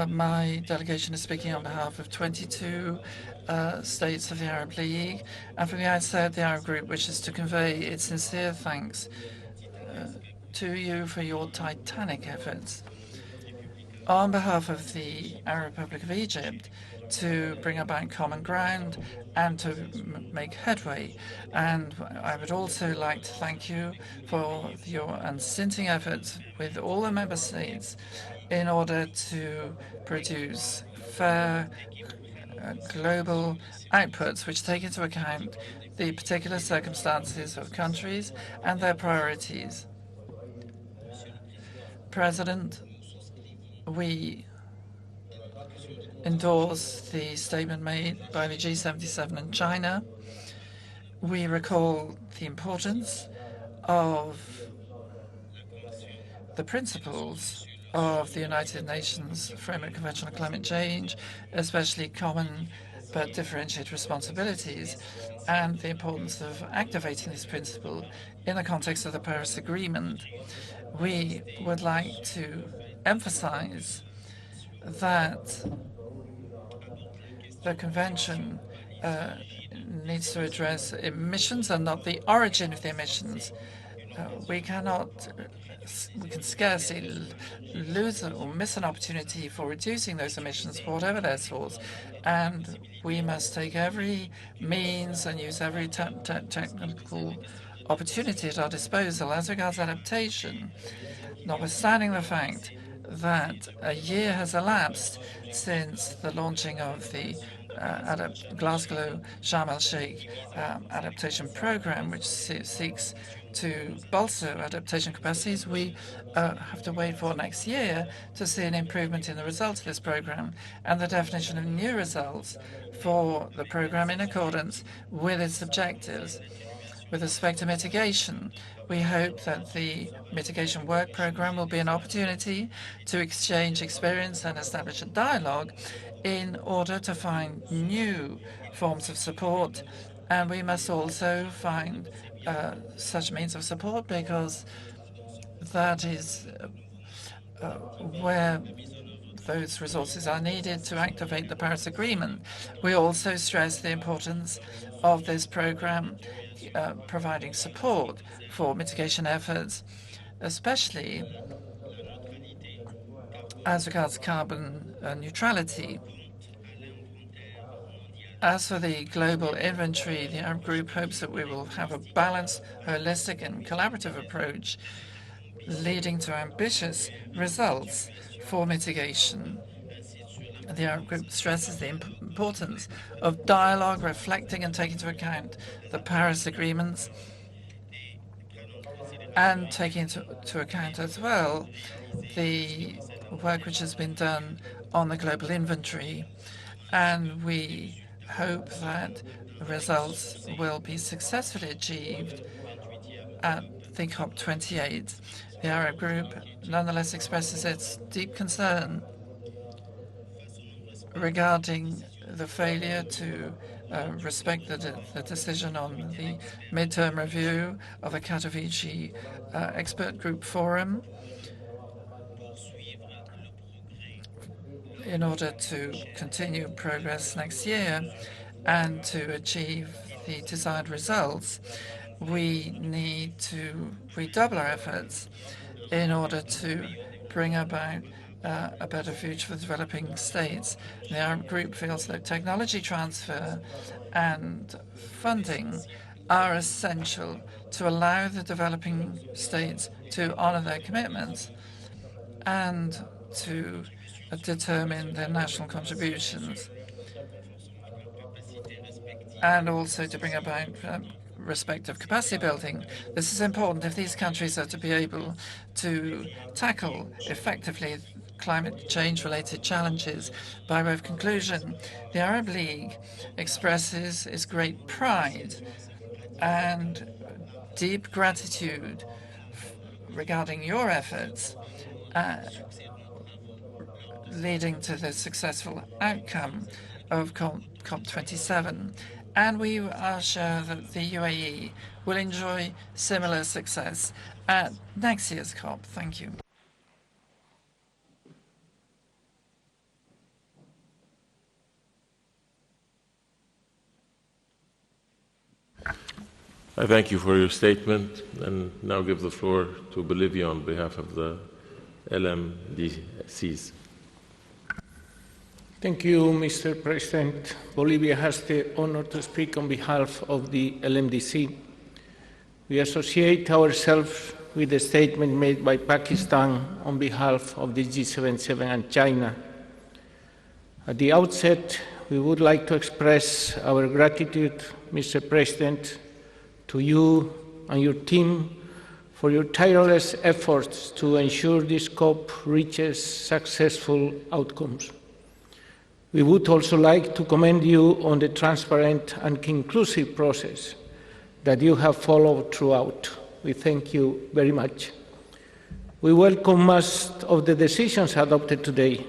My delegation is speaking on behalf of 22 states of the Arab League. And from the outset, the Arab Group wishes to convey its sincere thanks to you for your titanic efforts on behalf of the Arab Republic of Egypt to bring about common ground and to make headway. And I would also like to thank you for your unstinting efforts with all the member states in order to produce fair global outputs which take into account the particular circumstances of countries and their priorities. President, we endorse the statement made by the G77 in China. We recall the importance of the principles of the United Nations Framework Convention on Climate Change, especially common but differentiated responsibilities, and the importance of activating this principle in the context of the Paris Agreement. We would like to emphasize that the Convention needs to address emissions and not the origin of the emissions. We can scarcely lose or miss an opportunity for reducing those emissions, whatever their source, and we must take every means and use every technical opportunity at our disposal. As regards adaptation, notwithstanding the fact that a year has elapsed since the launching of the Glasgow Sharm el-Sheikh adaptation program, which seeks to bolster adaptation capacities, we have to wait for next year to see an improvement in the results of this program and the definition of new results for the program in accordance with its objectives. With respect to mitigation, we hope that the mitigation work program will be an opportunity to exchange experience and establish a dialogue in order to find new forms of support. And we must also find such means of support because that is where those resources are needed to activate the Paris Agreement. We also stress the importance of this program providing support for mitigation efforts, especially as regards carbon neutrality. As for the global inventory, the Arab Group hopes that we will have a balanced, holistic and collaborative approach leading to ambitious results for mitigation. The Arab Group stresses the importance of dialogue, reflecting and taking into account the Paris agreements and taking into account as well the work which has been done on the global inventory. And we hope that results will be successfully achieved at the COP28. The Arab Group nonetheless expresses its deep concern regarding the failure to respect the decision on the midterm review of the Katowice expert group forum in order to continue progress next year and to achieve the desired results. We need to redouble our efforts in order to bring about a better future for developing states. The Arab Group feels that technology transfer and funding are essential to allow the developing states to honor their commitments and to determine their national contributions, and also to bring about respect of capacity building. This is important if these countries are to be able to tackle effectively climate change-related challenges. By way of conclusion, the Arab League expresses its great pride and deep gratitude regarding your efforts leading to the successful outcome of COP27. And we are sure that the UAE will enjoy similar success at next year's COP. Thank you. I thank you for your statement, and now give the floor to Bolivia on behalf of the LMDCs. Thank you, Mr. President. Bolivia has the honor to speak on behalf of the LMDC. We associate ourselves with the statement made by Pakistan on behalf of the G77 and China. At the outset, we would like to express our gratitude, Mr. President, to you and your team for your tireless efforts to ensure this COP reaches successful outcomes. We would also like to commend you on the transparent and conclusive process that you have followed throughout. We thank you very much. We welcome most of the decisions adopted today,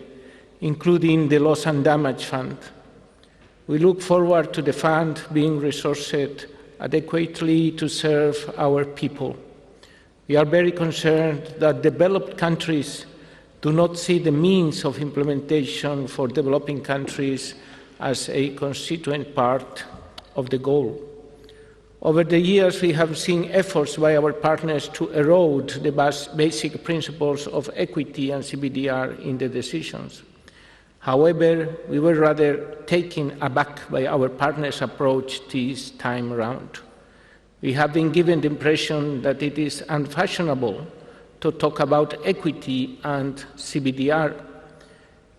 including the Loss and Damage Fund. We look forward to the fund being resourced adequately to serve our people. We are very concerned that developed countries do not see the means of implementation for developing countries as a constituent part of the goal. Over the years, we have seen efforts by our partners to erode the basic principles of equity and CBDR in the decisions. However, we were rather taken aback by our partners' approach this time around. We have been given the impression that it is unfashionable to talk about equity and CBDR.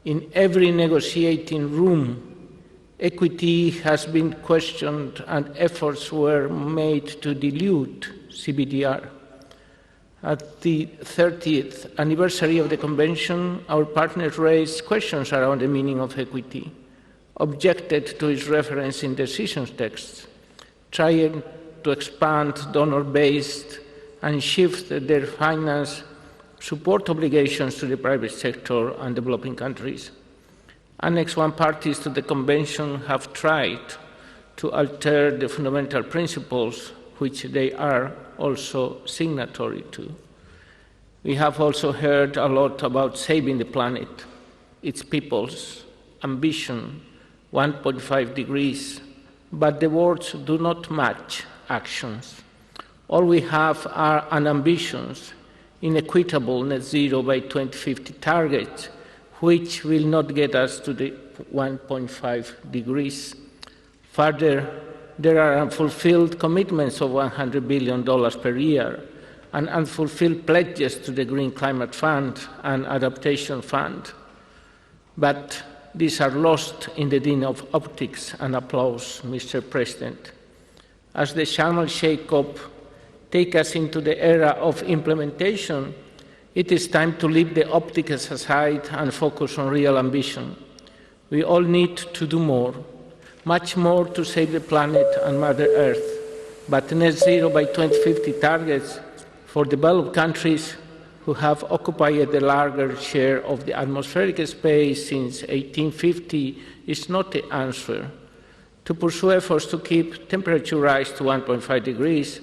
In every negotiating room, equity has been questioned and efforts were made to dilute CBDR. At the 30th anniversary of the Convention, our partners raised questions around the meaning of equity, objected to its reference in decisions texts, trying to expand donor-based and shift their finance support obligations to the private sector and developing countries. Annex I parties to the Convention have tried to alter the fundamental principles which they are also signatory to. We have also heard a lot about saving the planet, its people's ambition, 1.5 degrees, but the words do not match actions. All we have are ambitions, inequitable net zero by 2050 targets, which will not get us to the 1.5 degrees. Further, there are unfulfilled commitments of $100 billion per year and unfulfilled pledges to the Green Climate Fund and Adaptation Fund. But these are lost in the din of optics and applause, Mr. President. As the Sharm el-Sheikh COP takes us into the era of implementation, it is time to leave the optics aside and focus on real ambition. We all need to do more, much more to save the planet and Mother Earth, but net zero by 2050 targets for developed countries who have occupied the larger share of the atmospheric space since 1850 is not the answer. To pursue efforts to keep temperature rise to 1.5 degrees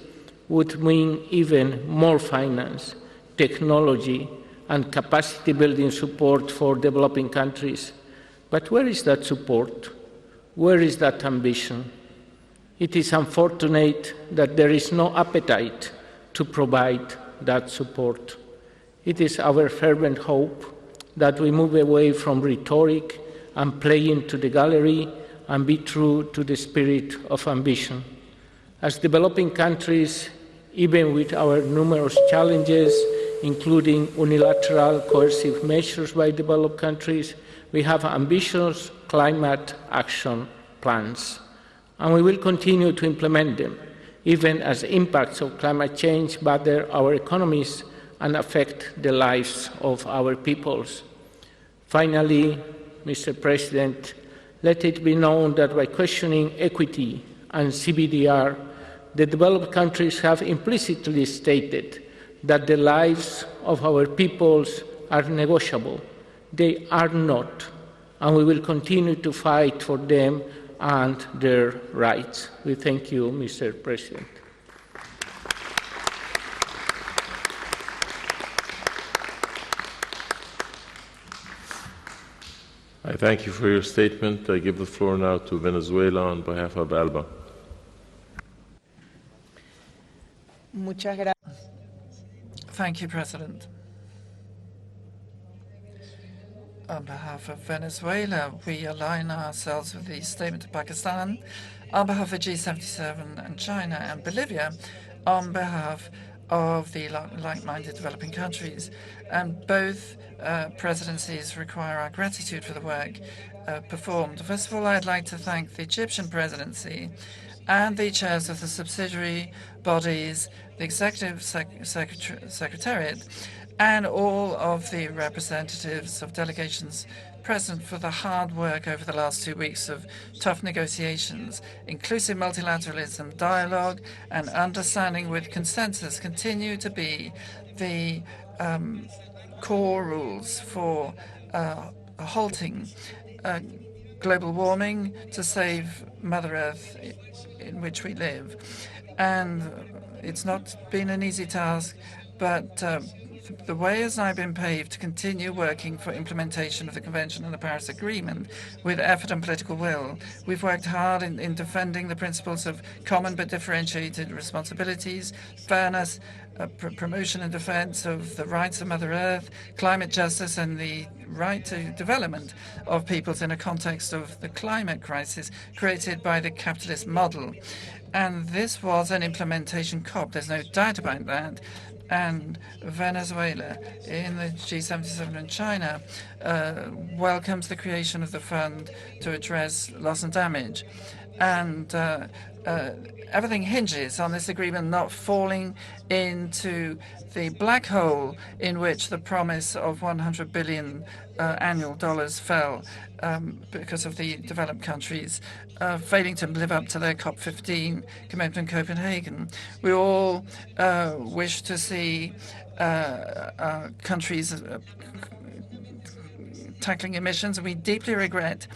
would mean even more finance, technology, and capacity building support for developing countries. But where is that support? Where is that ambition? It is unfortunate that there is no appetite to provide that support. It is our fervent hope that we move away from rhetoric and playing to the gallery and be true to the spirit of ambition. As developing countries, even with our numerous challenges, including unilateral coercive measures by developed countries, we have ambitious climate action plans, and we will continue to implement them, even as impacts of climate change batter our economies and affect the lives of our peoples. Finally, Mr. President, let it be known that by questioning equity and CBDR, the developed countries have implicitly stated that the lives of our peoples are negotiable. They are not, and we will continue to fight for them and their rights. We thank you, Mr. President. I thank you for your statement. I give the floor now to Venezuela on behalf of ALBA. Thank you, President. On behalf of Venezuela, we align ourselves with the statement of Pakistan, on behalf of G77 and China and Bolivia, on behalf of the like-minded developing countries. And both presidencies require our gratitude for the work performed. First of all, I'd like to thank the Egyptian presidency and the chairs of the subsidiary bodies, the executive secretariat, and all of the representatives of delegations present for the hard work over the last 2 weeks of tough negotiations. Inclusive multilateralism, dialogue, and understanding with consensus continue to be the core rules for halting global warming to save Mother Earth in which we live. And it's not been an easy task, but the way has now been paved to continue working for implementation of the Convention and the Paris Agreement with effort and political will. We've worked hard in defending the principles of common but differentiated responsibilities, fairness, promotion and defense of the rights of Mother Earth, climate justice, and the right to development of peoples in a context of the climate crisis created by the capitalist model. And this was an implementation COP. There's no doubt about that. And Venezuela, in the G77 and China, welcomes the creation of the fund to address loss and damage. And everything hinges on this agreement not falling into the black hole in which the promise of $100 billion annual dollars fell because of the developed countries failing to live up to their COP15 commitment in Copenhagen. We all wish to see countries tackling emissions, and we deeply regret.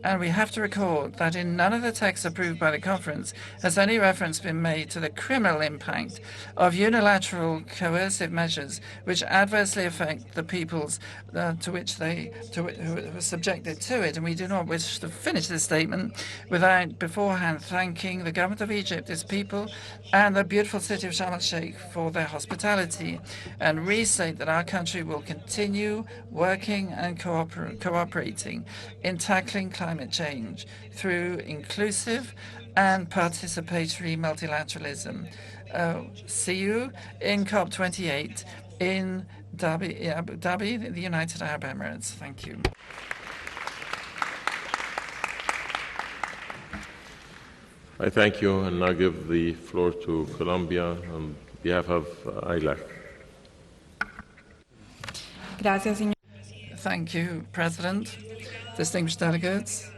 And we have to record that in none of the texts approved by the conference has any reference been made to the criminal impact of unilateral coercive measures which adversely affect the peoples who are subjected to it. And we do not wish to finish this statement without beforehand thanking the government of Egypt, its people, and the beautiful city of Sharm el-Sheikh for their hospitality, and restate that our country will continue working and cooperating in tackling climate change through inclusive and participatory multilateralism. See you in COP28 in Abu Dhabi, the United Arab Emirates. Thank you. I thank you, and now give the floor to Colombia on behalf of ILAC. Thank you, President. Distinguished delegates,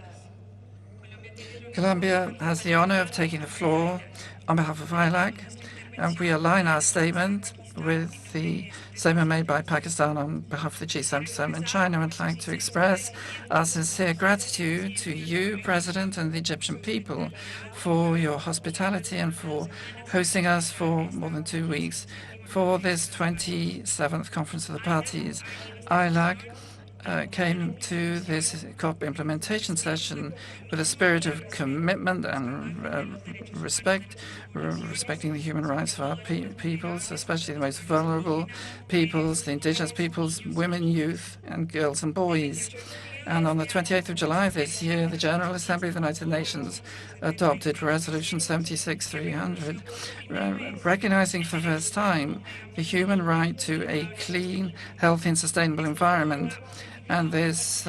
Colombia has the honor of taking the floor on behalf of ILAC, and we align our statement with the statement made by Pakistan on behalf of the G77 and China. I'd like to express our sincere gratitude to you, President, and the Egyptian people for your hospitality and for hosting us for more than 2 weeks for this 27th Conference of the Parties. ILAC came to this COP implementation session with a spirit of commitment and respecting the human rights of our peoples, especially the most vulnerable peoples, the indigenous peoples, women, youth, and girls and boys. And on the 28th of July this year, the General Assembly of the United Nations adopted Resolution 76-300, recognizing for the first time the human right to a clean, healthy, and sustainable environment. And this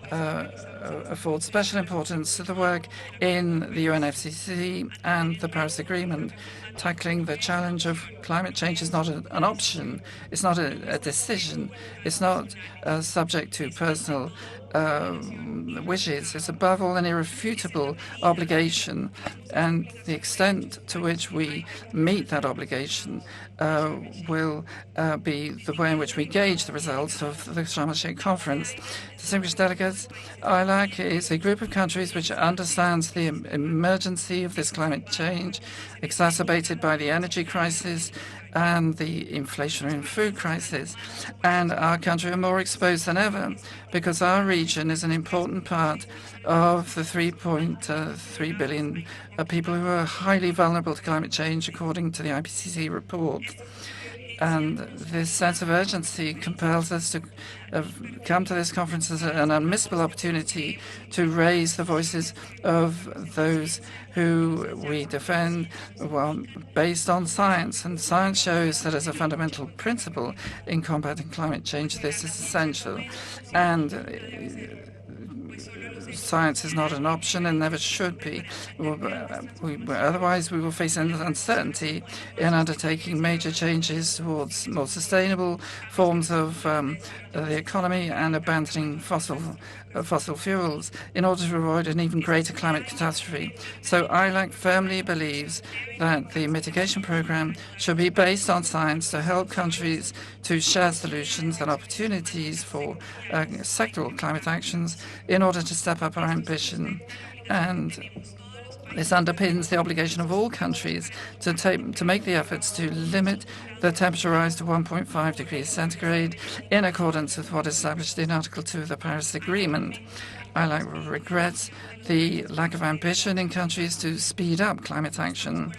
affords special importance to the work in the UNFCCC and the Paris Agreement. Tackling the challenge of climate change is not an option. It's not a decision. It's not subject to personal wishes. It's above all an irrefutable obligation, and the extent to which we meet that obligation will be the way in which we gauge the results of the Sharm el-Sheikh conference. Distinguished delegates, parties. ILAC is a group of countries which understands the emergency of this climate change, exacerbated by the energy crisis and the inflationary and food crisis. And our country are more exposed than ever because our region is an important part of the 3.3 billion people who are highly vulnerable to climate change, according to the IPCC report. And this sense of urgency compels us to come to this conference as an unmissable opportunity to raise the voices of those who we defend, well, based on science. And science shows that as a fundamental principle in combating climate change, this is essential. And science is not an option and never should be. Otherwise, we will face uncertainty in undertaking major changes towards more sustainable forms of the economy and abandoning fossil fuels in order to avoid an even greater climate catastrophe. So ILAC firmly believes that the mitigation program should be based on science to help countries to share solutions and opportunities for sectoral climate actions in order to step up our ambition. And this underpins the obligation of all countries to make the efforts to limit the temperature rise to 1.5 degrees centigrade in accordance with what is established in Article 2 of the Paris Agreement. ILAC regrets the lack of ambition in countries to speed up climate action,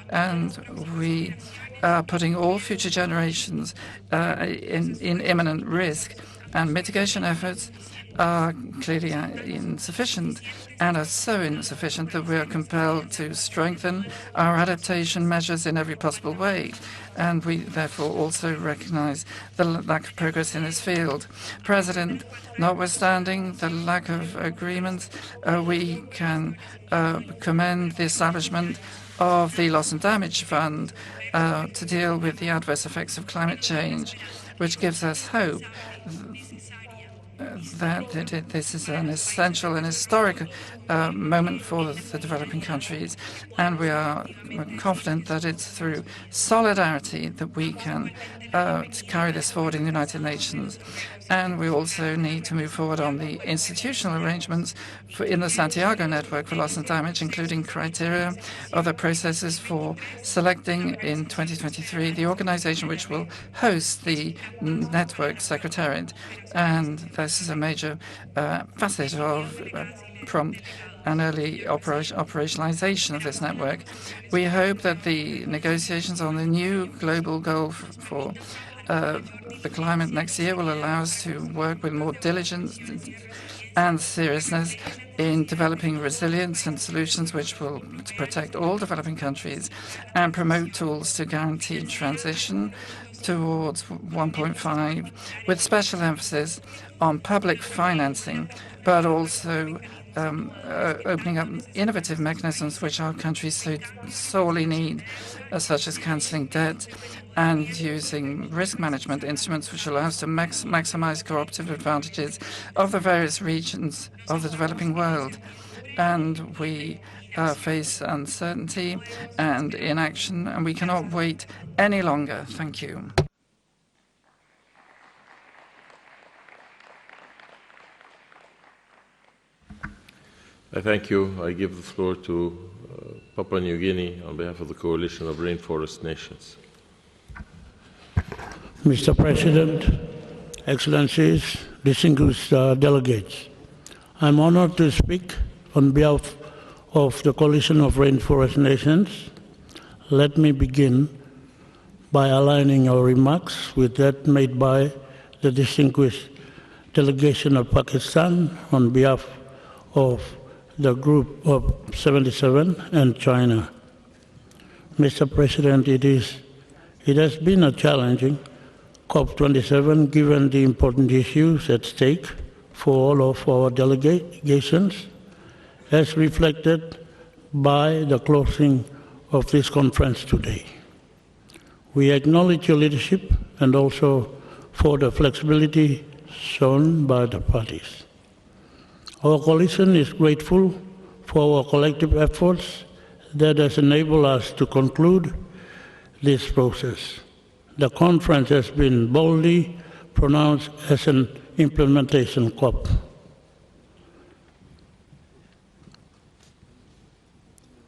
and we are putting all future generations in imminent risk, and mitigation efforts are clearly insufficient, and are so insufficient that we are compelled to strengthen our adaptation measures in every possible way. And we therefore also recognize the lack of progress in this field. President, notwithstanding the lack of agreements, we can commend the establishment of the Loss and Damage Fund to deal with the adverse effects of climate change, which gives us hope that this is an essential and historic moment for the developing countries, and we're confident that it's through solidarity that we can carry this forward in the United Nations. And we also need to move forward on the institutional arrangements in the Santiago Network for Loss and Damage, including criteria of the processes for selecting in 2023 the organization which will host the network secretariat. And this is a major facet of prompt and early operationalization of this network. We hope that the negotiations on the new global goal for the climate next year will allow us to work with more diligence and seriousness in developing resilience and solutions which will protect all developing countries and promote tools to guarantee transition towards 1.5, with special emphasis on public financing, but also opening up innovative mechanisms which our countries so sorely need, such as cancelling debt and using risk management instruments which allow us to maximize cooperative advantages of the various regions of the developing world. And we face uncertainty and inaction, and we cannot wait any longer. Thank you. I thank you. I give the floor to Papua New Guinea on behalf of the Coalition of Rainforest Nations. Mr. President, Excellencies, distinguished delegates, I'm honored to speak on behalf of the Coalition of Rainforest Nations. Let me begin by aligning our remarks with that made by the distinguished delegation of Pakistan on behalf of the Group of 77 and China. Mr. President, it has been a challenging COP27 given the important issues at stake for all of our delegations, as reflected by the closing of this conference today. We acknowledge your leadership and also for the flexibility shown by the parties. Our coalition is grateful for our collective efforts that has enabled us to conclude this process. The conference has been boldly pronounced as an implementation COP.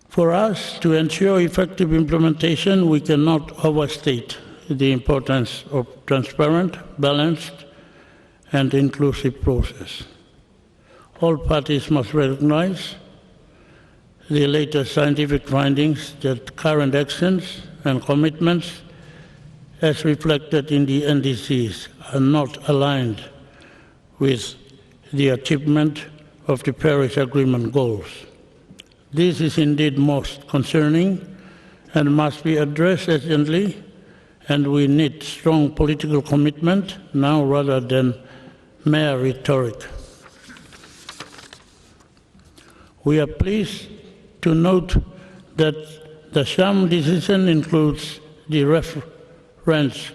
For us to ensure effective implementation, we cannot overstate the importance of transparent, balanced, and inclusive process. All parties must recognize the latest scientific findings that current actions and commitments as reflected in the NDCs are not aligned with the achievement of the Paris Agreement goals. This is indeed most concerning and must be addressed urgently, and we need strong political commitment now rather than mere rhetoric. We are pleased to note that the sham decision includes the reference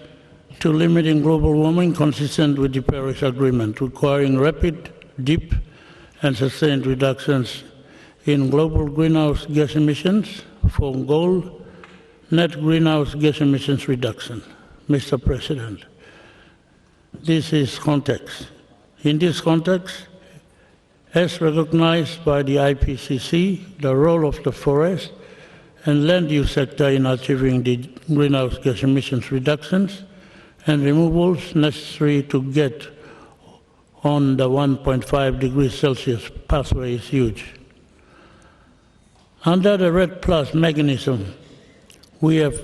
to limiting global warming consistent with the Paris Agreement, requiring rapid, deep, and sustained reductions in global greenhouse gas emissions for goal net greenhouse gas emissions reduction. Mr. President, this is context. In this context, as recognized by the IPCC, the role of the forest and land use sector in achieving the greenhouse gas emissions reductions and removals necessary to get on the 1.5 degrees Celsius pathway is huge. Under the REDD+ mechanism, we have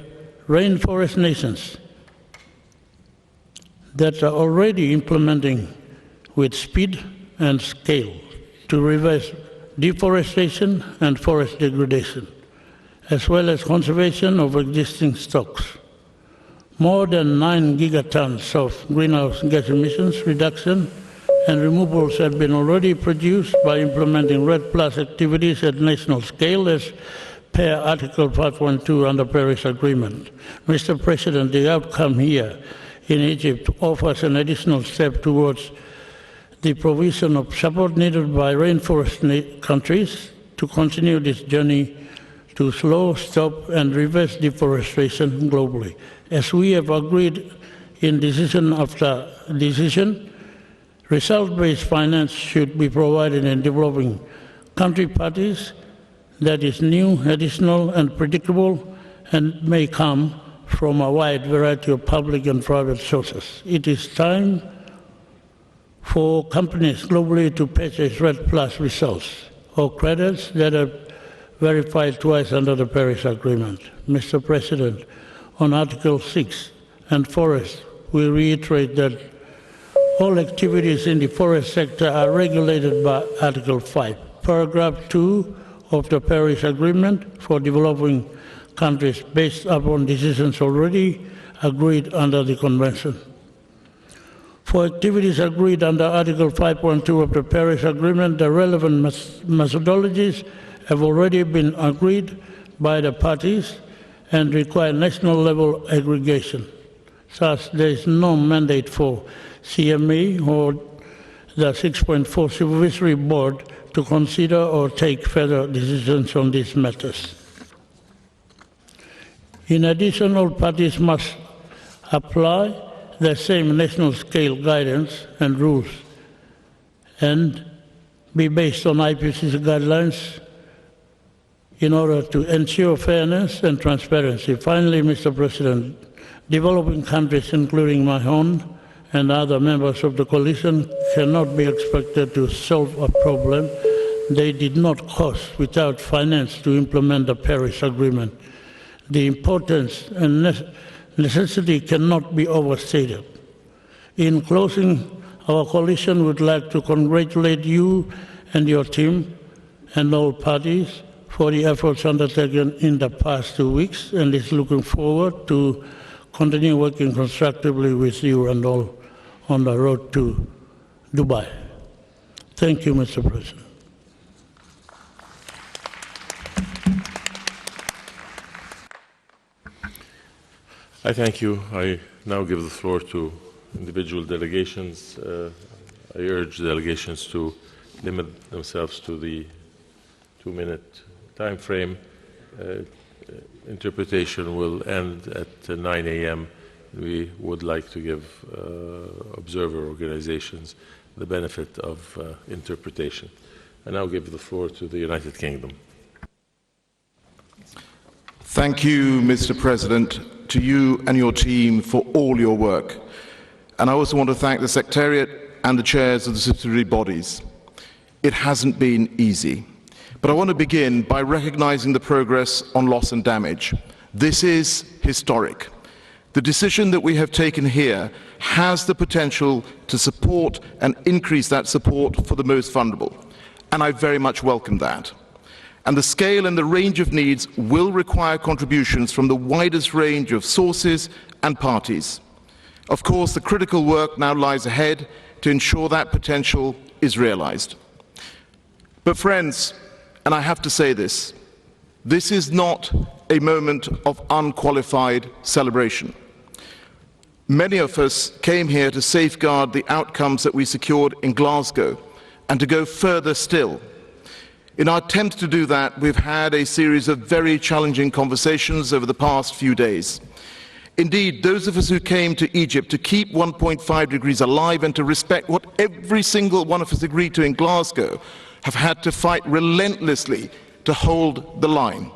rainforest nations that are already implementing with speed and scale to reverse deforestation and forest degradation, as well as conservation of existing stocks. More than 9 gigatons of greenhouse gas emissions reduction and removals have been already produced by implementing REDD+ activities at national scale as per Article 5.2 under Paris Agreement. Mr. President, the outcome here in Egypt offers an additional step towards the provision of support needed by rainforest countries to continue this journey to slow, stop, and reverse deforestation globally. As we have agreed in decision after decision, result-based finance should be provided in developing country parties that is new, additional, and predictable, and may come from a wide variety of public and private sources. It is time for companies globally to purchase REDD+ results or credits that are verified twice under the Paris Agreement. Mr. President, on Article 6 and forest, we reiterate that all activities in the forest sector are regulated by Article 5, Paragraph 2 of the Paris Agreement for developing countries based upon decisions already agreed under the Convention. For activities agreed under Article 5.2 of the Paris Agreement, the relevant methodologies have already been agreed by the parties and require national-level aggregation. Thus, there is no mandate for CME or the 6.4 Supervisory Board to consider or take further decisions on these matters. In addition, all parties must apply the same national scale guidance and rules and be based on IPCC guidelines in order to ensure fairness and transparency. Finally, Mr. President, developing countries, including my own and other members of the coalition, cannot be expected to solve a problem they did not cause without finance to implement the Paris Agreement. The importance and necessity cannot be overstated. In closing, our coalition would like to congratulate you and your team and all parties for the efforts undertaken in the past 2 weeks, and is looking forward to continue working constructively with you and all on the road to Dubai. Thank you, Mr. President. I thank you. I now give the floor to individual delegations. I urge delegations to limit themselves to the 2-minute time frame. Interpretation will end at 9 a.m. We would like to give observer organizations the benefit of interpretation. I now give the floor to the United Kingdom. Thank you, Mr. President, to you and your team for all your work. And I also want to thank the Secretariat and the chairs of the subsidiary bodies. It hasn't been easy. But I want to begin by recognizing the progress on loss and damage. This is historic. The decision that we have taken here has the potential to support and increase that support for the most vulnerable. And I very much welcome that. And the scale and the range of needs will require contributions from the widest range of sources and parties. Of course, the critical work now lies ahead to ensure that potential is realized. But friends, and I have to say this is not a moment of unqualified celebration. Many of us came here to safeguard the outcomes that we secured in Glasgow and to go further still. In our attempt to do that, we've had a series of very challenging conversations over the past few days. Indeed, those of us who came to Egypt to keep 1.5 degrees alive and to respect what every single one of us agreed to in Glasgow have had to fight relentlessly to hold the line.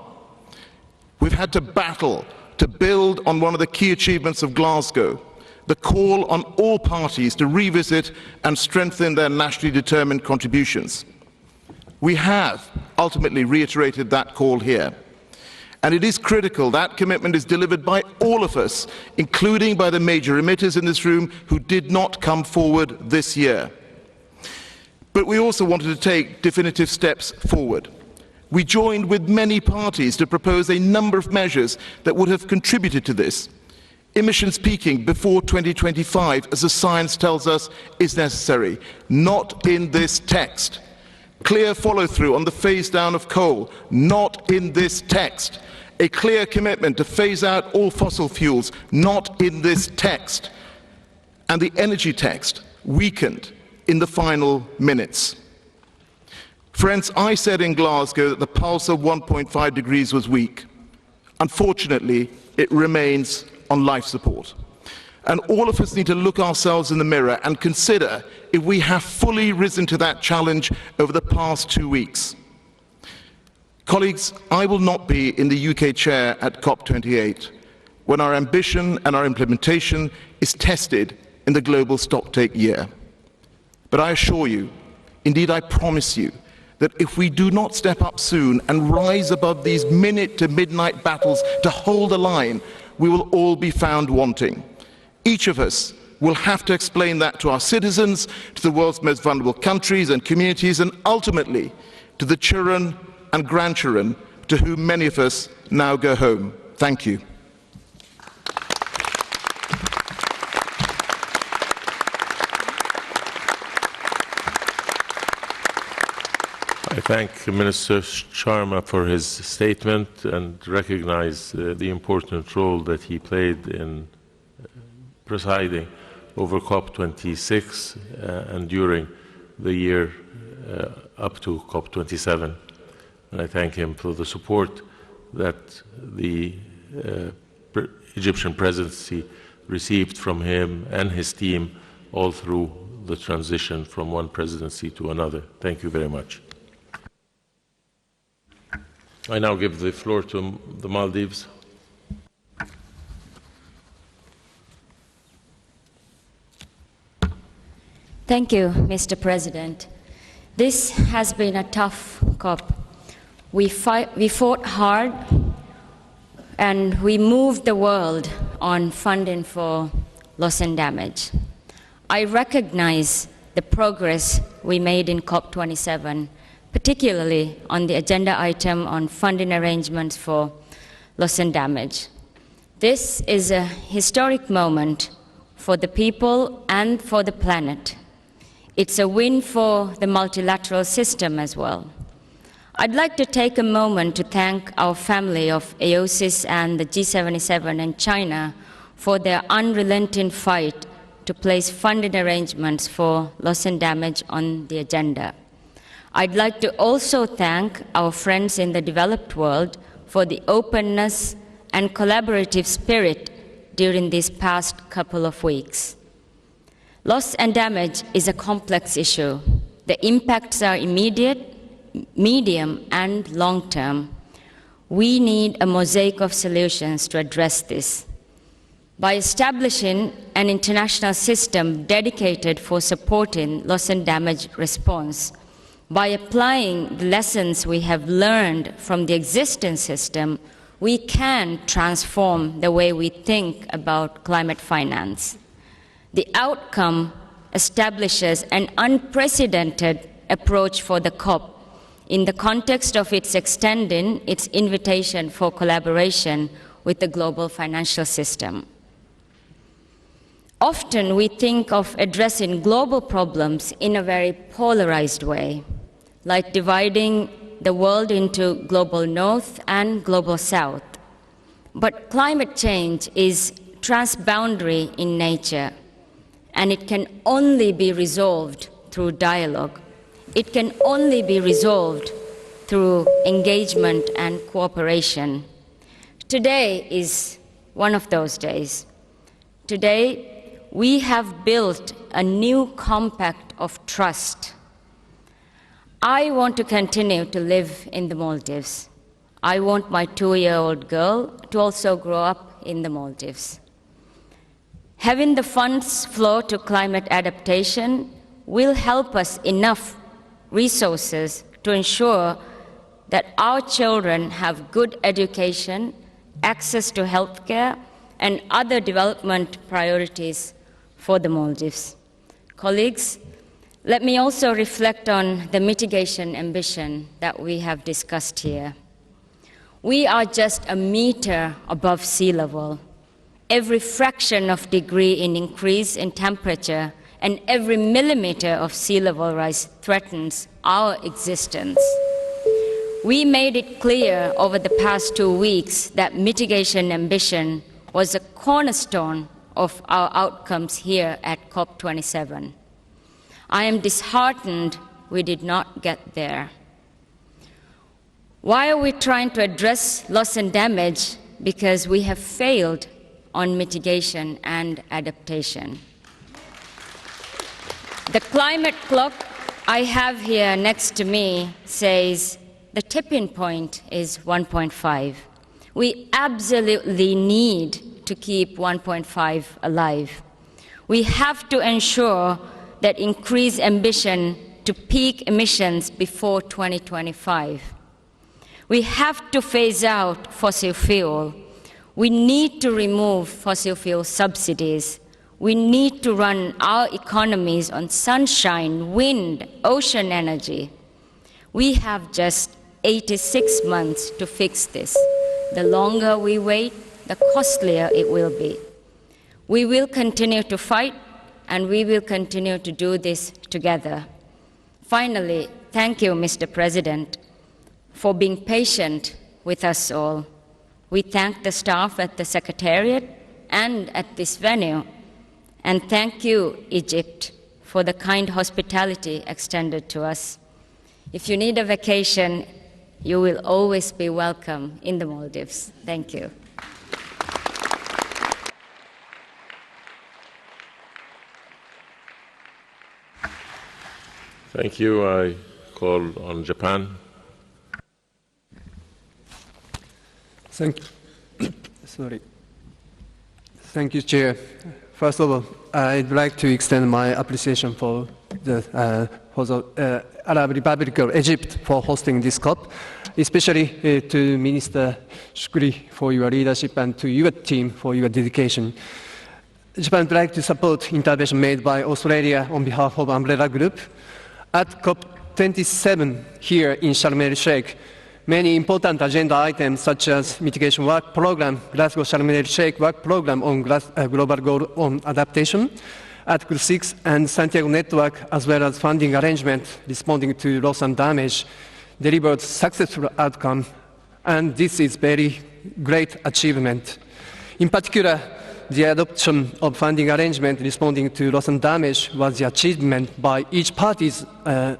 We've had to battle to build on one of the key achievements of Glasgow, the call on all parties to revisit and strengthen their nationally determined contributions. We have ultimately reiterated that call here. And it is critical that commitment is delivered by all of us, including by the major emitters in this room who did not come forward this year. But we also wanted to take definitive steps forward. We joined with many parties to propose a number of measures that would have contributed to this. Emissions peaking before 2025, as the science tells us, is necessary. Not in this text. Clear follow-through on the phase-down of coal. Not in this text. A clear commitment to phase out all fossil fuels. Not in this text. And the energy text weakened in the final minutes. Friends, I said in Glasgow that the pulse of 1.5 degrees was weak. Unfortunately, it remains on life support. And all of us need to look ourselves in the mirror and consider if we have fully risen to that challenge over the past 2 weeks. Colleagues, I will not be in the UK chair at COP28 when our ambition and our implementation is tested in the global stocktake year. But I assure you, indeed I promise you, that if we do not step up soon and rise above these minute to midnight battles to hold the line, we will all be found wanting. Each of us will have to explain that to our citizens, to the world's most vulnerable countries and communities, and ultimately to the children and grandchildren to whom many of us now go home. Thank you. I thank Minister Sharma for his statement and recognize the important role that he played in presiding over COP26 and during the year up to COP27. And I thank him for the support that the Egyptian presidency received from him and his team all through the transition from one presidency to another. Thank you very much. I now give the floor to the Maldives. Thank you, Mr. President. This has been a tough COP. We fought hard and we moved the world on funding for loss and damage. I recognize the progress we made in COP27, particularly on the agenda item on funding arrangements for loss and damage. This is a historic moment for the people and for the planet. It's a win for the multilateral system as well. I'd like to take a moment to thank our family of AOSIS and the G77 and China for their unrelenting fight to place funding arrangements for loss and damage on the agenda. I'd like to also thank our friends in the developed world for the openness and collaborative spirit during these past couple of weeks. Loss and damage is a complex issue. The impacts are immediate, medium, and long-term. We need a mosaic of solutions to address this. By establishing an international system dedicated for supporting loss and damage response, by applying the lessons we have learned from the existing system, we can transform the way we think about climate finance. The outcome establishes an unprecedented approach for the COP in the context of its extending its invitation for collaboration with the global financial system. Often we think of addressing global problems in a very polarized way, like dividing the world into global north and global south. But climate change is transboundary in nature, and it can only be resolved through dialogue. It can only be resolved through engagement and cooperation. Today is one of those days. Today, we have built a new compact of trust. I want to continue to live in the Maldives. I want my 2-year-old girl to also grow up in the Maldives. Having the funds flow to climate adaptation will help us enough resources to ensure that our children have good education, access to healthcare, and other development priorities for the Maldives. Colleagues, let me also reflect on the mitigation ambition that we have discussed here. We are just a meter above sea level. Every fraction of degree in increase in temperature and every millimeter of sea level rise threatens our existence. We made it clear over the past 2 weeks that mitigation ambition was a cornerstone of our outcomes here at COP27. I am disheartened we did not get there. Why are we trying to address loss and damage? Because we have failed on mitigation and adaptation. The climate clock I have here next to me says the tipping point is 1.5. We absolutely need to keep 1.5 alive. We have to ensure that increased ambition to peak emissions before 2025. We have to phase out fossil fuel. We need to remove fossil fuel subsidies. We need to run our economies on sunshine, wind, ocean energy. We have just 86 months to fix this. The longer we wait, the costlier it will be. We will continue to fight, and we will continue to do this together. Finally, thank you, Mr. President, for being patient with us all. We thank the staff at the Secretariat and at this venue, and thank you, Egypt, for the kind hospitality extended to us. If you need a vacation, you will always be welcome in the Maldives. Thank you. Thank you. I call on Japan. Thank you, Chair. First of all, I'd like to extend my appreciation for the Arab Republic of Egypt for hosting this COP, especially to Minister Shukri for your leadership and to your team for your dedication. Japan would like to support intervention made by Australia on behalf of Umbrella Group. At COP27 here in Sharm el-Sheikh, many important agenda items such as mitigation work program, Glasgow Sharm el-Sheikh work program on global goal on adaptation, Article 6 and Santiago Network, as well as funding arrangement responding to loss and damage, delivered successful outcome, and this is very great achievement. In particular, the adoption of funding arrangement responding to loss and damage was the achievement by each party's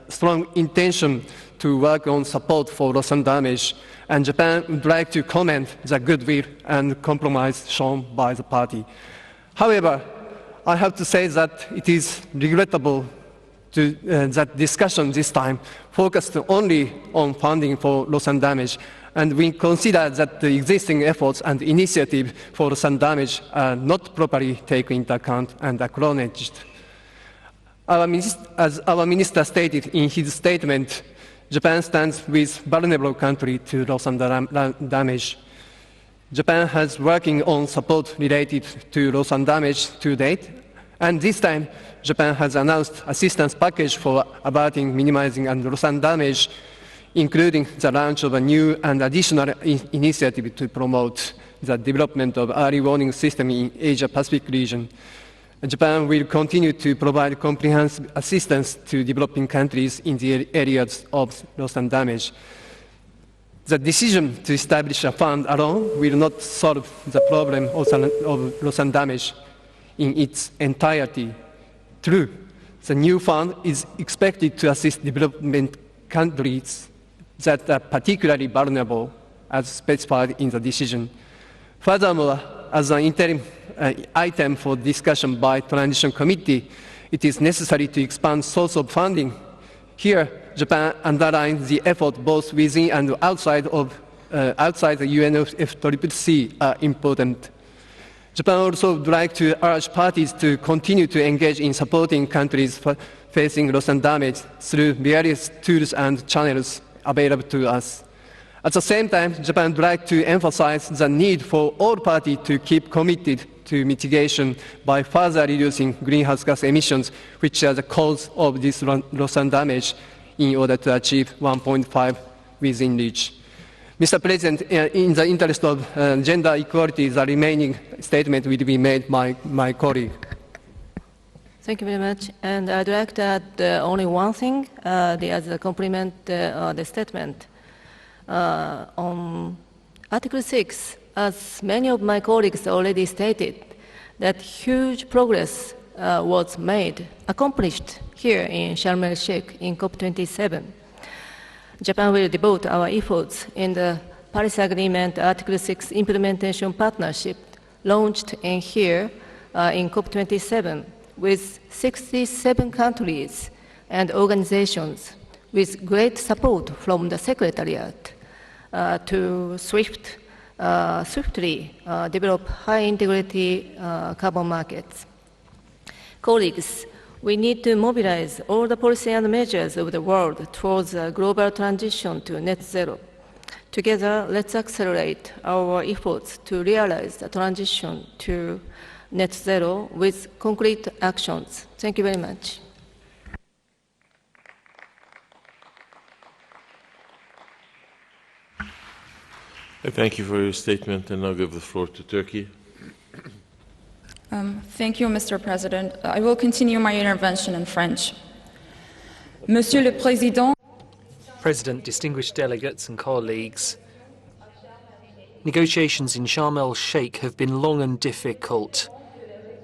strong intention to work on support for loss and damage, and Japan would like to commend the goodwill and compromise shown by the party. However, I have to say that it is regrettable that discussion this time focused only on funding for loss and damage and we consider that the existing efforts and initiatives for some damage are not properly taken into account and acknowledged. As our minister stated in his statement, Japan stands with vulnerable countries to loss and damage. Japan has working on support related to loss and damage to date, and this time Japan has announced assistance package for averting, minimizing, and loss and damage, including the launch of a new and additional initiative to promote the development of early warning system in Asia-Pacific region. Japan will continue to provide comprehensive assistance to developing countries in the areas of loss and damage. The decision to establish a fund alone will not solve the problem of loss and damage in its entirety. True, the new fund is expected to assist development countries that are particularly vulnerable, as specified in the decision. Furthermore, as an interim item for discussion by Transition Committee, it is necessary to expand source of funding. Here, Japan underlines the effort both within and outside the UNFCCC are important. Japan also would like to urge parties to continue to engage in supporting countries facing loss and damage through various tools and channels available to us. At the same time, Japan would like to emphasize the need for all parties to keep committed to mitigation by further reducing greenhouse gas emissions, which are the cause of this loss and damage, in order to achieve 1.5 within reach. Mr. President, in the interest of gender equality, the remaining statement will be made by my colleague. Thank you very much. And I'd like to add only one thing, as a complement the statement. On Article 6, as many of my colleagues already stated, that huge progress was accomplished here in Sharm el-Sheikh in COP27. Japan will devote our efforts in the Paris Agreement Article 6 implementation partnership launched in here in COP27 with 67 countries and organizations with great support from the Secretariat to swiftly develop high-integrity carbon markets. Colleagues, we need to mobilize all the policy and measures of the world towards a global transition to net zero. Together, let's accelerate our efforts to realize the transition to net zero with concrete actions. Thank you very much. I thank you for your statement, and I'll give the floor to Turkey. Thank you, Mr. President. I will continue my intervention in French. Monsieur le Président, President, distinguished delegates and colleagues, negotiations in Sharm el-Sheikh have been long and difficult.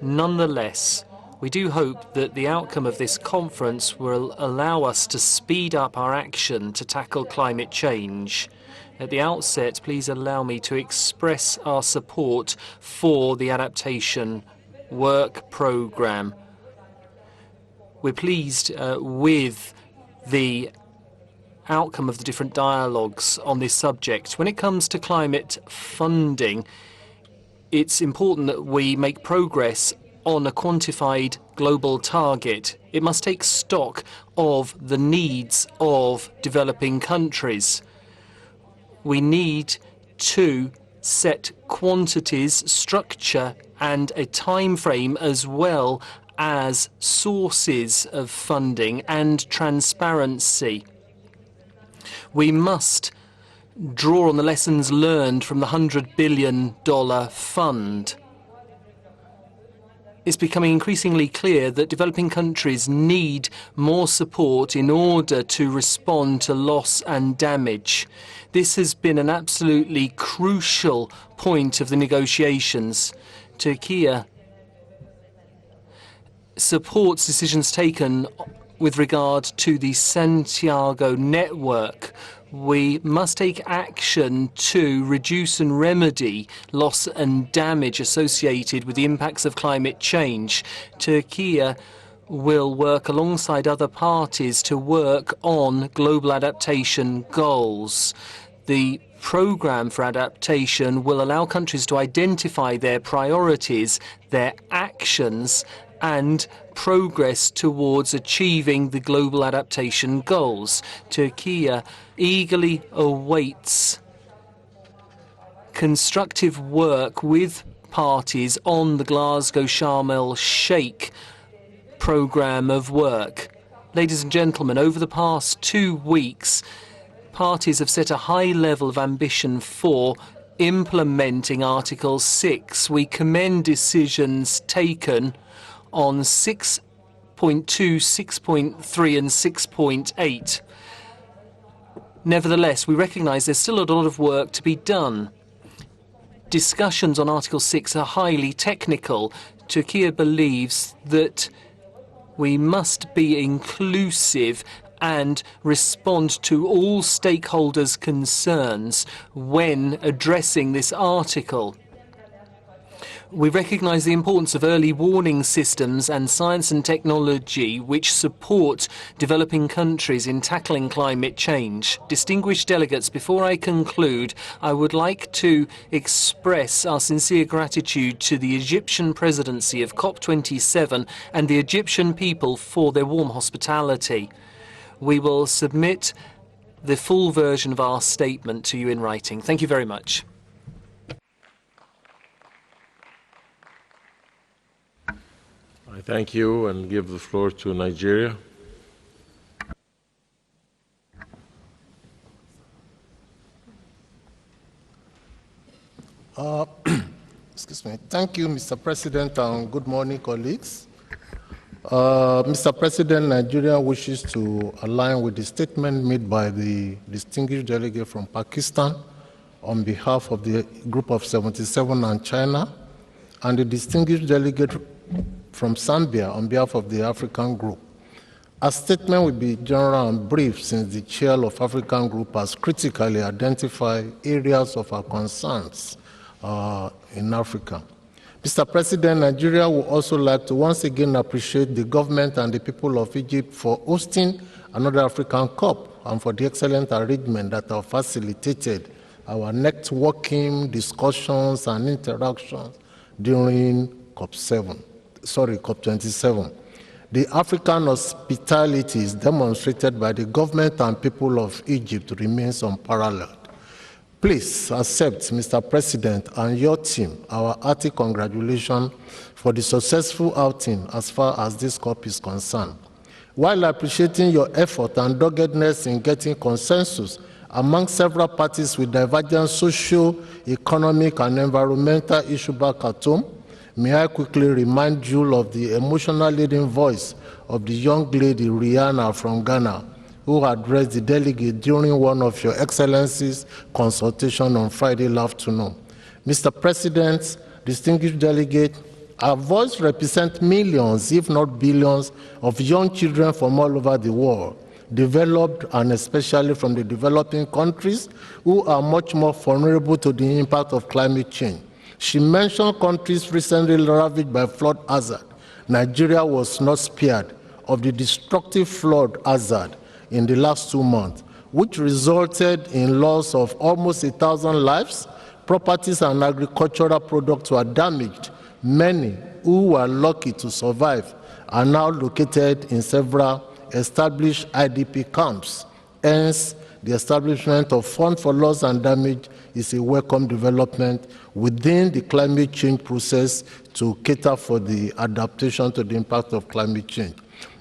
Nonetheless, we do hope that the outcome of this conference will allow us to speed up our action to tackle climate change. At the outset, please allow me to express our support for the adaptation work programme. We're pleased with the outcome of the different dialogues on this subject. When it comes to climate funding, it's important that we make progress on a quantified global target. It must take stock of the needs of developing countries. We need to set quantities, structure, and a time frame, as well as sources of funding and transparency. We must draw on the lessons learned from the $100 billion fund. It's becoming increasingly clear that developing countries need more support in order to respond to loss and damage. This has been an absolutely crucial point of the negotiations. Turkey supports decisions taken with regard to the Santiago network. We must take action to reduce and remedy loss and damage associated with the impacts of climate change. Turkey will work alongside other parties to work on global adaptation goals. The program for adaptation will allow countries to identify their priorities, their actions, and progress towards achieving the global adaptation goals. Turkey eagerly awaits constructive work with parties on the Glasgow Sharm el-Sheikh program of work. Ladies and gentlemen, over the past 2 weeks, parties have set a high level of ambition for implementing Article 6. We commend decisions taken on 6.2, 6.3 and 6.8. Nevertheless, we recognise there's still a lot of work to be done. Discussions on Article 6 are highly technical. Turkey believes that we must be inclusive and respond to all stakeholders' concerns when addressing this article. We recognise the importance of early warning systems and science and technology which support developing countries in tackling climate change. Distinguished delegates, before I conclude, I would like to express our sincere gratitude to the Egyptian presidency of COP27 and the Egyptian people for their warm hospitality. We will submit the full version of our statement to you in writing. Thank you very much. I thank you and give the floor to Nigeria. Excuse me. Thank you, Mr. President, and good morning, colleagues. Mr. President, Nigeria wishes to align with the statement made by the distinguished delegate from Pakistan on behalf of the Group of 77 and China, and the distinguished delegate from Zambia on behalf of the African Group. Our statement will be general and brief since the chair of African Group has critically identified areas of our concerns in Africa. Mr. President, Nigeria would also like to once again appreciate the government and the people of Egypt for hosting another African Cup and for the excellent arrangement that have facilitated our networking, discussions, and interactions during COP27. The African hospitality is demonstrated by the government and people of Egypt remains unparalleled. Please accept, Mr. President, and your team, our hearty congratulations for the successful outing as far as this COP is concerned. While appreciating your effort and doggedness in getting consensus among several parties with divergent social, economic, and environmental issues back at home, may I quickly remind you of the emotional leading voice of the young lady Rihanna from Ghana, who addressed the delegate during one of your Excellency's consultation on Friday afternoon. Mr. President, distinguished delegate, our voice represents millions, if not billions, of young children from all over the world, developed and especially from the developing countries, who are much more vulnerable to the impact of climate change. She mentioned countries recently ravaged by flood hazard. Nigeria was not spared of the destructive flood hazard in the last 2 months, which resulted in loss of almost 1,000 lives. Properties and agricultural products were damaged. Many who were lucky to survive are now located in several established IDP camps. Hence, the establishment of Fund for Loss and Damage is a welcome development within the climate change process to cater for the adaptation to the impact of climate change.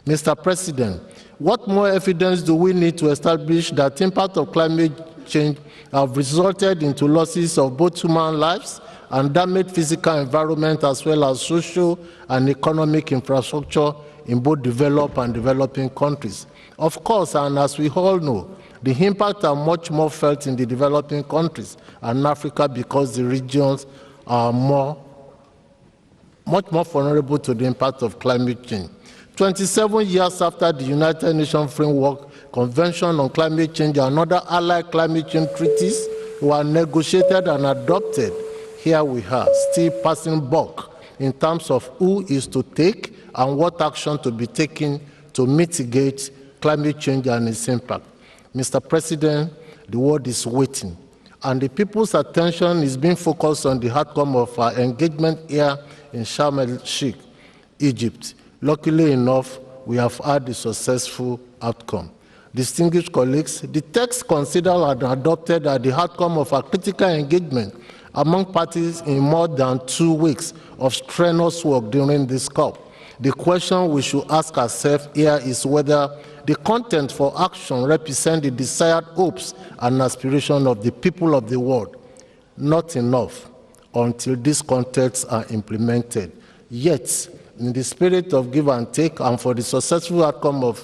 Mr. President, what more evidence do we need to establish that the impact of climate change have resulted into losses of both human lives and damaged physical environment as well as social and economic infrastructure in both developed and developing countries? Of course, and as we all know, the impact are much more felt in the developing countries and Africa because the regions are much more vulnerable to the impact of climate change. 27 years after the United Nations Framework Convention on Climate Change and other allied climate change treaties were negotiated and adopted, here we are, still passing buck in terms of who is to take and what action to be taken to mitigate climate change and its impact. Mr. President, the world is waiting. and the people's attention is being focused on the outcome of our engagement here in Sharm el-Sheikh, Egypt. Luckily enough, we have had a successful outcome. Distinguished colleagues, the text considered and adopted are the outcome of a critical engagement among parties in more than 2 weeks of strenuous work during this COP. The question we should ask ourselves here is whether the content for action represents the desired hopes and aspirations of the people of the world. Not enough until these contexts are implemented. Yet, in the spirit of give and take and for the successful outcome of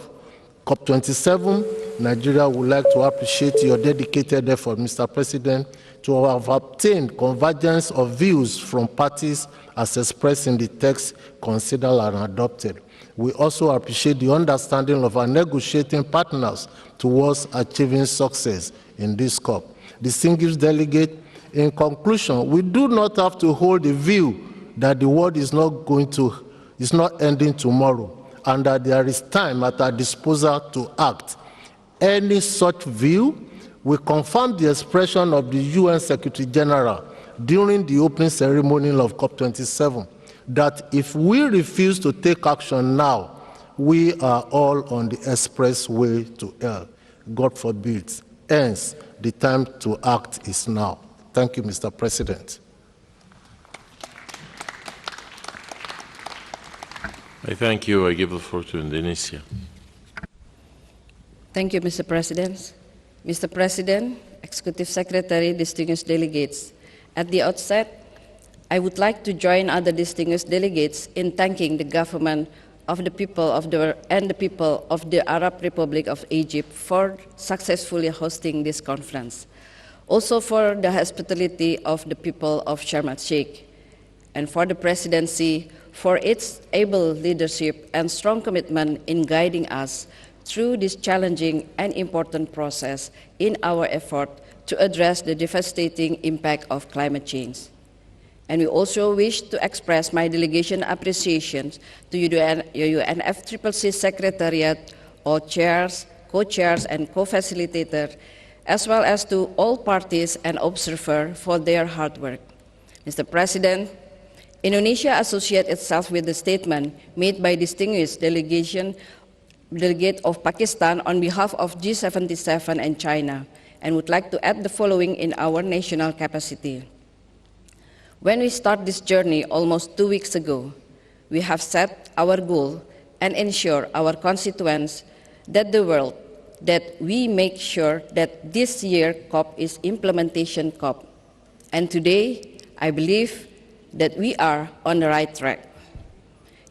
COP27, Nigeria would like to appreciate your dedicated effort, Mr. President, to have obtained convergence of views from parties as expressed in the text considered and adopted. We also appreciate the understanding of our negotiating partners towards achieving success in this COP. Distinguished delegate, in conclusion, we do not have to hold the view that the world is not ending tomorrow, and that there is time at our disposal to act. Any such view will confirm the expression of the UN Secretary General during the opening ceremony of COP27, that if we refuse to take action now, we are all on the express way to hell. God forbid. Hence, the time to act is now. Thank you, Mr. President. I thank you. I give the floor to Indonesia. Thank you, Mr. President. Mr. President, Executive Secretary, distinguished delegates, at the outset, I would like to join other distinguished delegates in thanking the government of the people of the Arab Republic of Egypt for successfully hosting this conference. Also for the hospitality of the people of Sharm el-Sheikh, and for the presidency for its able leadership and strong commitment in guiding us through this challenging and important process in our effort to address the devastating impact of climate change. And we also wish to express my delegation appreciation to UNFCCC Secretariat, all chairs, co-chairs, and co-facilitators, as well as to all parties and observers for their hard work. Mr. President, Indonesia associates itself with the statement made by distinguished delegate of Pakistan on behalf of G77 and China, and would like to add the following in our national capacity. When we start this journey almost 2 weeks ago, we have set our goal and ensure our constituents that we make sure that this year COP is implementation COP. And today, I believe that we are on the right track.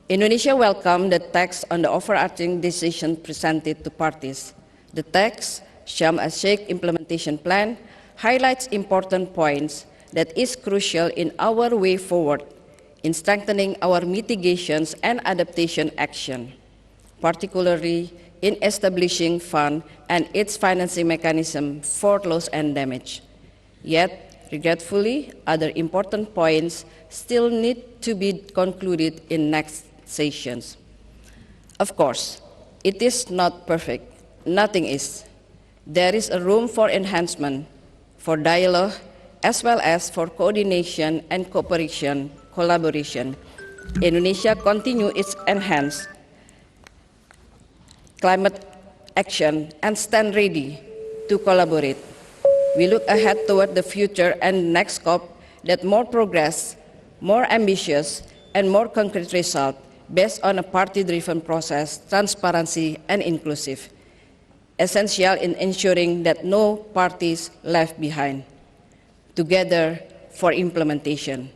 Indonesia welcomed the text on the overarching decision presented to parties. The text, Sharm el-Sheikh Implementation Plan, highlights important points that is crucial in our way forward in strengthening our mitigations and adaptation action, particularly in establishing fund and its financing mechanism for loss and damage. Yet, regretfully, other important points still need to be concluded in next sessions. Of course, it is not perfect. Nothing is. There is a room for enhancement, for dialogue, as well as for coordination and collaboration. Indonesia continue its enhanced climate action and stand ready to collaborate. We look ahead toward the future and next COP that more progress, more ambitious, and more concrete result based on a party-driven process, transparency, and inclusive, essential in ensuring that no parties left behind. Together for implementation.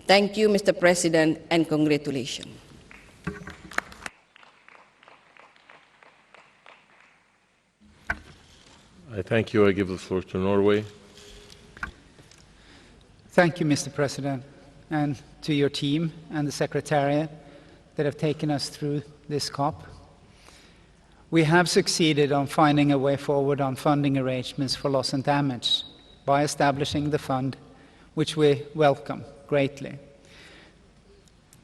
Thank you, Mr. President, and congratulations. I thank you. I give the floor to Norway. Thank you, Mr. President, and to your team and the Secretariat that have taken us through this COP. We have succeeded on finding a way forward on funding arrangements for loss and damage by establishing the fund, which we welcome greatly.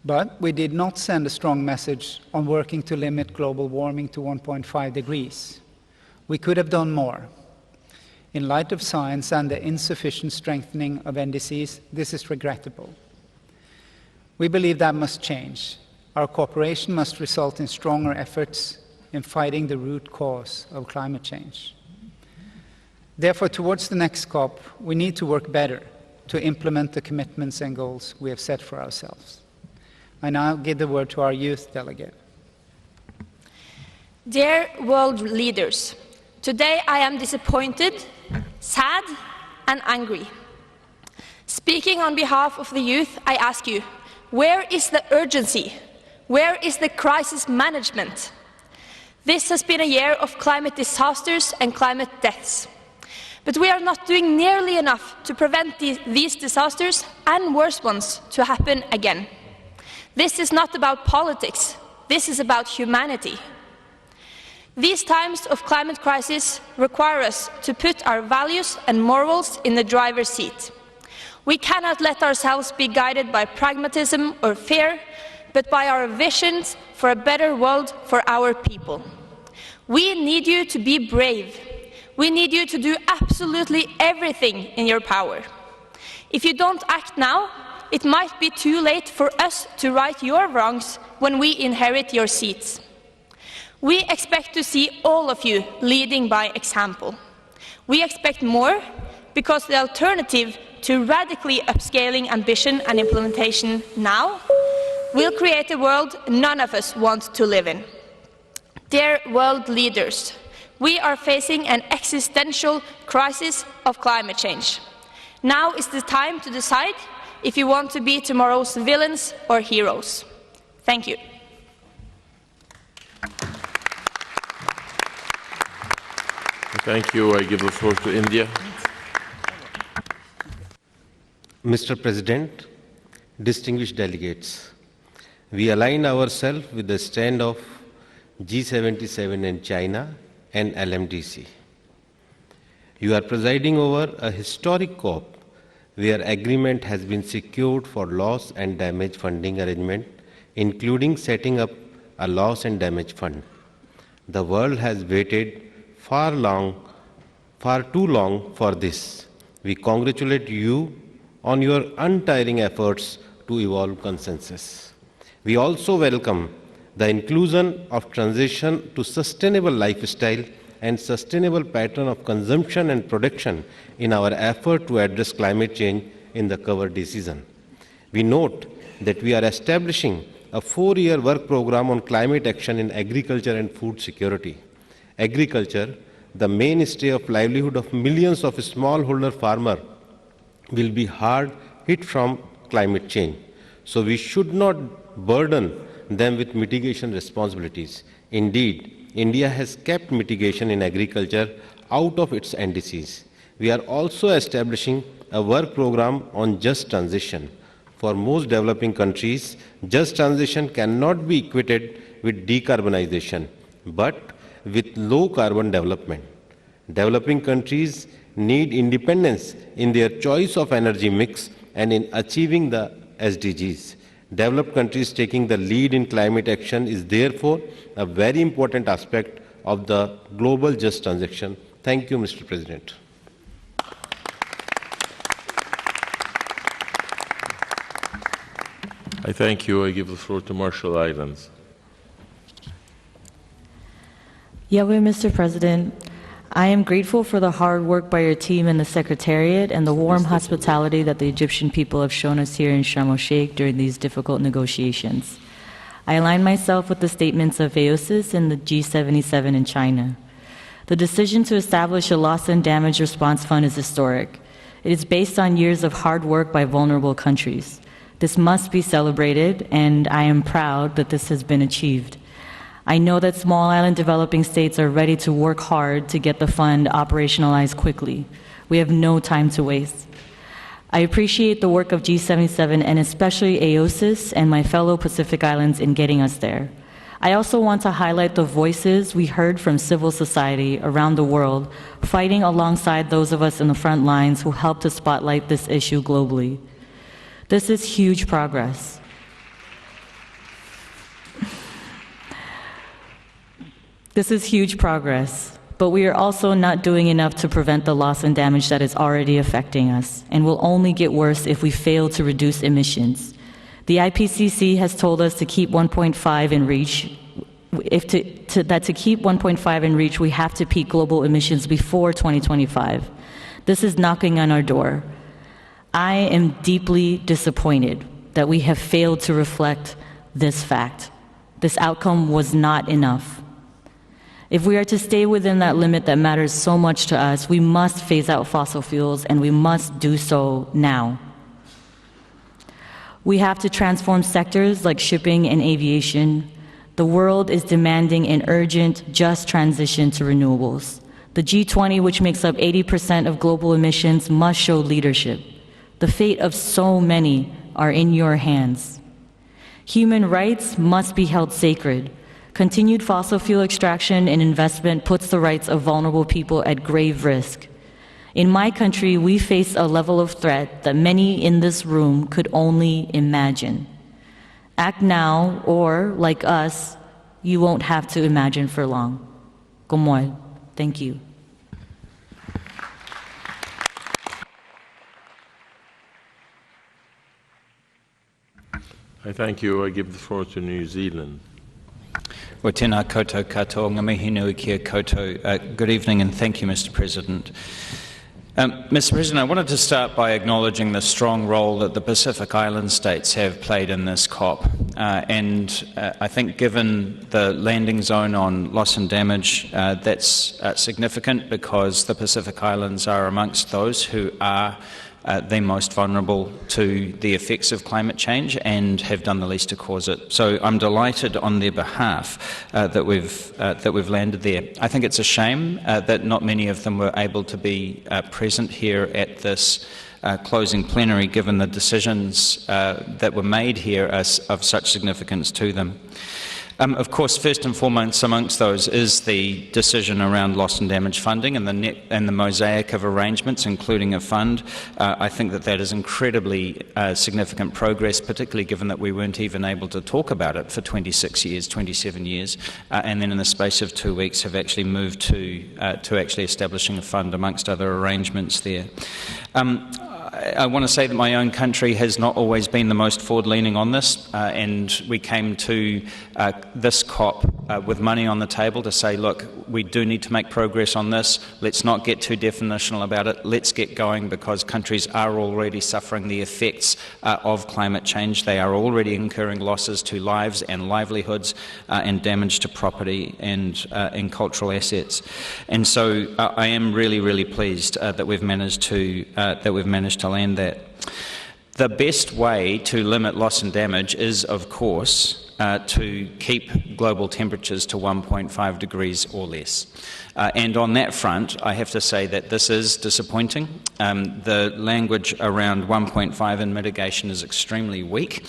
But we did not send a strong message on working to limit global warming to 1.5 degrees. We could have done more. In light of science and the insufficient strengthening of NDCs, this is regrettable. We believe that must change. Our cooperation must result in stronger efforts in fighting the root cause of climate change. Therefore, towards the next COP, we need to work better to implement the commitments and goals we have set for ourselves. I now give the word to our youth delegate. Dear world leaders, today I am disappointed, sad, and angry. Speaking on behalf of the youth, I ask you, where is the urgency? Where is the crisis management? This has been a year of climate disasters and climate deaths. But we are not doing nearly enough to prevent these disasters and worse ones to happen again. This is not about politics. This is about humanity. These times of climate crisis require us to put our values and morals in the driver's seat. We cannot let ourselves be guided by pragmatism or fear, but by our visions for a better world for our people. We need you to be brave. We need you to do absolutely everything in your power. If you don't act now, it might be too late for us to right your wrongs when we inherit your seats. We expect to see all of you leading by example. We expect more because the alternative to radically upscaling ambition and implementation now will create a world none of us want to live in. Dear world leaders, we are facing an existential crisis of climate change. Now is the time to decide if you want to be tomorrow's villains or heroes. Thank you. Thank you. I give the floor to India. Mr. President, distinguished delegates, we align ourselves with the stand of G77 in China and LMDC. You are presiding over a historic COP where agreement has been secured for loss and damage funding arrangement, including setting up a loss and damage fund. The world has waited far too long for this. We congratulate you on your untiring efforts to evolve consensus. We also welcome the inclusion of transition to sustainable lifestyle and sustainable pattern of consumption and production in our effort to address climate change in the cover decision. We note that we are establishing a 4-year work program on climate action in agriculture and food security. Agriculture, the mainstay of livelihood of millions of smallholder farmers, will be hard hit from climate change. So we should not burden them with mitigation responsibilities. Indeed, India has kept mitigation in agriculture out of its NDCs. We are also establishing a work program on just transition. For most developing countries, just transition cannot be equated with decarbonization, but with low carbon development. Developing countries need independence in their choice of energy mix and in achieving the SDGs. Developed countries taking the lead in climate action is therefore a very important aspect of the global just transition. Thank you, Mr. President. I thank you. I give the floor to Marshall Islands. Yahweh, Mr. President, I am grateful for the hard work by your team and the Secretariat and the warm hospitality that the Egyptian people have shown us here in Sharm el-Sheikh during these difficult negotiations. I align myself with the statements of AOSIS and the G77 in China. The decision to establish a loss and damage response fund is historic. It is based on years of hard work by vulnerable countries. This must be celebrated, and I am proud that this has been achieved. I know that small island developing states are ready to work hard to get the fund operationalized quickly. We have no time to waste. I appreciate the work of G77 and especially AOSIS and my fellow Pacific Islands in getting us there. I also want to highlight the voices we heard from civil society around the world, fighting alongside those of us in the front lines who helped to spotlight this issue globally. This is huge progress. This is huge progress. But we are also not doing enough to prevent the loss and damage that is already affecting us, and will only get worse if we fail to reduce emissions. The IPCC has told us to keep 1.5 in reach. To keep 1.5 in reach, we have to peak global emissions before 2025. This is knocking on our door. I am deeply disappointed that we have failed to reflect this fact. This outcome was not enough. If we are to stay within that limit that matters so much to us, we must phase out fossil fuels, and we must do so now. We have to transform sectors like shipping and aviation. The world is demanding an urgent, just transition to renewables. The G20, which makes up 80% of global emissions, must show leadership. The fate of so many are in your hands. Human rights must be held sacred. Continued fossil fuel extraction and investment puts the rights of vulnerable people at grave risk. In my country, we face a level of threat that many in this room could only imagine. Act now, or, like us, you won't have to imagine for long. Gomoy, thank you. I thank you. I give the floor to New Zealand. Wa tēnā koutou katoa, ngā mihi nui kia koutou. Good evening and thank you, Mr. President. Mr. President, I wanted to start by acknowledging the strong role that the Pacific Island states have played in this COP. I think given the landing zone on loss and damage, that's significant because the Pacific Islands are amongst those who are the most vulnerable to the effects of climate change and have done the least to cause it. So I'm delighted on their behalf that we've landed there. I think it's a shame that not many of them were able to be present here at this closing plenary, given the decisions that were made here as of such significance to them. Of course, first and foremost amongst those is the decision around loss and damage funding and the mosaic of arrangements, including a fund. I think that is incredibly significant progress, particularly given that we weren't even able to talk about it for 26 years, 27 years, and then in the space of 2 weeks have actually moved to actually establishing a fund amongst other arrangements there. I want to say that my own country has not always been the most forward-leaning on this, and we came to this COP with money on the table to say, look, we do need to make progress on this. Let's not get too definitional about it. Let's get going, because countries are already suffering the effects of climate change. They are already incurring losses to lives and livelihoods and damage to property and cultural assets. And so I am really, really pleased that we've managed to land that. The best way to limit loss and damage is, of course, to keep global temperatures to 1.5 degrees or less. And on that front, I have to say that this is disappointing. The language around 1.5 in mitigation is extremely weak.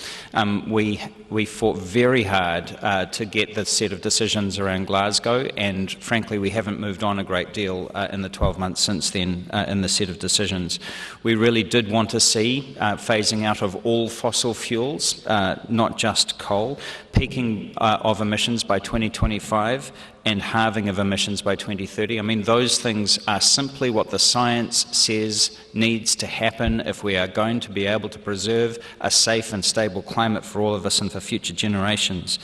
We fought very hard to get the set of decisions around Glasgow, and frankly, we haven't moved on a great deal in the 12 months since then in the set of decisions. We really did want to see phasing out of all fossil fuels, not just coal, peaking of emissions by 2025, and halving of emissions by 2030. I mean, those things are simply what the science says needs to happen if we are going to be able to preserve a safe and stable climate for all of us and for future generations.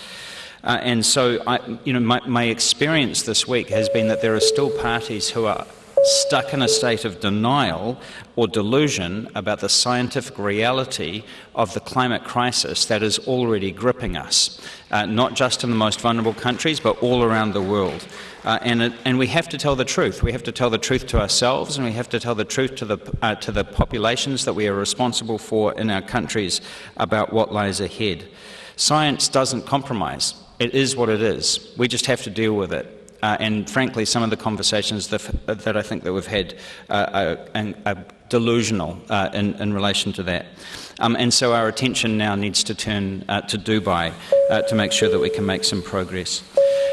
And so, my experience this week has been that there are still parties who are stuck in a state of denial or delusion about the scientific reality of the climate crisis that is already gripping us, not just in the most vulnerable countries, but all around the world. And we have to tell the truth. We have to tell the truth to ourselves, and we have to tell the truth to the populations that we are responsible for in our countries about what lies ahead. Science doesn't compromise. It is what it is. We just have to deal with it. And frankly, some of the conversations that I think that we've had are delusional in relation to that. And so our attention now needs to turn to Dubai to make sure that we can make some progress.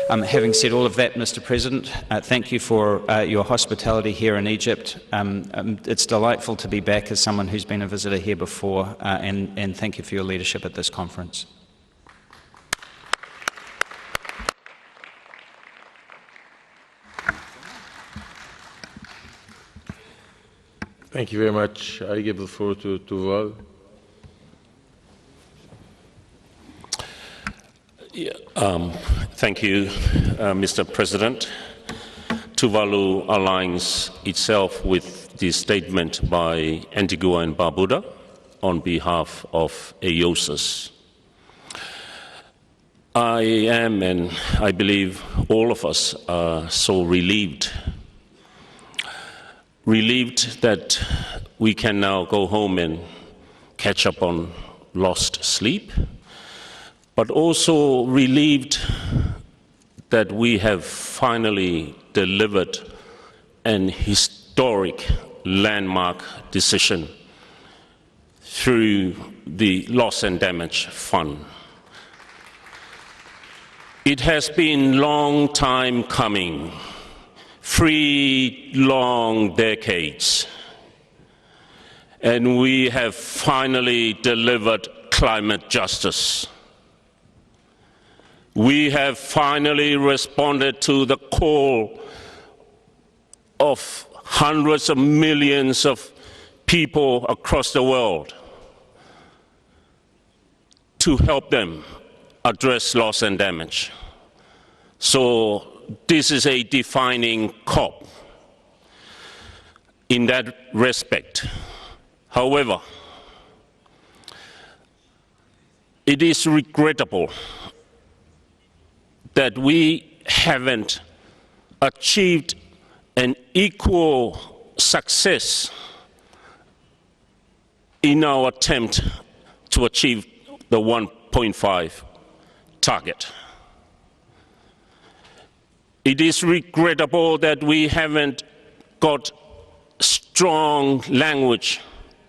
Having said all of that, Mr. President, thank you for your hospitality here in Egypt. It's delightful to be back as someone who's been a visitor here before, and thank you for your leadership at this conference. Thank you very much. I give the floor to Tuval. Thank you, Mr. President. Tuvalu aligns itself with the statement by Antigua and Barbuda on behalf of AOSIS. I am, and I believe all of us are so relieved that we can now go home and catch up on lost sleep, but also relieved that we have finally delivered an historic landmark decision through the Loss and Damage Fund. It has been a long time coming, 3 long decades, and we have finally delivered climate justice. We have finally responded to the call of hundreds of millions of people across the world to help them address loss and damage. So this is a defining COP in that respect. However, it is regrettable that we haven't achieved an equal success in our attempt to achieve the 1.5 target. It is regrettable that we haven't got strong language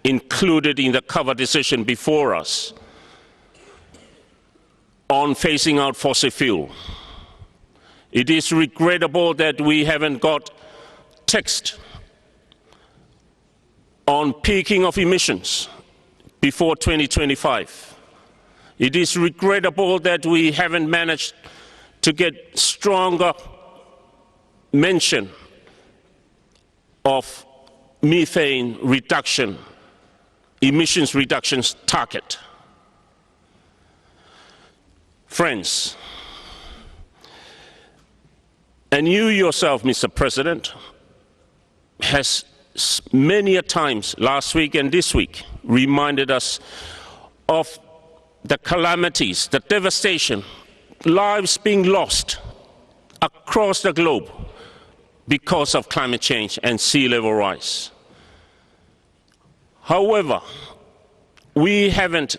included in the cover decision before us on phasing out fossil fuel. It is regrettable that we haven't got text on peaking of emissions before 2025. It is regrettable that we haven't managed to get stronger mention of methane reduction, emissions reductions target. Friends, and you yourself, Mr. President, has many a times last week and this week reminded us of the calamities, the devastation, lives being lost across the globe because of climate change and sea level rise. However, we haven't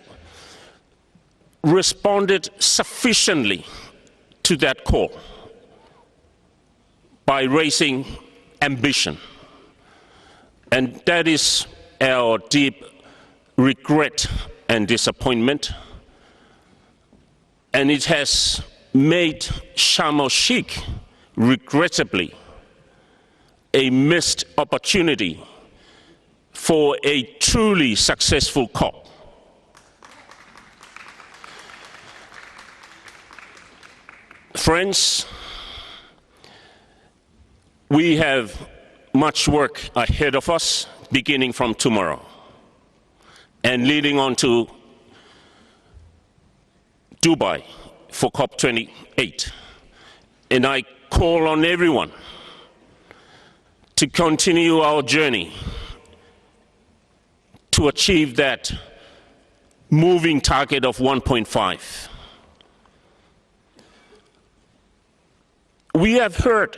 responded sufficiently to that call by raising ambition. And that is our deep regret and disappointment. And it has made Sharm el-Sheikh, regrettably, a missed opportunity for a truly successful COP. Friends, we have much work ahead of us, beginning from tomorrow and leading on to Dubai for COP28. And I call on everyone to continue our journey to achieve that moving target of 1.5. We have heard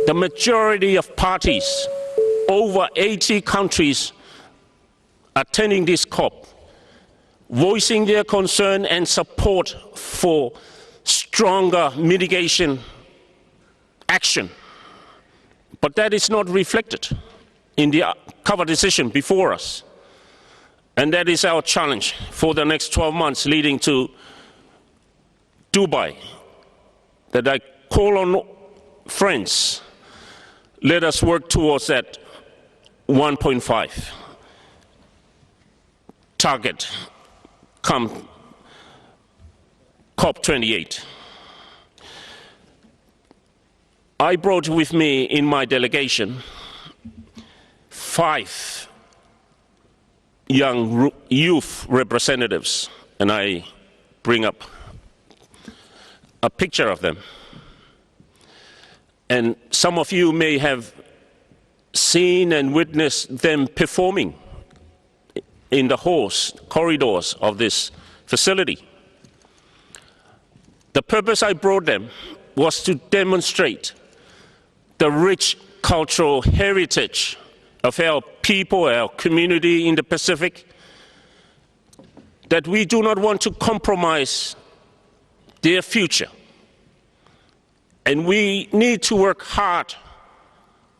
the majority of parties, over 80 countries attending this COP, voicing their concern and support for stronger mitigation action. But that is not reflected in the cover decision before us. And that is our challenge for the next 12 months leading to Dubai, that I call on friends, let us work towards that 1.5 target come COP28. I brought with me in my delegation 5 young youth representatives, and I bring up a picture of them. And some of you may have seen and witnessed them performing in the halls, corridors of this facility. The purpose I brought them was to demonstrate the rich cultural heritage of our people, our community in the Pacific, that we do not want to compromise their future. And we need to work hard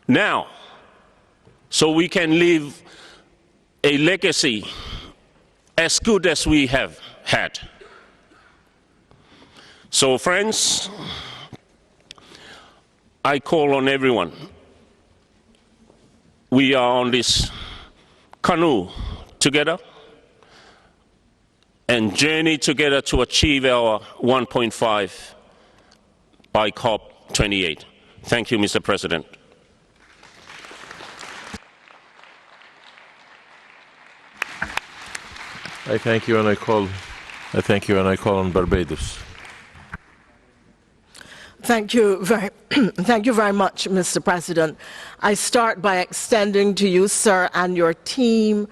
now so we can leave a legacy as good as we have had. So friends, I call on everyone. We are on this canoe together and journey together to achieve our 1.5 by COP28. Thank you, Mr. President. I thank you, and I call on Barbados. Thank you very much, Mr. President. I start by extending to you, sir, and your team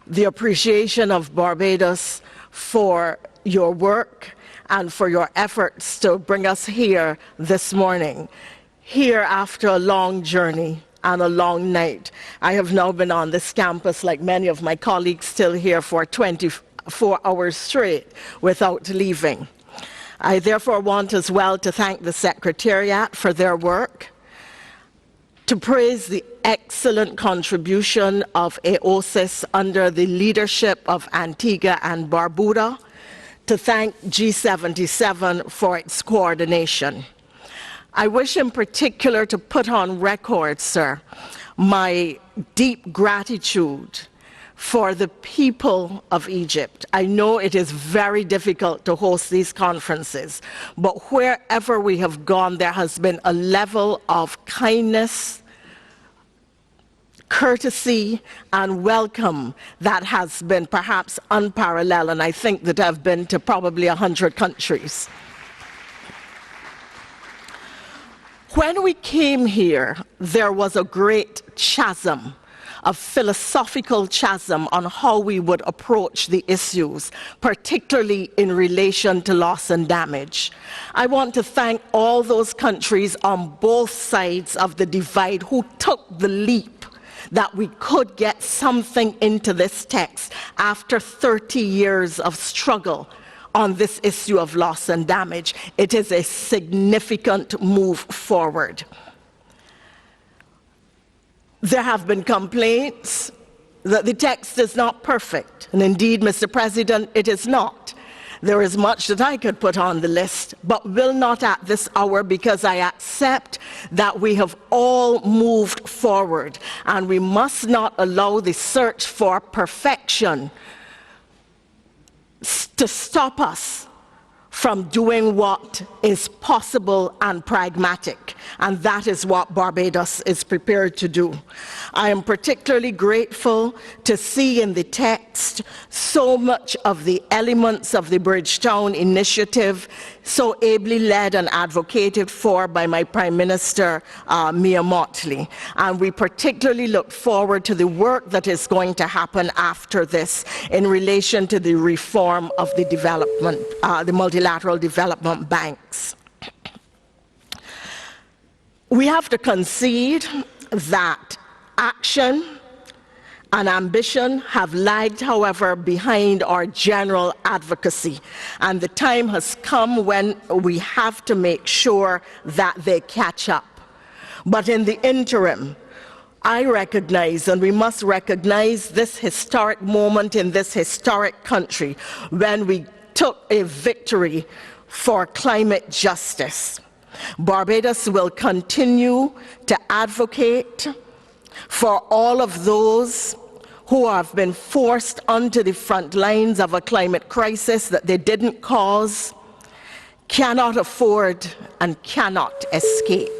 the appreciation of Barbados for your work and for your efforts to bring us here this morning, here after a long journey and a long night. I have now been on this campus, like many of my colleagues, still here for 24 hours straight without leaving. I therefore want as well to thank the Secretariat for their work, to praise the excellent contribution of AOSIS under the leadership of Antigua and Barbuda, to thank G77 for its coordination. I wish in particular to put on record, sir, my deep gratitude for the people of Egypt. I know it is very difficult to host these conferences, but wherever we have gone, there has been a level of kindness, courtesy, and welcome that has been perhaps unparalleled, and I think that I've been to probably 100 countries. When we came here, there was a great chasm, a philosophical chasm on how we would approach the issues, particularly in relation to loss and damage. I want to thank all those countries on both sides of the divide who took the leap that we could get something into this text after 30 years of struggle on this issue of loss and damage. It is a significant move forward. There have been complaints that the text is not perfect, and indeed, Mr. President, it is not. There is much that I could put on the list, but will not at this hour, because I accept that we have all moved forward, and we must not allow the search for perfection to stop us from doing what is possible and pragmatic, and that is what Barbados is prepared to do. I am particularly grateful to see in the text so much of the elements of the Bridgetown Initiative, so ably led and advocated for by my Prime Minister, Mia Mottley. And we particularly look forward to the work that is going to happen after this in relation to the reform of the development, the multilateral development banks. We have to concede that action and ambition have lagged, however, behind our general advocacy. And the time has come when we have to make sure that they catch up. But in the interim, I recognize, and we must recognize, this historic moment in this historic country when we took a victory for climate justice. Barbados will continue to advocate for all of those who have been forced onto the front lines of a climate crisis that they didn't cause, cannot afford, and cannot escape.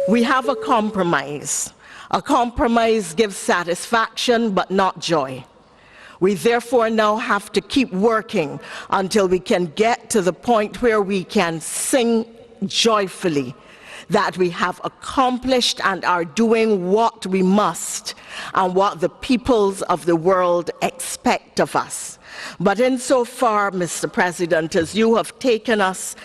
We have a compromise A compromise gives satisfaction but not joy. We therefore now have to keep working until we can get to the point where we can sing joyfully that we have accomplished and are doing what we must and what the peoples of the world expect of us. But insofar, Mr. President, as you have taken us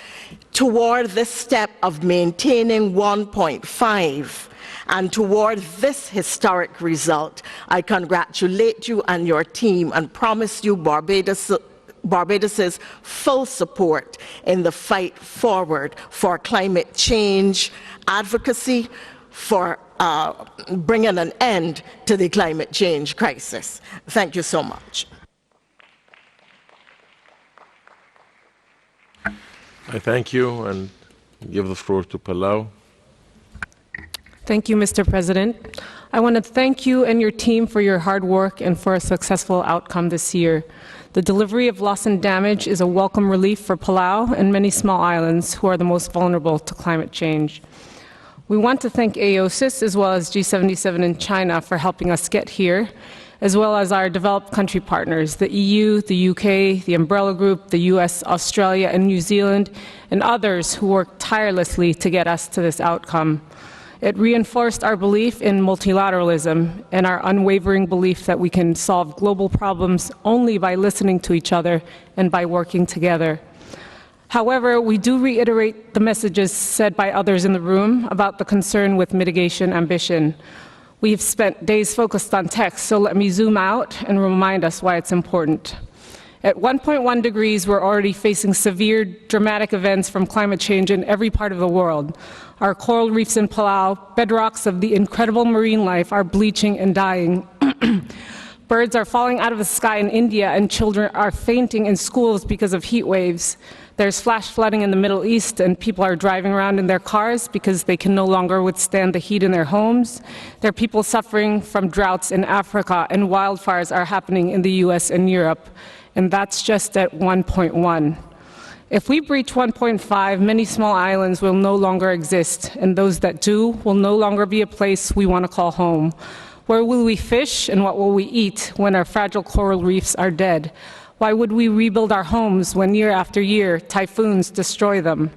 toward this step of maintaining 1.5 and toward this historic result, I congratulate you and your team and promise you Barbados's full support in the fight forward for climate change advocacy, for bringing an end to the climate change crisis. Thank you so much. I thank you and give the floor to Palau. Thank you, Mr. President. I want to thank you and your team for your hard work and for a successful outcome this year. The delivery of loss and damage is a welcome relief for Palau and many small islands who are the most vulnerable to climate change. We want to thank AOSIS as well as G77 in China for helping us get here, as well as our developed country partners, the EU, the UK, the Umbrella Group, the US, Australia, and New Zealand, and others who worked tirelessly to get us to this outcome. It reinforced our belief in multilateralism and our unwavering belief that we can solve global problems only by listening to each other and by working together. However, we do reiterate the messages said by others in the room about the concern with mitigation ambition. We've spent days focused on text, so let me zoom out and remind us why it's important. At 1.1 degrees, we're already facing severe, dramatic events from climate change in every part of the world. Our coral reefs in Palau, bedrocks of the incredible marine life, are bleaching and dying. Birds are falling out of the sky in India, and children are fainting in schools because of heat waves. There's flash flooding in the Middle East, and people are driving around in their cars because they can no longer withstand the heat in their homes. There are people suffering from droughts in Africa, and wildfires are happening in the US and Europe. And that's just at 1.1. If we breach 1.5, many small islands will no longer exist, and those that do will no longer be a place we want to call home. Where will we fish and what will we eat when our fragile coral reefs are dead? Why would we rebuild our homes when year after year typhoons destroy them?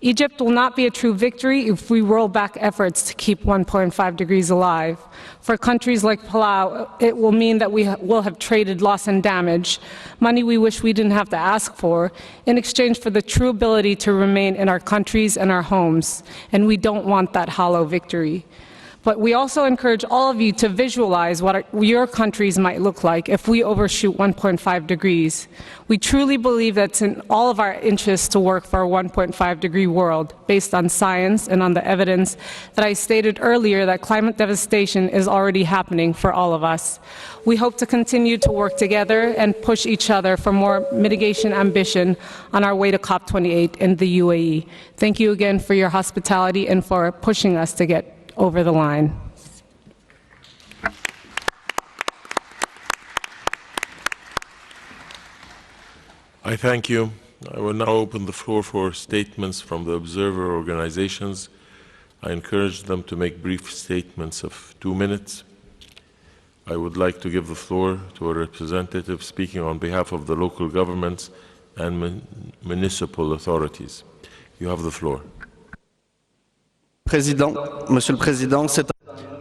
Egypt will not be a true victory if we roll back efforts to keep 1.5 degrees alive. For countries like Palau, it will mean that we will have traded loss and damage, money we wish we didn't have to ask for, in exchange for the true ability to remain in our countries and our homes. And we don't want that hollow victory. But we also encourage all of you to visualize what your countries might look like if we overshoot 1.5 degrees. We truly believe that it's in all of our interests to work for a 1.5 degree world based on science and on the evidence that I stated earlier that climate devastation is already happening for all of us. We hope to continue to work together and push each other for more mitigation ambition on our way to COP28 in the UAE. Thank you again for your hospitality and for pushing us to get over the line. I thank you. I will now open the floor for statements from the observer organizations. I encourage them to make brief statements of 2 minutes. I would like to give the floor to a representative speaking on behalf of the local governments and municipal authorities. You have the floor. Monsieur le Président,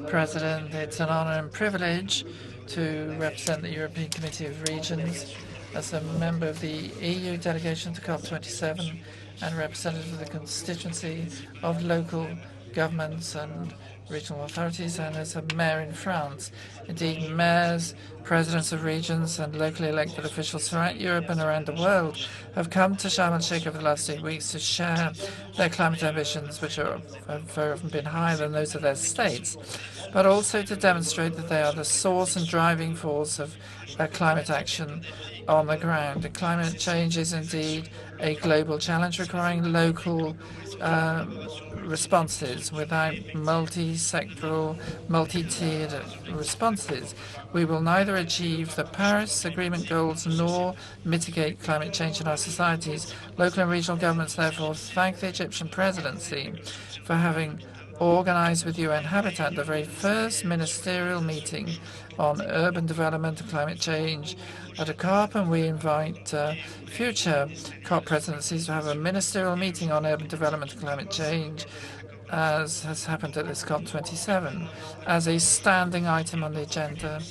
President, it's an honor and privilege to represent the European Committee of Regions as a member of the EU delegation to COP27 and representative of the constituency of local governments and regional authorities, and as a mayor in France. Indeed, mayors, presidents of regions, and locally elected officials throughout Europe and around the world have come to Sharm el-Sheikh over the last 8 weeks to share their climate ambitions, which have very often been higher than those of their states, but also to demonstrate that they are the source and driving force of climate action on the ground. And climate change is indeed a global challenge requiring local responses. Without multi-sectoral, multi-tiered responses, we will neither achieve the Paris Agreement goals nor mitigate climate change in our societies. Local and regional governments therefore thank the Egyptian presidency for having organised with UN Habitat the very first ministerial meeting on urban development and climate change at a COP, and we invite future COP presidencies to have a ministerial meeting on urban development and climate change, as has happened at this COP27, as a standing item on the agenda.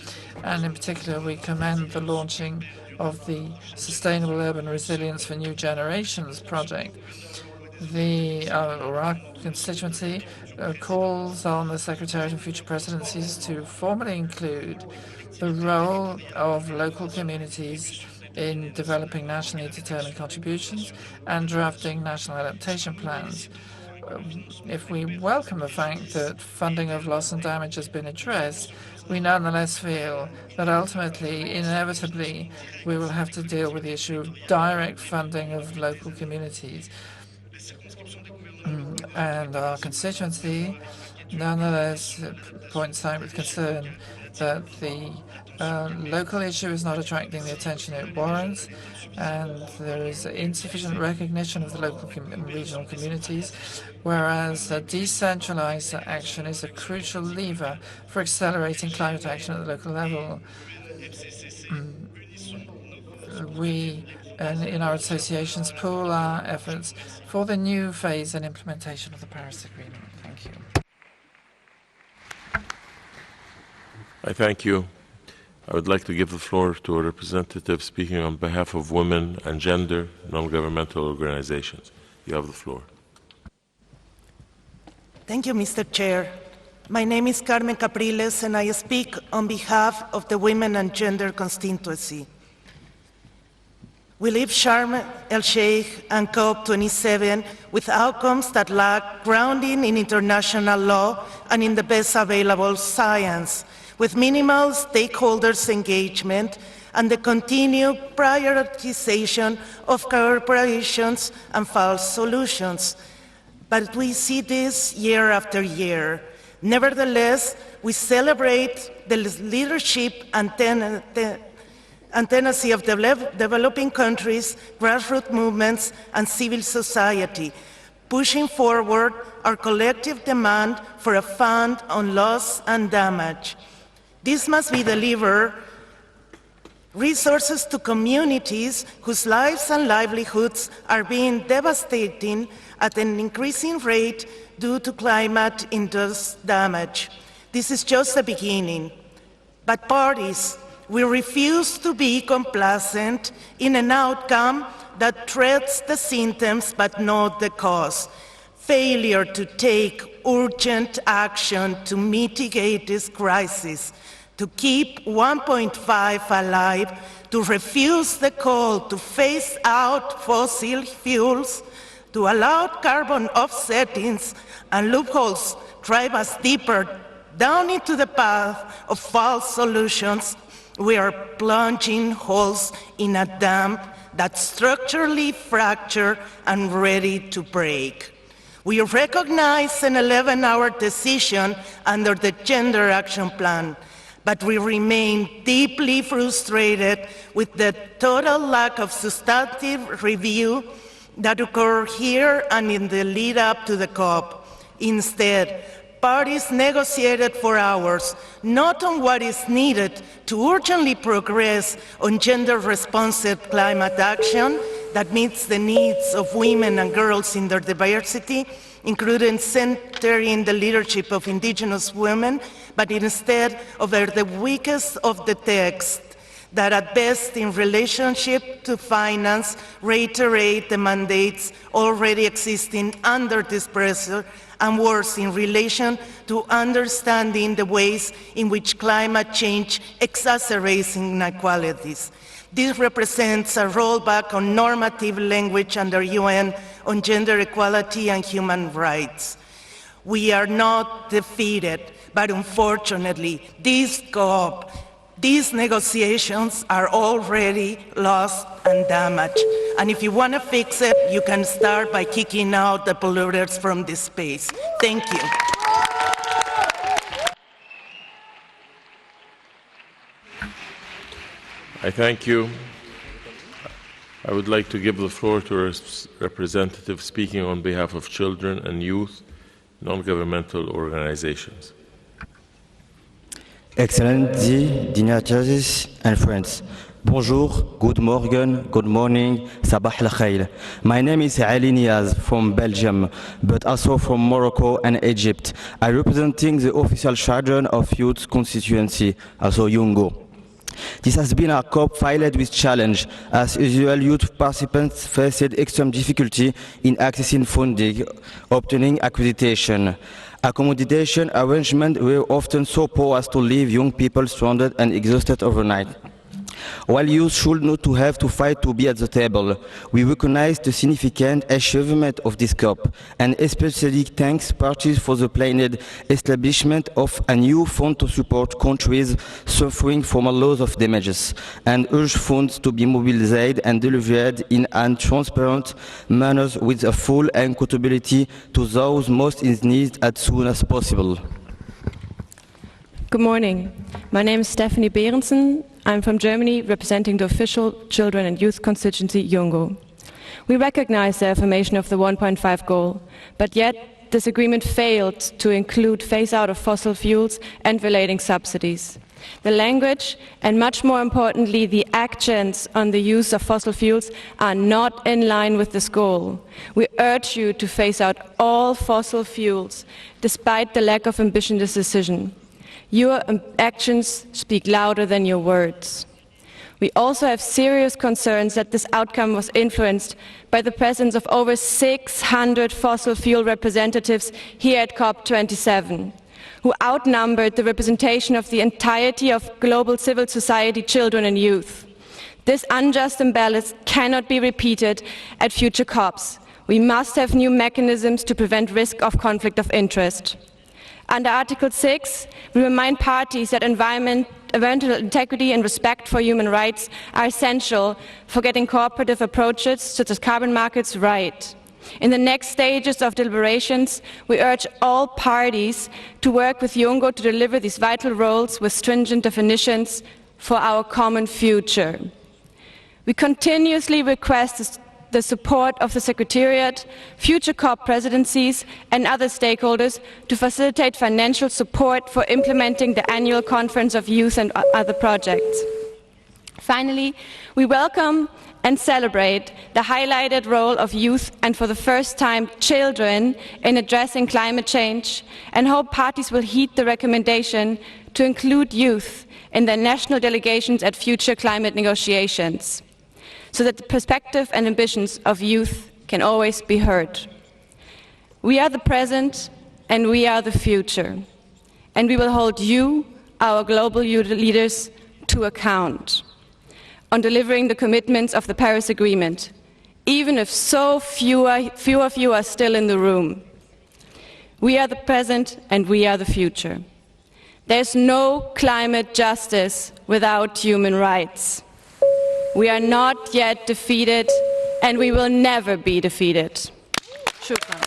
And in particular, we commend the launching of the Sustainable Urban Resilience for New Generations project. Our constituency calls on the Secretariat and future presidencies to formally include the role of local communities in developing nationally determined contributions and drafting national adaptation plans. If we welcome the fact that funding of loss and damage has been addressed, we nonetheless feel that ultimately, inevitably, we will have to deal with the issue of direct funding of local communities. And our constituency nonetheless points out with concern that the local issue is not attracting the attention it warrants, and there is insufficient recognition of the local and regional communities, whereas decentralized action is a crucial lever for accelerating climate action at the local level. We, in our associations, pool our efforts for the new phase and implementation of the Paris Agreement. Thank you. I thank you. I would like to give the floor to a representative speaking on behalf of women and gender non-governmental organizations. You have the floor. Thank you, Mr. Chair. My name is Carmen Capriles, and I speak on behalf of the Women and Gender constituency. We leave Sharm el-Sheikh and COP27 with outcomes that lack grounding in international law and in the best available science, with minimal stakeholders' engagement and the continued prioritization of corporations and false solutions. But we see this year after year. Nevertheless, we celebrate the leadership and tenacity of developing countries, grassroots movements, and civil society, pushing forward our collective demand for a fund on loss and damage. This must be delivered resources to communities whose lives and livelihoods are being devastated at an increasing rate due to climate-induced damage. This is just the beginning. But parties, we refuse to be complacent in an outcome that treats the symptoms but not the cause. Failure to take urgent action to mitigate this crisis, to keep 1.5 alive, to refuse the call to phase out fossil fuels, to allow carbon offsettings and loopholes drive us deeper down into the path of false solutions, we are plunging holes in a dam that's structurally fractured and ready to break. We recognize an 11-hour decision under the Gender Action Plan, but we remain deeply frustrated with the total lack of substantive review that occurred here and in the lead up to the COP. Instead, parties negotiated for hours, not on what is needed to urgently progress on gender-responsive climate action that meets the needs of women and girls in their diversity, including centering the leadership of indigenous women, but instead over the weakest of the text that at best in relationship to finance reiterate the mandates already existing under this pressure, and worse in relation to understanding the ways in which climate change exacerbates inequalities. This represents a rollback on normative language under UN on gender equality and human rights. We are not defeated, but unfortunately, this COP, these negotiations are already lost and damaged. And if you want to fix it, you can start by kicking out the polluters from this space. Thank you. I thank you. I would like to give the floor to a representative speaking on behalf of children and youth non-governmental organizations. Excellency, dignitaries and friends, bonjour, good morning, sabah al-khair. My name is Ali Niaz from Belgium, but also from Morocco and Egypt. I representing the official charter of youth constituency, also Yungo. This has been a COP filled with challenge. As usual, youth participants faced extreme difficulty in accessing funding, obtaining accreditation. Accommodation arrangements were often so poor as to leave young people stranded and exhausted overnight. While youth should not have to fight to be at the table, we recognize the significant achievement of this COP, and especially thanks parties for the planned establishment of a new fund to support countries suffering from a loss of damages, and urge funds to be mobilized and delivered in a transparent manner with a full accountability to those most in need as soon as possible. Good morning. My name is Stephanie Behrensen. I'm from Germany, representing the official children and youth constituency, Yungo. We recognize the affirmation of the 1.5 goal, but yet this agreement failed to include phase-out of fossil fuels and relating subsidies. The language, and much more importantly, the actions on the use of fossil fuels are not in line with this goal. We urge you to phase out all fossil fuels, despite the lack of ambition in this decision. Your actions speak louder than your words. We also have serious concerns that this outcome was influenced by the presence of over 600 fossil fuel representatives here at COP27, who outnumbered the representation of the entirety of global civil society, children and youth. This unjust imbalance cannot be repeated at future COPs. We must have new mechanisms to prevent risk of conflict of interest. Under Article 6, we remind parties that environmental integrity and respect for human rights are essential for getting cooperative approaches such as carbon markets right. In the next stages of deliberations, we urge all parties to work with Yungo to deliver these vital roles with stringent definitions for our common future. We continuously request the support of the Secretariat, future COP presidencies and other stakeholders to facilitate financial support for implementing the annual Conference of Youth and other projects. Finally, we welcome and celebrate the highlighted role of youth and, for the first time, children in addressing climate change, and hope parties will heed the recommendation to include youth in their national delegations at future climate negotiations, so that the perspective and ambitions of youth can always be heard. We are the present and we are the future, and we will hold you, our global youth leaders, to account on delivering the commitments of the Paris Agreement, even if so few of you are still in the room. We are the present and we are the future. There's no climate justice without human rights. We are not yet defeated, and we will never be defeated. Shukran.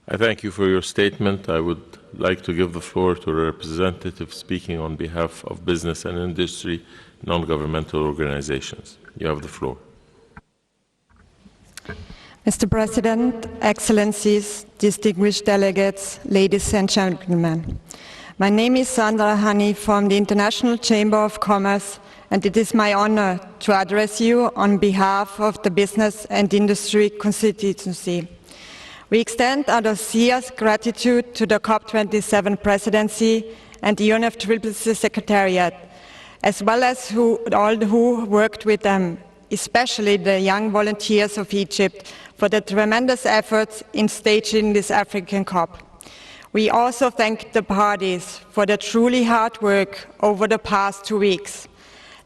I thank you for your statement. I would like to give the floor to a representative speaking on behalf of business and industry, non-governmental organizations. You have the floor. Mr. President, Excellencies, distinguished delegates, ladies and gentlemen. My name is Sandra Hani from the International Chamber of Commerce, and it is my honor to address you on behalf of the Business and Industry constituency. We extend our sincere gratitude to the COP27 presidency and the UNFCCC Secretariat, as well as all who worked with them, especially the young volunteers of Egypt, for the tremendous efforts in staging this African COP. We also thank the parties for their truly hard work over the past 2 weeks,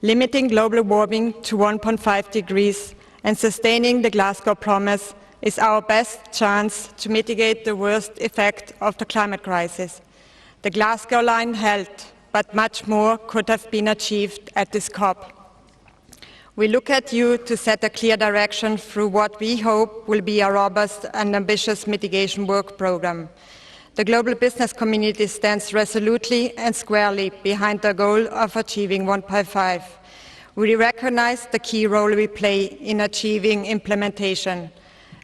limiting global warming to 1.5 degrees and sustaining the Glasgow Promise is our best chance to mitigate the worst effect of the climate crisis. The Glasgow line held, but much more could have been achieved at this COP. We look at you to set a clear direction through what we hope will be a robust and ambitious mitigation work program. The global business community stands resolutely and squarely behind the goal of achieving 1.5. We recognize the key role we play in achieving implementation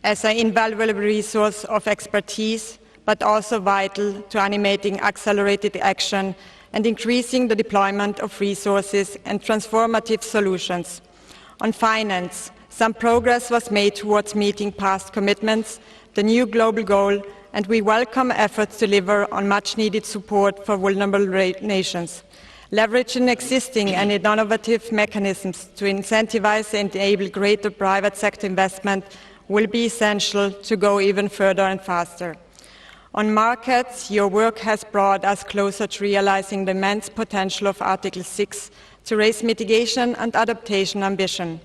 as an invaluable resource of expertise, but also vital to animating accelerated action and increasing the deployment of resources and transformative solutions. On finance, some progress was made towards meeting past commitments, the new global goal, and we welcome efforts to deliver on much-needed support for vulnerable nations. Leveraging existing and innovative mechanisms to incentivize and enable greater private sector investment will be essential to go even further and faster. On markets, your work has brought us closer to realizing the immense potential of Article 6 to raise mitigation and adaptation ambition.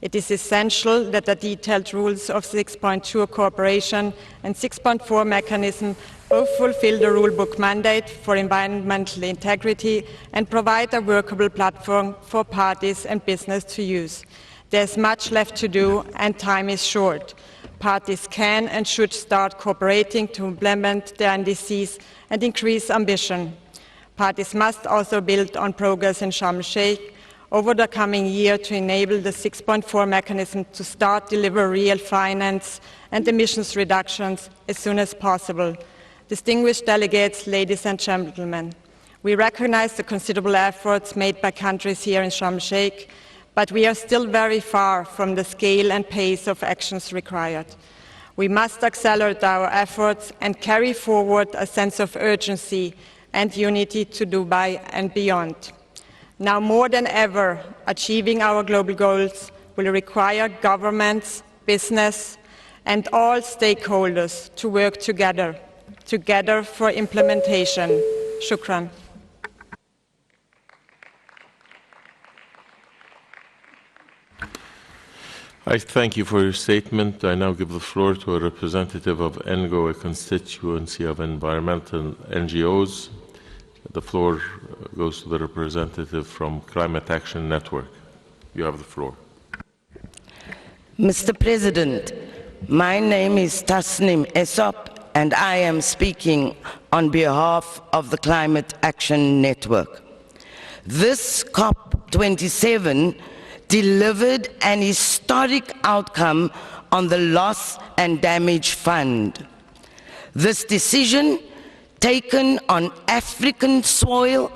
It is essential that the detailed rules of 6.2 cooperation and 6.4 mechanism both fulfill the rulebook mandate for environmental integrity and provide a workable platform for parties and business to use. There's much left to do and time is short. Parties can and should start cooperating to implement their NDCs and increase ambition. Parties must also build on progress in Sharm el-Sheikh over the coming year to enable the 6.4 mechanism to start deliver real finance and emissions reductions as soon as possible. Distinguished delegates, ladies and gentlemen, we recognize the considerable efforts made by countries here in Sharm el-Sheikh, but we are still very far from the scale and pace of actions required. We must accelerate our efforts and carry forward a sense of urgency and unity to Dubai and beyond. Now more than ever, achieving our global goals will require governments, business, and all stakeholders to work together for implementation. Shukran. I thank you for your statement. I now give the floor to a representative of ENGO, a constituency of environmental NGOs. The floor goes to the representative from Climate Action Network. You have the floor. Mr. President, my name is Tasnim Esop, and I am speaking on behalf of the Climate Action Network. This COP27 delivered an historic outcome on the Loss and Damage Fund. This decision, taken on African soil,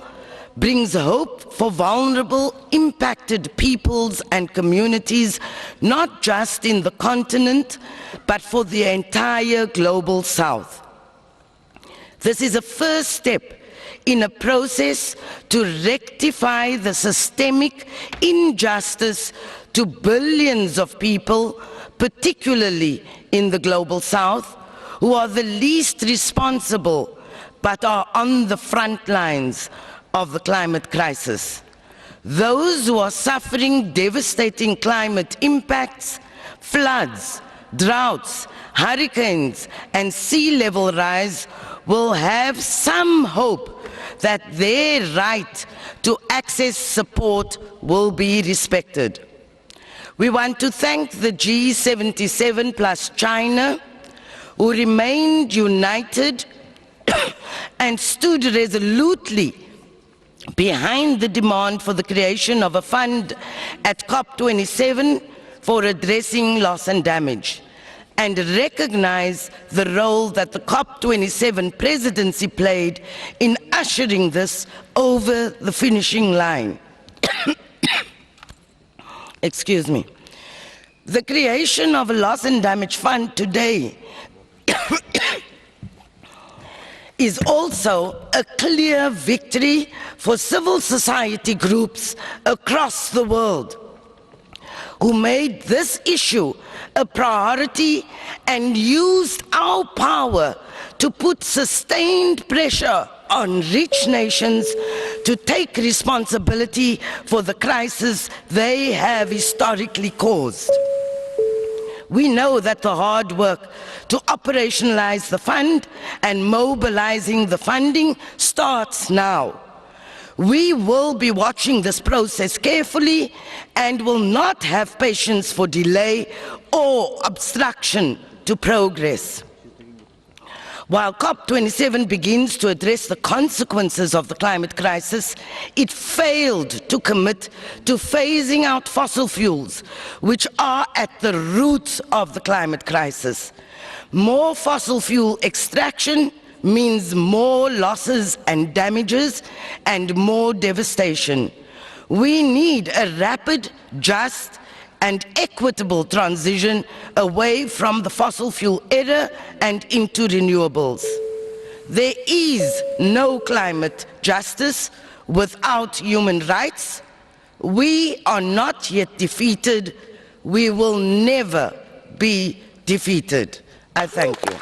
brings hope for vulnerable, impacted peoples and communities, not just in the continent, but for the entire global South. This is a first step in a process to rectify the systemic injustice to billions of people, particularly in the global South, who are the least responsible but are on the front lines of the climate crisis. Those who are suffering devastating climate impacts, floods, droughts, hurricanes, and sea level rise will have some hope that their right to access support will be respected. We want to thank the G77 plus China, who remained united and stood resolutely behind the demand for the creation of a fund at COP27 for addressing loss and damage, and recognize the role that the COP27 presidency played in ushering this over the finishing line. Excuse me. The creation of a loss and damage fund today is also a clear victory for civil society groups across the world who made this issue a priority and used our power to put sustained pressure on rich nations to take responsibility for the crisis they have historically caused. We know that the hard work to operationalize the fund and mobilizing the funding starts now. We will be watching this process carefully and will not have patience for delay or obstruction to progress. While COP27 begins to address the consequences of the climate crisis, it failed to commit to phasing out fossil fuels, which are at the root of the climate crisis. More fossil fuel extraction means more losses and damages and more devastation. We need a rapid, just, and equitable transition away from the fossil fuel era and into renewables. There is no climate justice without human rights. We are not yet defeated. We will never be defeated. I thank you.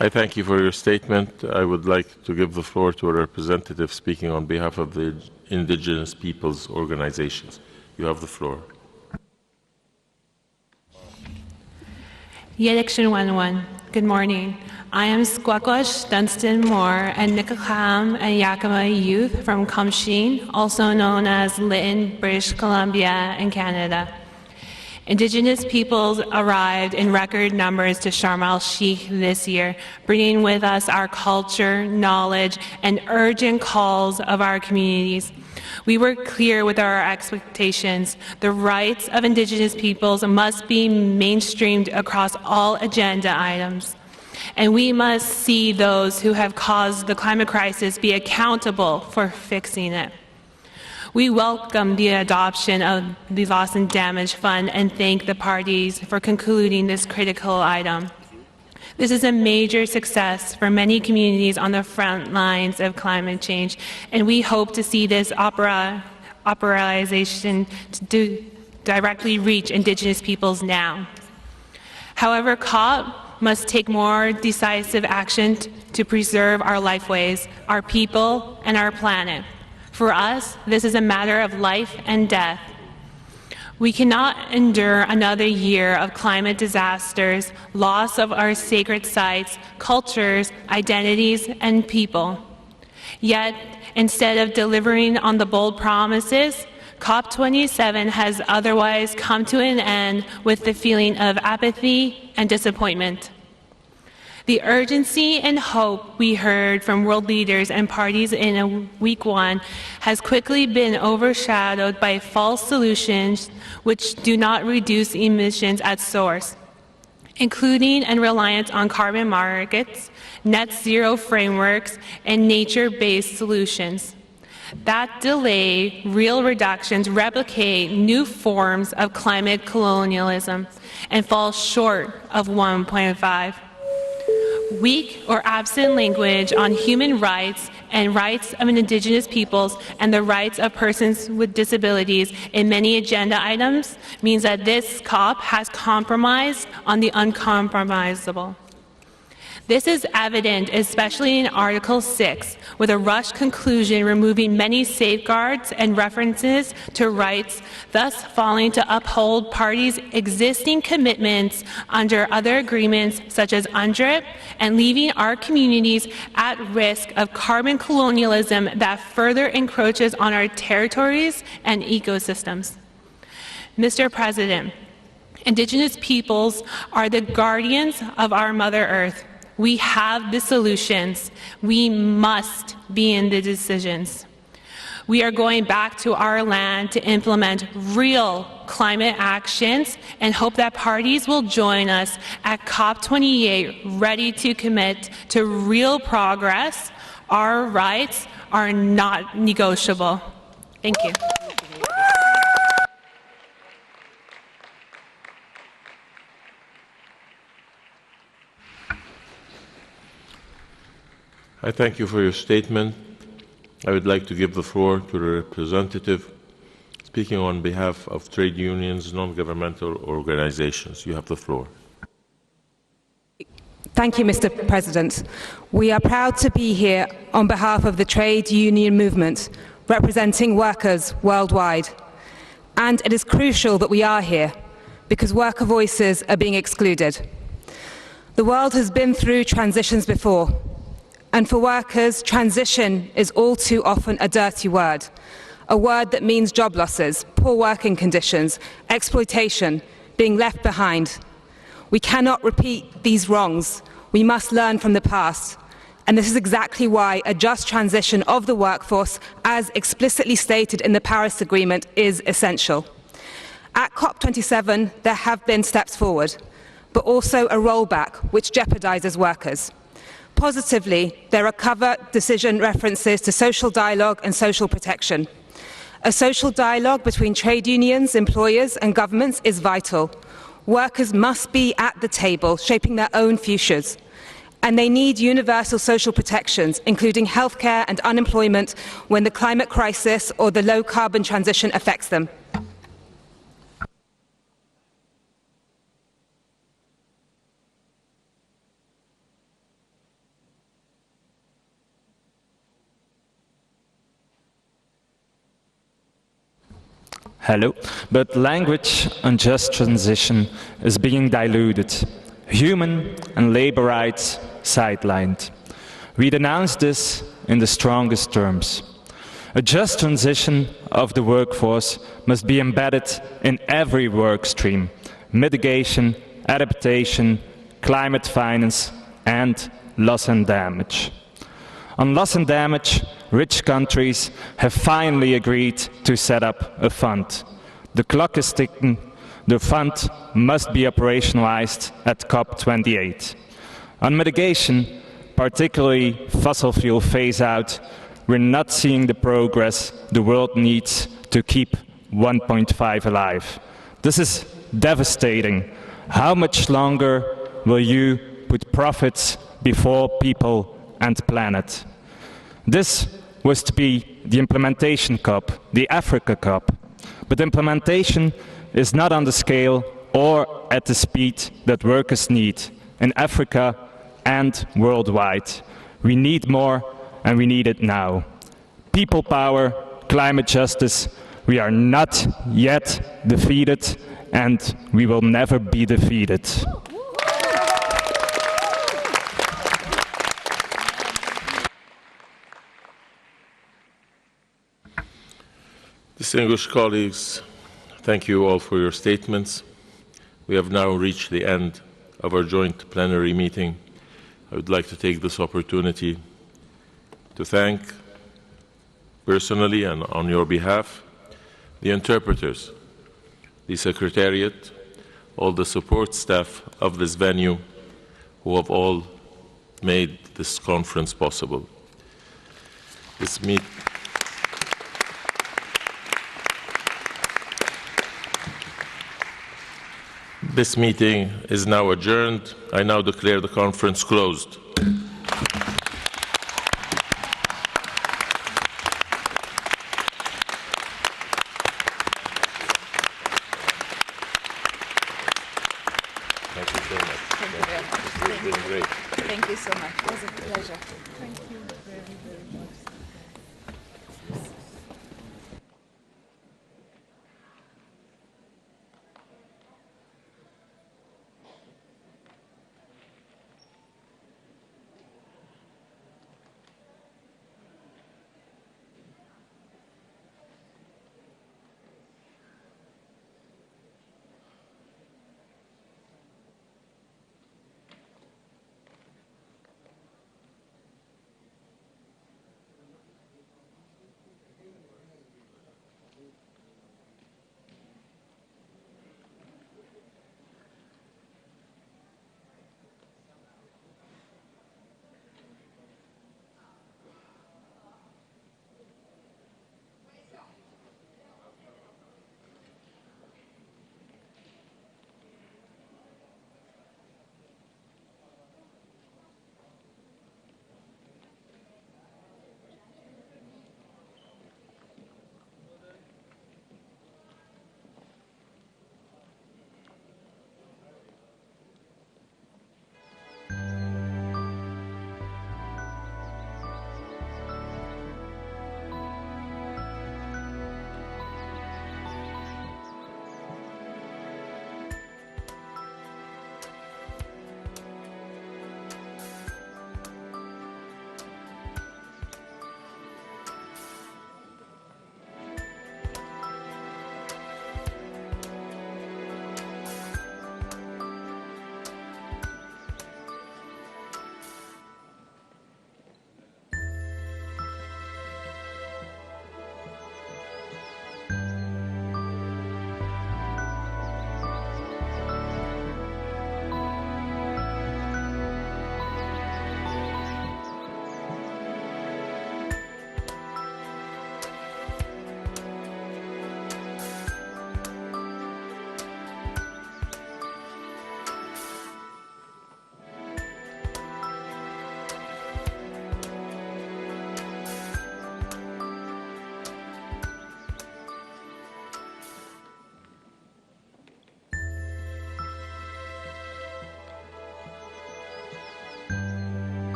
I thank you for your statement. I would like to give the floor to a representative speaking on behalf of the indigenous peoples' organizations. You have the floor. Yedekshun Wanwan. Good morning. I am Squaquash Dunstan Moore and Nickaquam and Yakima youth from Kamshin, also known as Lytton, British Columbia, and Canada. Indigenous peoples arrived in record numbers to Sharm el-Sheikh this year, bringing with us our culture, knowledge, and urgent calls of our communities. We were clear with our expectations. The rights of Indigenous peoples must be mainstreamed across all agenda items. And we must see those who have caused the climate crisis be accountable for fixing it. We welcome the adoption of the Loss and Damage Fund and thank the parties for concluding this critical item. This is a major success for many communities on the front lines of climate change, and we hope to see this operationalization to directly reach Indigenous peoples now. However, COP must take more decisive action to preserve our lifeways, our people, and our planet. For us, this is a matter of life and death. We cannot endure another year of climate disasters, loss of our sacred sites, cultures, identities, and people. Yet, instead of delivering on the bold promises, COP27 has otherwise come to an end with the feeling of apathy and disappointment. The urgency and hope we heard from world leaders and parties in week one has quickly been overshadowed by false solutions which do not reduce emissions at source, including and reliance on carbon markets, net zero frameworks, and nature-based solutions. That delay real reductions replicate new forms of climate colonialism and fall short of 1.5. Weak or absent language on human rights and rights of Indigenous peoples and the rights of persons with disabilities in many agenda items means that this COP has compromised on the uncompromisable. This is evident especially in Article 6, with a rushed conclusion removing many safeguards and references to rights, thus failing to uphold parties' existing commitments under other agreements such as UNDRIP, and leaving our communities at risk of carbon colonialism that further encroaches on our territories and ecosystems. Mr. President, Indigenous peoples are the guardians of our Mother Earth. We have the solutions. We must be in the decisions. We are going back to our land to implement real climate actions and hope that parties will join us at COP28 ready to commit to real progress. Our rights are not negotiable. Thank you. I thank you for your statement. I would like to give the floor to the representative speaking on behalf of trade unions, non-governmental organizations. You have the floor. Thank you, Mr. President. We are proud to be here on behalf of the trade union movement, representing workers worldwide. And it is crucial that we are here, because worker voices are being excluded. The world has been through transitions before. And for workers, transition is all too often a dirty word, a word that means job losses, poor working conditions, exploitation, being left behind. We cannot repeat these wrongs. We must learn from the past. And this is exactly why a just transition of the workforce, as explicitly stated in the Paris Agreement, is essential. At COP27, there have been steps forward, but also a rollback which jeopardizes workers. Positively, there are cover decision references to social dialogue and social protection. A social dialogue between trade unions, employers and governments is vital. Workers must be at the table, shaping their own futures. And they need universal social protections, including healthcare and unemployment, when the climate crisis or the low-carbon transition affects them. Hello. But language on just transition is being diluted. Human and labor rights sidelined. We denounce this in the strongest terms. A just transition of the workforce must be embedded in every work stream: mitigation, adaptation, climate finance, and loss and damage. On loss and damage, rich countries have finally agreed to set up a fund. The clock is ticking. The fund must be operationalized at COP28. On mitigation, particularly fossil fuel phase-out, we're not seeing the progress the world needs to keep 1.5 alive. This is devastating. How much longer will you put profits before people and planet? This was to be the implementation COP, the Africa COP. But implementation is not on the scale or at the speed that workers need in Africa and worldwide. We need more, and we need it now. People power, climate justice, we are not yet defeated, and we will never be defeated. Distinguished colleagues, thank you all for your statements. We have now reached the end of our joint plenary meeting. I would like to take this opportunity to thank, personally and on your behalf, the interpreters, the Secretariat, all the support staff of this venue who have all made this conference possible. This meeting is now adjourned. I now declare the conference closed. Thank you so much. Thank you very much. It's been great. Thank you so much. It was a pleasure. Thank you very, very much.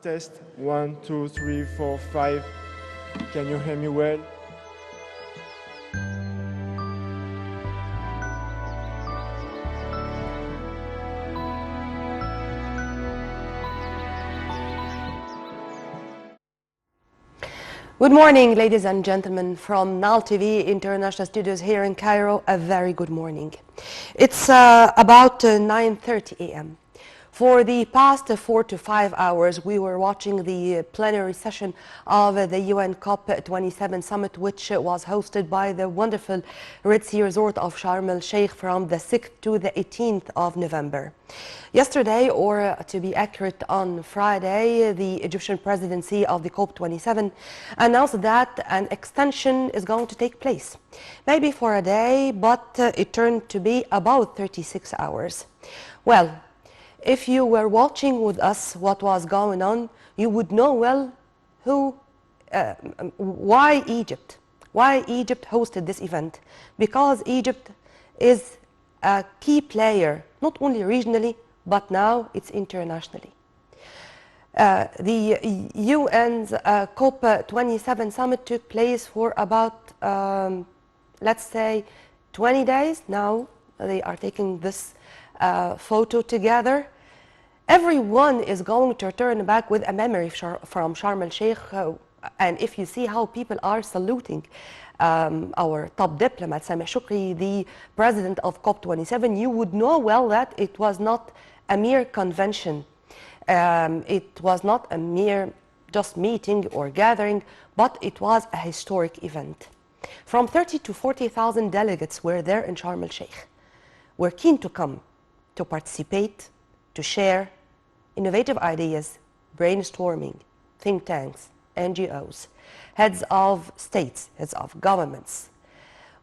Test 1, 2, 3, 4, 5. Can you hear me well? Good morning, ladies and gentlemen, from Nile TV International Studios here in Cairo. A very good morning. It's about 9:30 a.m. For the past 4 to 5 hours, we were watching the plenary session of the UN COP27 summit, which was hosted by the wonderful Red Sea resort of Sharm el-Sheikh from the 6th to the 18th of November. Yesterday, or to be accurate, on Friday, the Egyptian presidency of the COP27 announced that an extension is going to take place. Maybe for a day, but it turned to be about 36 hours. Well, if you were watching with us what was going on, you would know well why Egypt. Why Egypt hosted this event? Because Egypt is a key player, not only regionally, but now it's internationally. The UN's COP27 summit took place for about, let's say, 20 days. Now they are taking this photo together. Everyone is going to return back with a memory from Sharm el-Sheikh, and if you see how people are saluting our top diplomat, Sameh Shoukry, the president of COP27, you would know well that it was not a mere convention. It was not a mere just meeting or gathering, but it was a historic event. From 30 to 40,000 delegates were there in Sharm el-Sheikh. We're keen to come, to participate, to share innovative ideas, brainstorming, think tanks, NGOs, heads of states, heads of governments,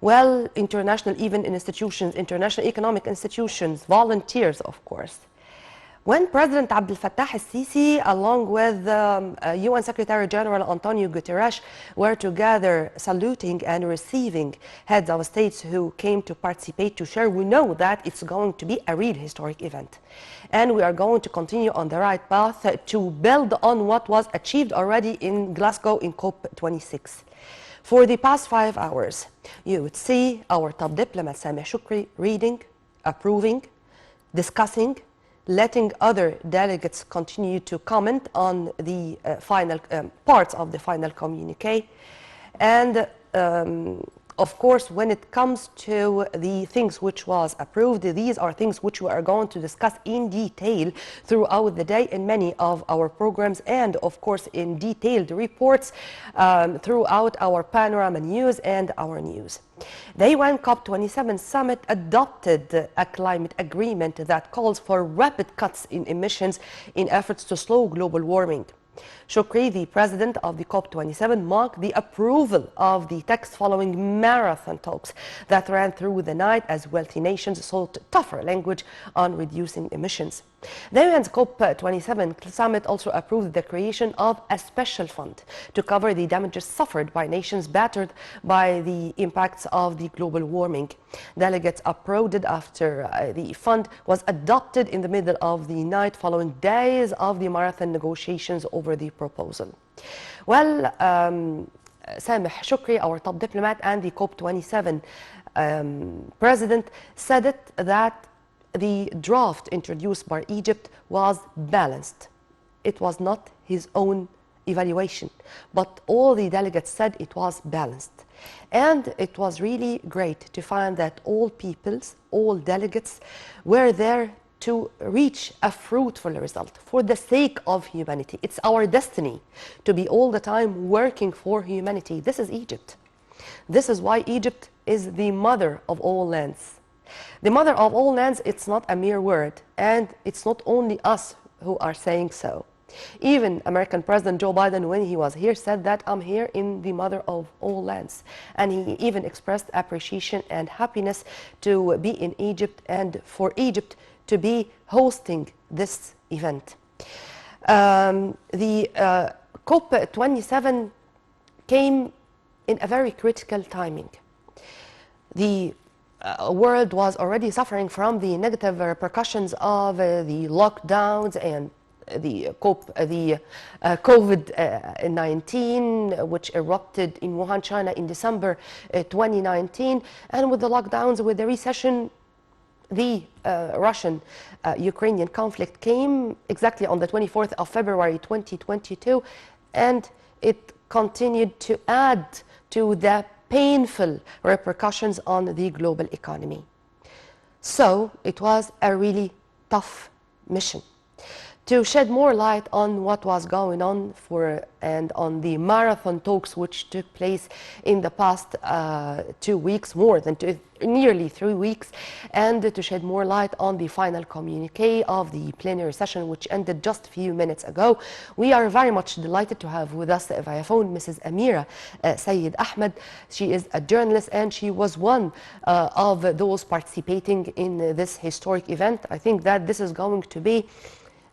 well, international even institutions, international economic institutions, volunteers, of course. When President Abdel Fattah el-Sisi, along with UN Secretary General Antonio Guterres, were together saluting and receiving heads of states who came to participate, to share, we know that it's going to be a real historic event. And we are going to continue on the right path to build on what was achieved already in Glasgow in COP26. For the past 5 hours, you would see our top diplomat, Sameh Shoukry, reading, approving, discussing, letting other delegates continue to comment on the final parts of the final communique. And of course, when it comes to the things which was approved, these are things which we are going to discuss in detail throughout the day in many of our programs, and of course in detailed reports throughout our panorama news and our news. The UN COP27 summit adopted a climate agreement that calls for rapid cuts in emissions in efforts to slow global warming. Shoukry, the president of the COP27, marked the approval of the text following marathon talks that ran through the night as wealthy nations sought tougher language on reducing emissions. The UN's COP27 summit also approved the creation of a special fund to cover the damages suffered by nations battered by the impacts of the global warming. Delegates applauded after the fund was adopted in the middle of the night following days of the marathon negotiations over the proposal. Well, Sameh Shoukry, our top diplomat and the COP27 president, said that the draft introduced by Egypt was balanced. It was not his own evaluation, but all the delegates said it was balanced. And it was really great to find that all peoples, all delegates were there to reach a fruitful result for the sake of humanity. It's our destiny to be all the time working for humanity. This is Egypt. This is why Egypt is the mother of all lands. The mother of all lands, it's not a mere word, and it's not only us who are saying so. Even American President Joe Biden, when he was here, said that I'm here in the mother of all lands. And he even expressed appreciation and happiness to be in Egypt and for Egypt to be hosting this event. The COP27 came in a very critical timing. The world was already suffering from the negative repercussions of the lockdowns and COVID-19, which erupted in Wuhan, China in December 2019, and with the lockdowns, with the recession, the Russian-Ukrainian conflict came exactly on the 24th of February 2022, and it continued to add to the painful repercussions on the global economy. So it was a really tough mission to shed more light on what was going on and on the marathon talks which took place in the past 2 weeks, nearly 3 weeks, and to shed more light on the final communique of the plenary session which ended just a few minutes ago. We are very much delighted to have with us via phone Mrs. Amira Sayyid Ahmed. She is a journalist and she was one of those participating in this historic event. I think that this is going to be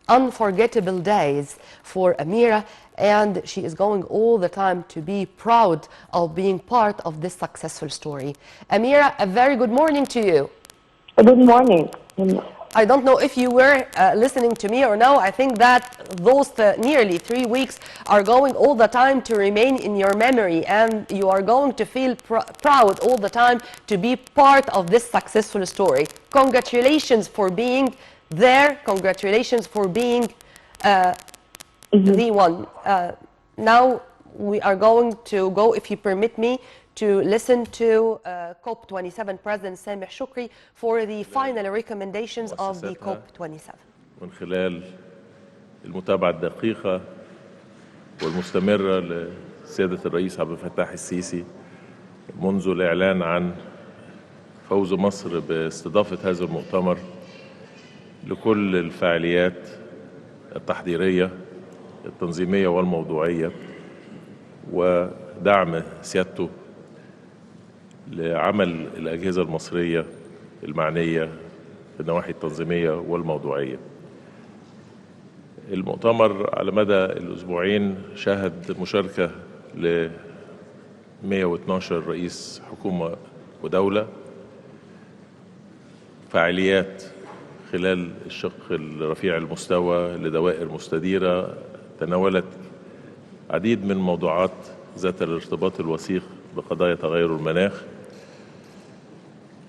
unforgettable days for Amira, and she is going all the time to be proud of being part of this successful story. Amira, a very good morning to you. Good morning. I don't know if you were listening to me or no. I think that those nearly 3 weeks are going all the time to remain in your memory, and you are going to feel proud all the time to be part of this successful story. Congratulations for being there. Congratulations for being the one. Now we are going to go, if you permit me, to listen to COP27 President Sameh Shoukry for the final recommendations of the COP27. من خلال المتابعة الدقيقة والمستمرة لسيادة الرئيس عبد الفتاح السيسي منذ الإعلان عن فوز مصر باستضافة هذا المؤتمر لكل الفعاليات التحضيرية التنظيمية والموضوعية، ودعم سيادته لعمل الأجهزة المصرية المعنية في النواحي التنظيمية والموضوعية. المؤتمر على مدى الأسبوعين شهد مشاركة ل 112 رئيس حكومة ودولة، فعاليات خلال الشق الرفيع المستوى لدوائر مستديرة تناولت عديد من الموضوعات ذات الارتباط الوثيق بقضايا تغير المناخ.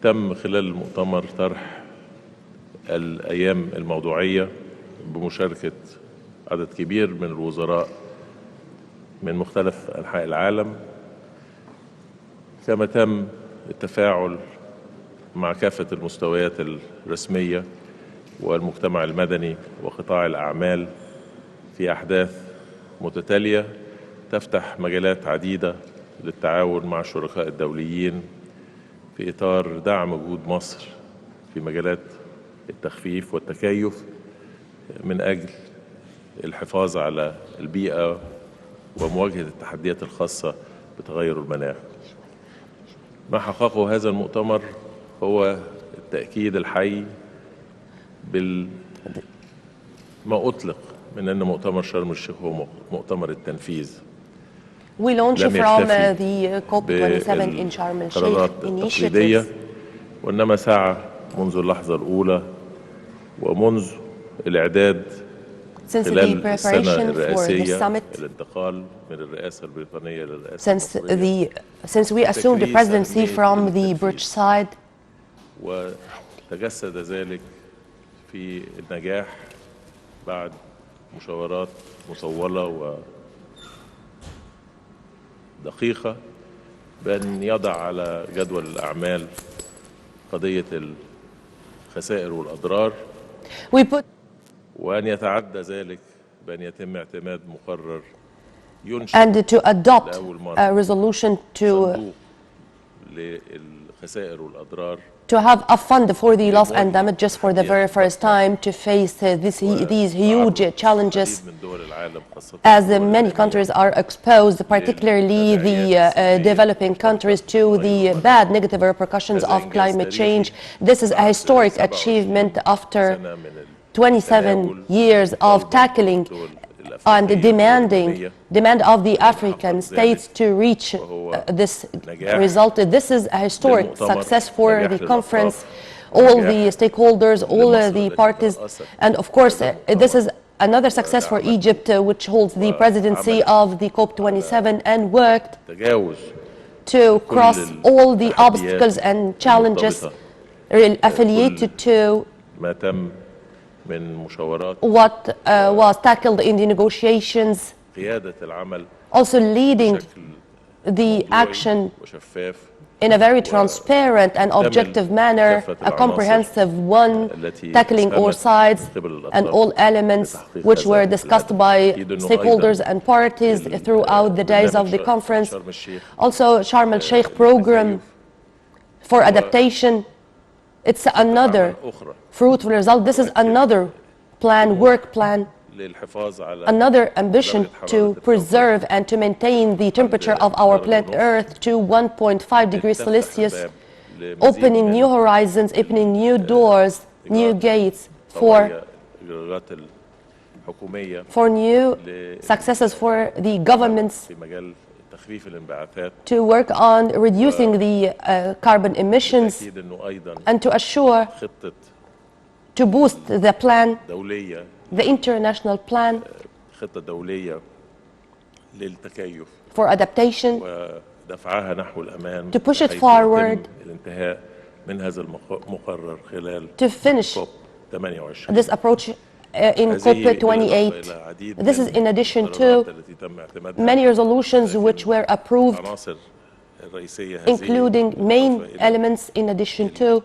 تم خلال المؤتمر طرح الأيام الموضوعية بمشاركة عدد كبير من الوزراء من مختلف أنحاء العالم، كما تم التفاعل مع كافة المستويات الرسمية والمجتمع المدني وقطاع الأعمال في أحداث متتالية تفتح مجالات عديدة للتعاون مع الشركاء الدوليين في إطار دعم جهود مصر في مجالات التخفيف والتكيف من أجل الحفاظ على البيئة ومواجهة التحديات الخاصة بتغير المناخ. ما حققه هذا المؤتمر هو التأكيد الحي ما أطلق من أن مؤتمر شرم الشيخ هو مؤتمر التنفيذ. We launched from the COP27 in Sharm el-Sheikh initiatives. وإنما سعى منذ اللحظة الأولى ومنذ الإعداد خلال السنة الرئاسية الانتقال من الرئاسة البريطانية للرئاسة المصرية. Since we assumed the presidency from the British side. وتجسد ذلك في النجاح بعد مشاورات مطولة ودقيقة بأن يضع على جدول الأعمال قضية الخسائر والأضرار وأن يتعدى ذلك بأن يتم اعتماد مقرر and to adopt a resolution للخسائر والأضرار to have a fund for the loss and damage just for the very first time to face these huge challenges as many countries are exposed, particularly the developing countries, to the bad negative repercussions of climate change. This is a historic achievement after 27 years of tackling and demand of the African states to reach this result. This is a historic success for the conference, all the stakeholders, all the parties, and of course this is another success for Egypt, which holds the presidency of the COP27 and worked تجاوز to cross all the obstacles and challenges affiliated to ما تم من مشاورات what was tackled in the negotiations, قيادة العمل also leading the action وشفاف in a very transparent and objective manner, a comprehensive one, tackling all sides and all elements which were discussed by stakeholders and parties throughout the days of the conference. Also, Sharm el-Sheikh program for adaptation, it's another fruitful result. This is another plan, work plan, another ambition to preserve and to maintain the temperature of our planet Earth to 1.5 degrees Celsius, opening new horizons, opening new doors, new gates for new successes for the governments to work on reducing the carbon emissions and to assure, to boost the plan, the international plan for adaptation, to push it forward, to finish this approach in COP28. This is in addition to many resolutions which were approved, including main elements in addition to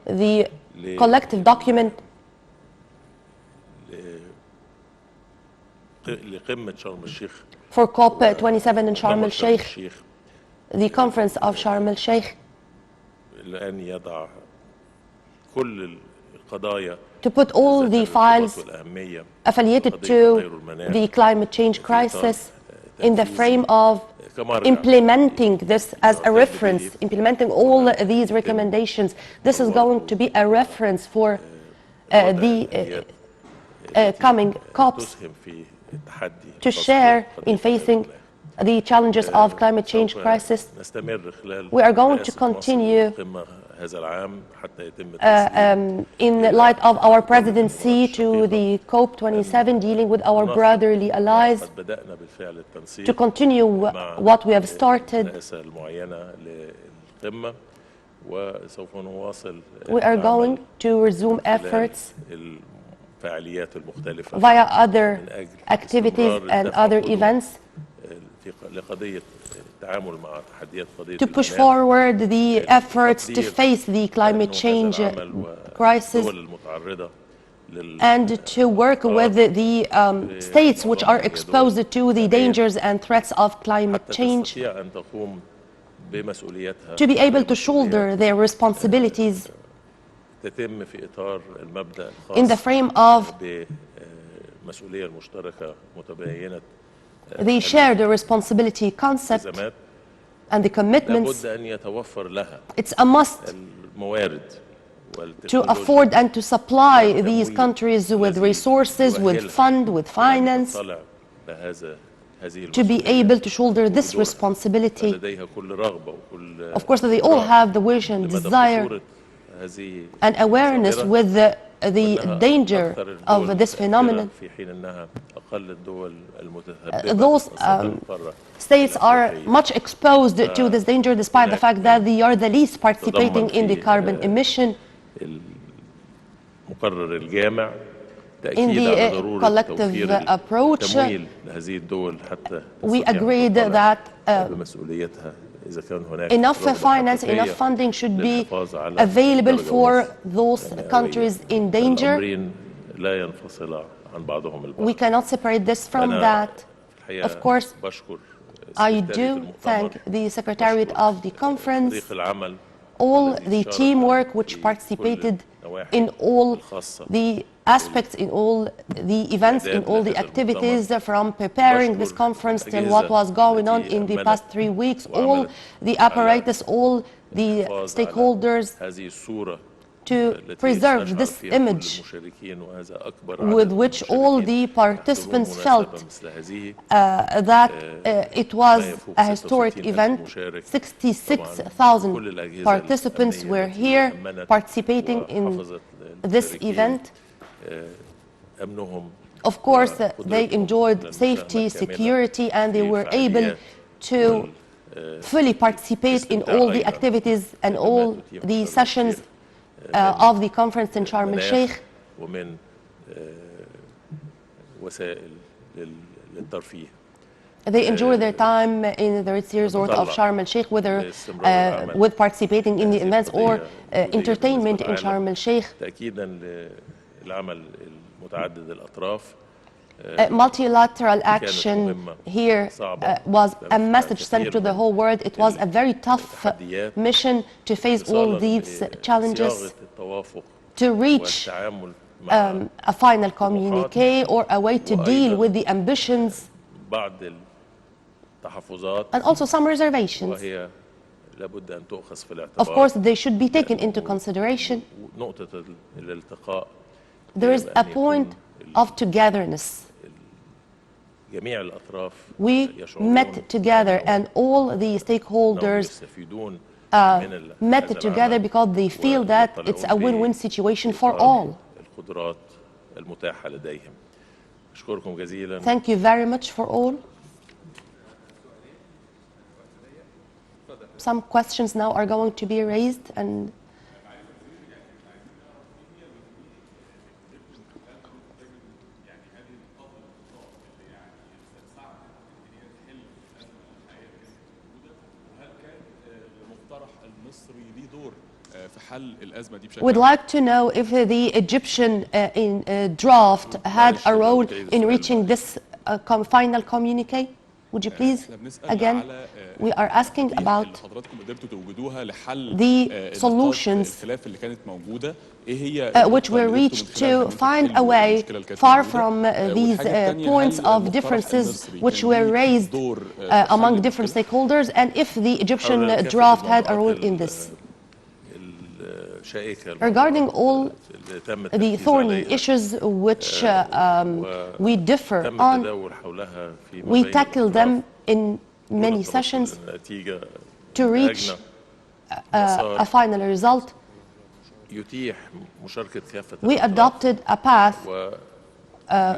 the collective document for COP27 in Sharm el-Sheikh, the conference of Sharm el-Sheikh, to put all the files affiliated to the climate change crisis in the frame of implementing this as a reference, implementing all these recommendations. This is going to be a reference for the coming COPs to share in facing the challenges of climate change crisis. We are going to continue in light of our presidency to the COP27, dealing with our brotherly allies, to continue what we have started. We are going to resume efforts via other activities and other events to push forward the efforts to face the climate change crisis and to work with the states which are exposed to the dangers and threats of climate change, to be able to shoulder their responsibilities in the frame of the shared responsibility concept and the commitments. It's a must to afford and to supply these countries with resources, with fund, with finance, to be able to shoulder this responsibility. Of course, they all have the wish and desire and awareness with the danger of this phenomenon. Those states are much exposed to this danger despite the fact that they are the least participating in the carbon emission. In the collective approach, we agreed that enough finance, enough funding should be available for those countries in danger. We cannot separate this from that. Of course, I do thank the Secretariat of the conference, all the teamwork which participated in all the aspects, in all the events, in all the activities, from preparing this conference till what was going on in the past 3 weeks, all the apparatus, all the stakeholders, to preserve this image with which all the participants felt that it was a historic event. 66,000 participants were here participating in this event. Of course, they enjoyed safety, security, and they were able to fully participate in all the activities and all the sessions of the conference in Sharm el-Sheikh. They enjoy their time in the Ritz Resort of Sharm el-Sheikh, whether with participating in the events or entertainment in Sharm el-Sheikh. Multilateral action here was a message sent to the whole world. It was a very tough mission to face all these challenges, to reach a final communique or a way to deal with the ambitions and also some reservations. Of course, they should be taken into consideration. There is a point of togetherness. We met together and all the stakeholders met together because they feel that it's a win-win situation for all. Thank you very much for all. Some questions now are going to be raised, and we'd like to know if the Egyptian draft had a role in reaching this final communique. Would you please, again, we are asking about the solutions which were reached to find a way far from these points of differences which were raised among different stakeholders, and if the Egyptian draft had a role in this. Regarding all the thorny issues which we differ on, we tackle them in many sessions to reach a final result. We adopted a path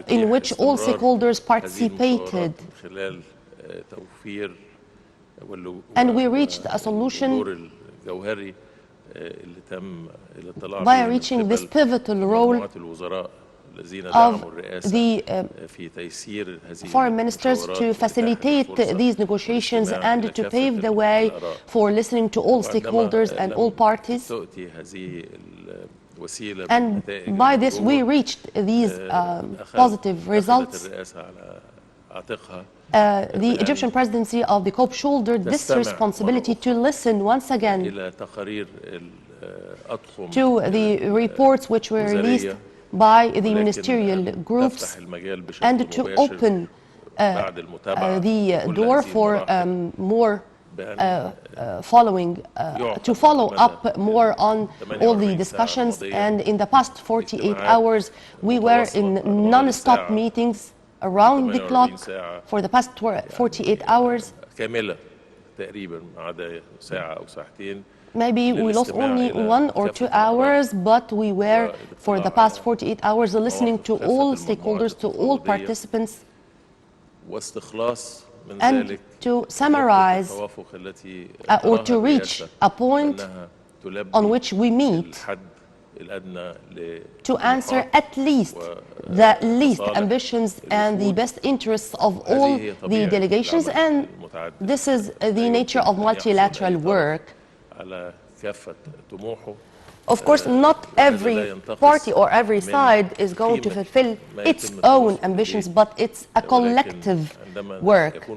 in which all stakeholders participated, and we reached a solution by reaching this pivotal role of the foreign ministers to facilitate these negotiations and to pave the way for listening to all stakeholders and all parties. And by this we reached these positive results. The Egyptian presidency of the COP shouldered this responsibility to listen once again to the reports which were released by the ministerial groups and to open the door for more to follow up more on all the discussions. And in the past 48 hours we were in non-stop meetings around the clock for the past 48 hours. Maybe we lost only 1 or 2 hours, but we were for the past 48 hours listening to all stakeholders, to all participants, and to summarize or to reach a point on which we meet to answer at least the least ambitions and the best interests of all the delegations. And this is the nature of multilateral work. Of course, not every party or every side is going to fulfill its own ambitions, but it's a collective work.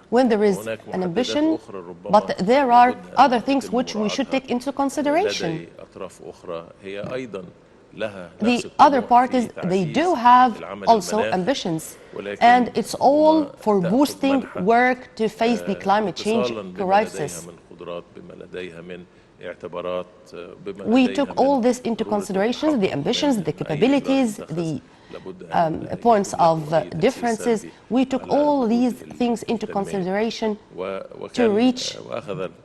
When there is an ambition, but there are other things which we should take into consideration. The other parties, they do have also ambitions, and it's all for boosting work to face the climate change crisis. We took all this into consideration, the ambitions, the capabilities, the points of differences. We took all these things into consideration to reach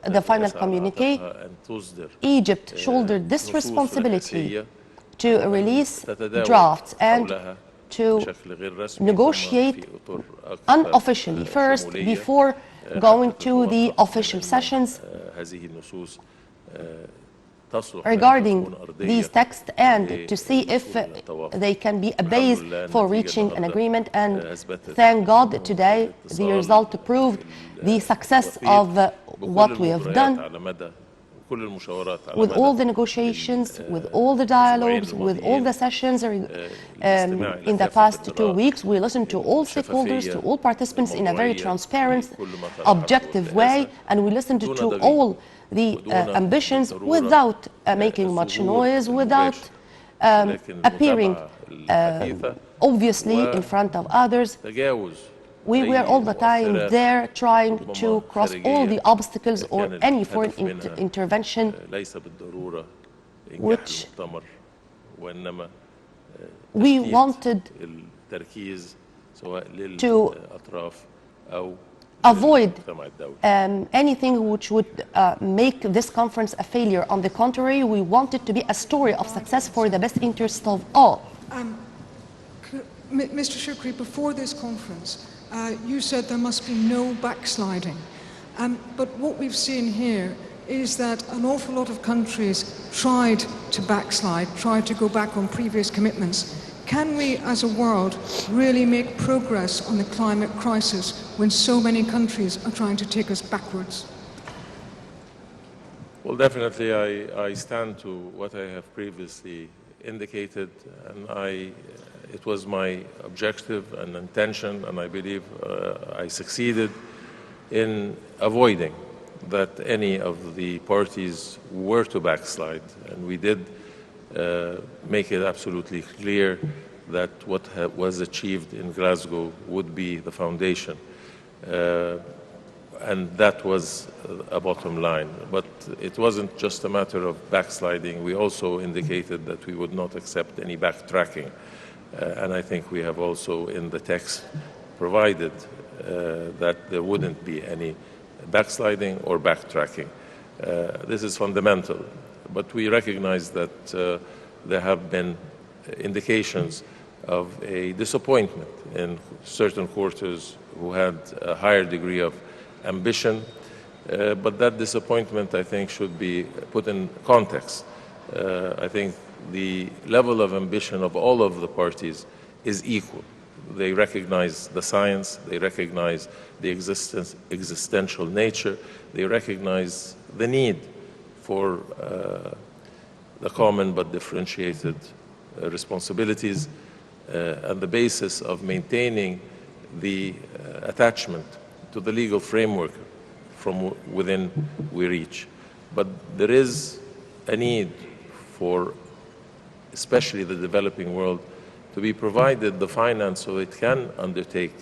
the final communique. Egypt shouldered this responsibility to release drafts and to negotiate unofficially first before going to the official sessions regarding these texts and to see if they can be a base for reaching an agreement. And thank God today the result proved the success of what we have done. With all the negotiations, with all the dialogues, with all the sessions in the past 2 weeks, we listened to all stakeholders, to all participants in a very transparent, objective way, and we listened to all the ambitions without making much noise, without appearing obviously in front of others. We were all the time there trying to cross all the obstacles or any foreign intervention which we wanted to avoid anything which would make this conference a failure. On the contrary, we want it to be a story of success for the best interest of all. Mr. Shukri, before this conference, you said there must be no backsliding. But what we've seen here is that an awful lot of countries tried to backslide, tried to go back on previous commitments. Can we, as a world, really make progress on the climate crisis when so many countries are trying to take us backwards? Well, definitely I stand to what I have previously indicated, and it was my objective and intention, and I believe I succeeded in avoiding that any of the parties were to backslide. And we did make it absolutely clear that what was achieved in Glasgow would be the foundation. And that was a bottom line. But it wasn't just a matter of backsliding. We also indicated that we would not accept any backtracking. And I think we have also in the text provided that there wouldn't be any backsliding or backtracking. This is fundamental. But we recognize that there have been indications of a disappointment in certain quarters who had a higher degree of ambition. But that disappointment, I think, should be put in context. I think the level of ambition of all of the parties is equal. They recognize the science, they recognize the existential nature, they recognize the need for the common but differentiated responsibilities and the basis of maintaining the attachment to the legal framework from within we reach. But there is a need for especially the developing world to be provided the finance so it can undertake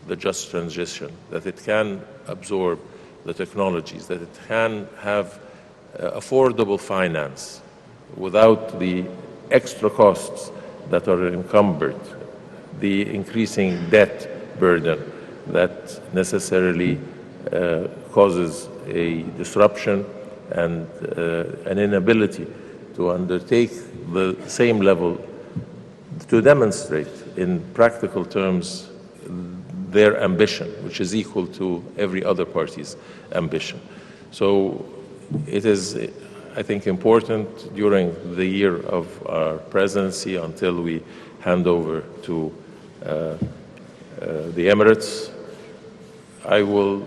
the just transition, that it can absorb the technologies, that it can have affordable finance without the extra costs that are encumbered, the increasing debt burden that necessarily causes a disruption and an inability to undertake the same level to demonstrate in practical terms their ambition, which is equal to every other party's ambition. So it is, I think, important during the year of our presidency until we hand over to the Emirates. I will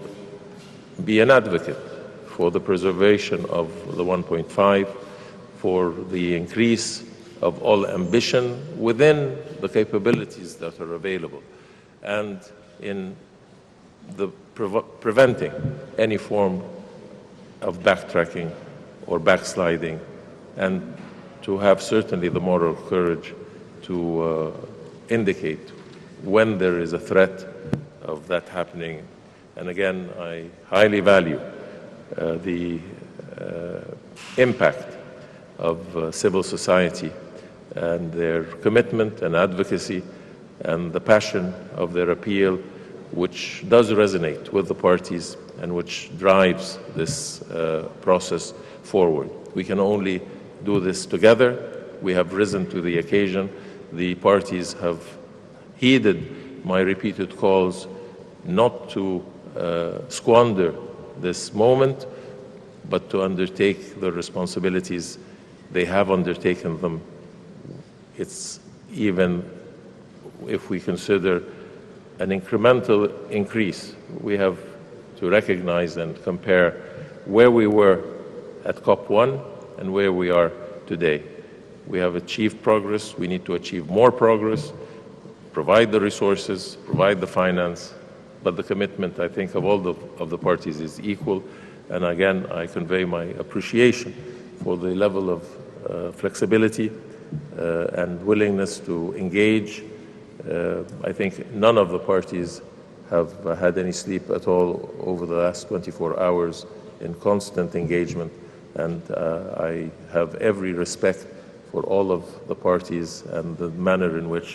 be an advocate for the preservation of the 1.5, for the increase of all ambition within the capabilities that are available, and in the preventing any form of backtracking or backsliding, and to have certainly the moral courage to indicate when there is a threat of that happening. And again, I highly value the impact of civil society and their commitment and advocacy and the passion of their appeal, which does resonate with the parties and which drives this process forward. We can only do this together. We have risen to the occasion. The parties have heeded my repeated calls not to squander this moment, but to undertake the responsibilities. They have undertaken them. It's even if we consider an incremental increase, we have to recognize and compare where we were at COP1 and where we are today. We have achieved progress. We need to achieve more progress, provide the resources, provide the finance, but the commitment, I think, of all of the parties is equal. And again, I convey my appreciation for the level of flexibility and willingness to engage. I think none of the parties have had any sleep at all over the last 24 hours in constant engagement, and I have every respect for all of the parties and the manner in which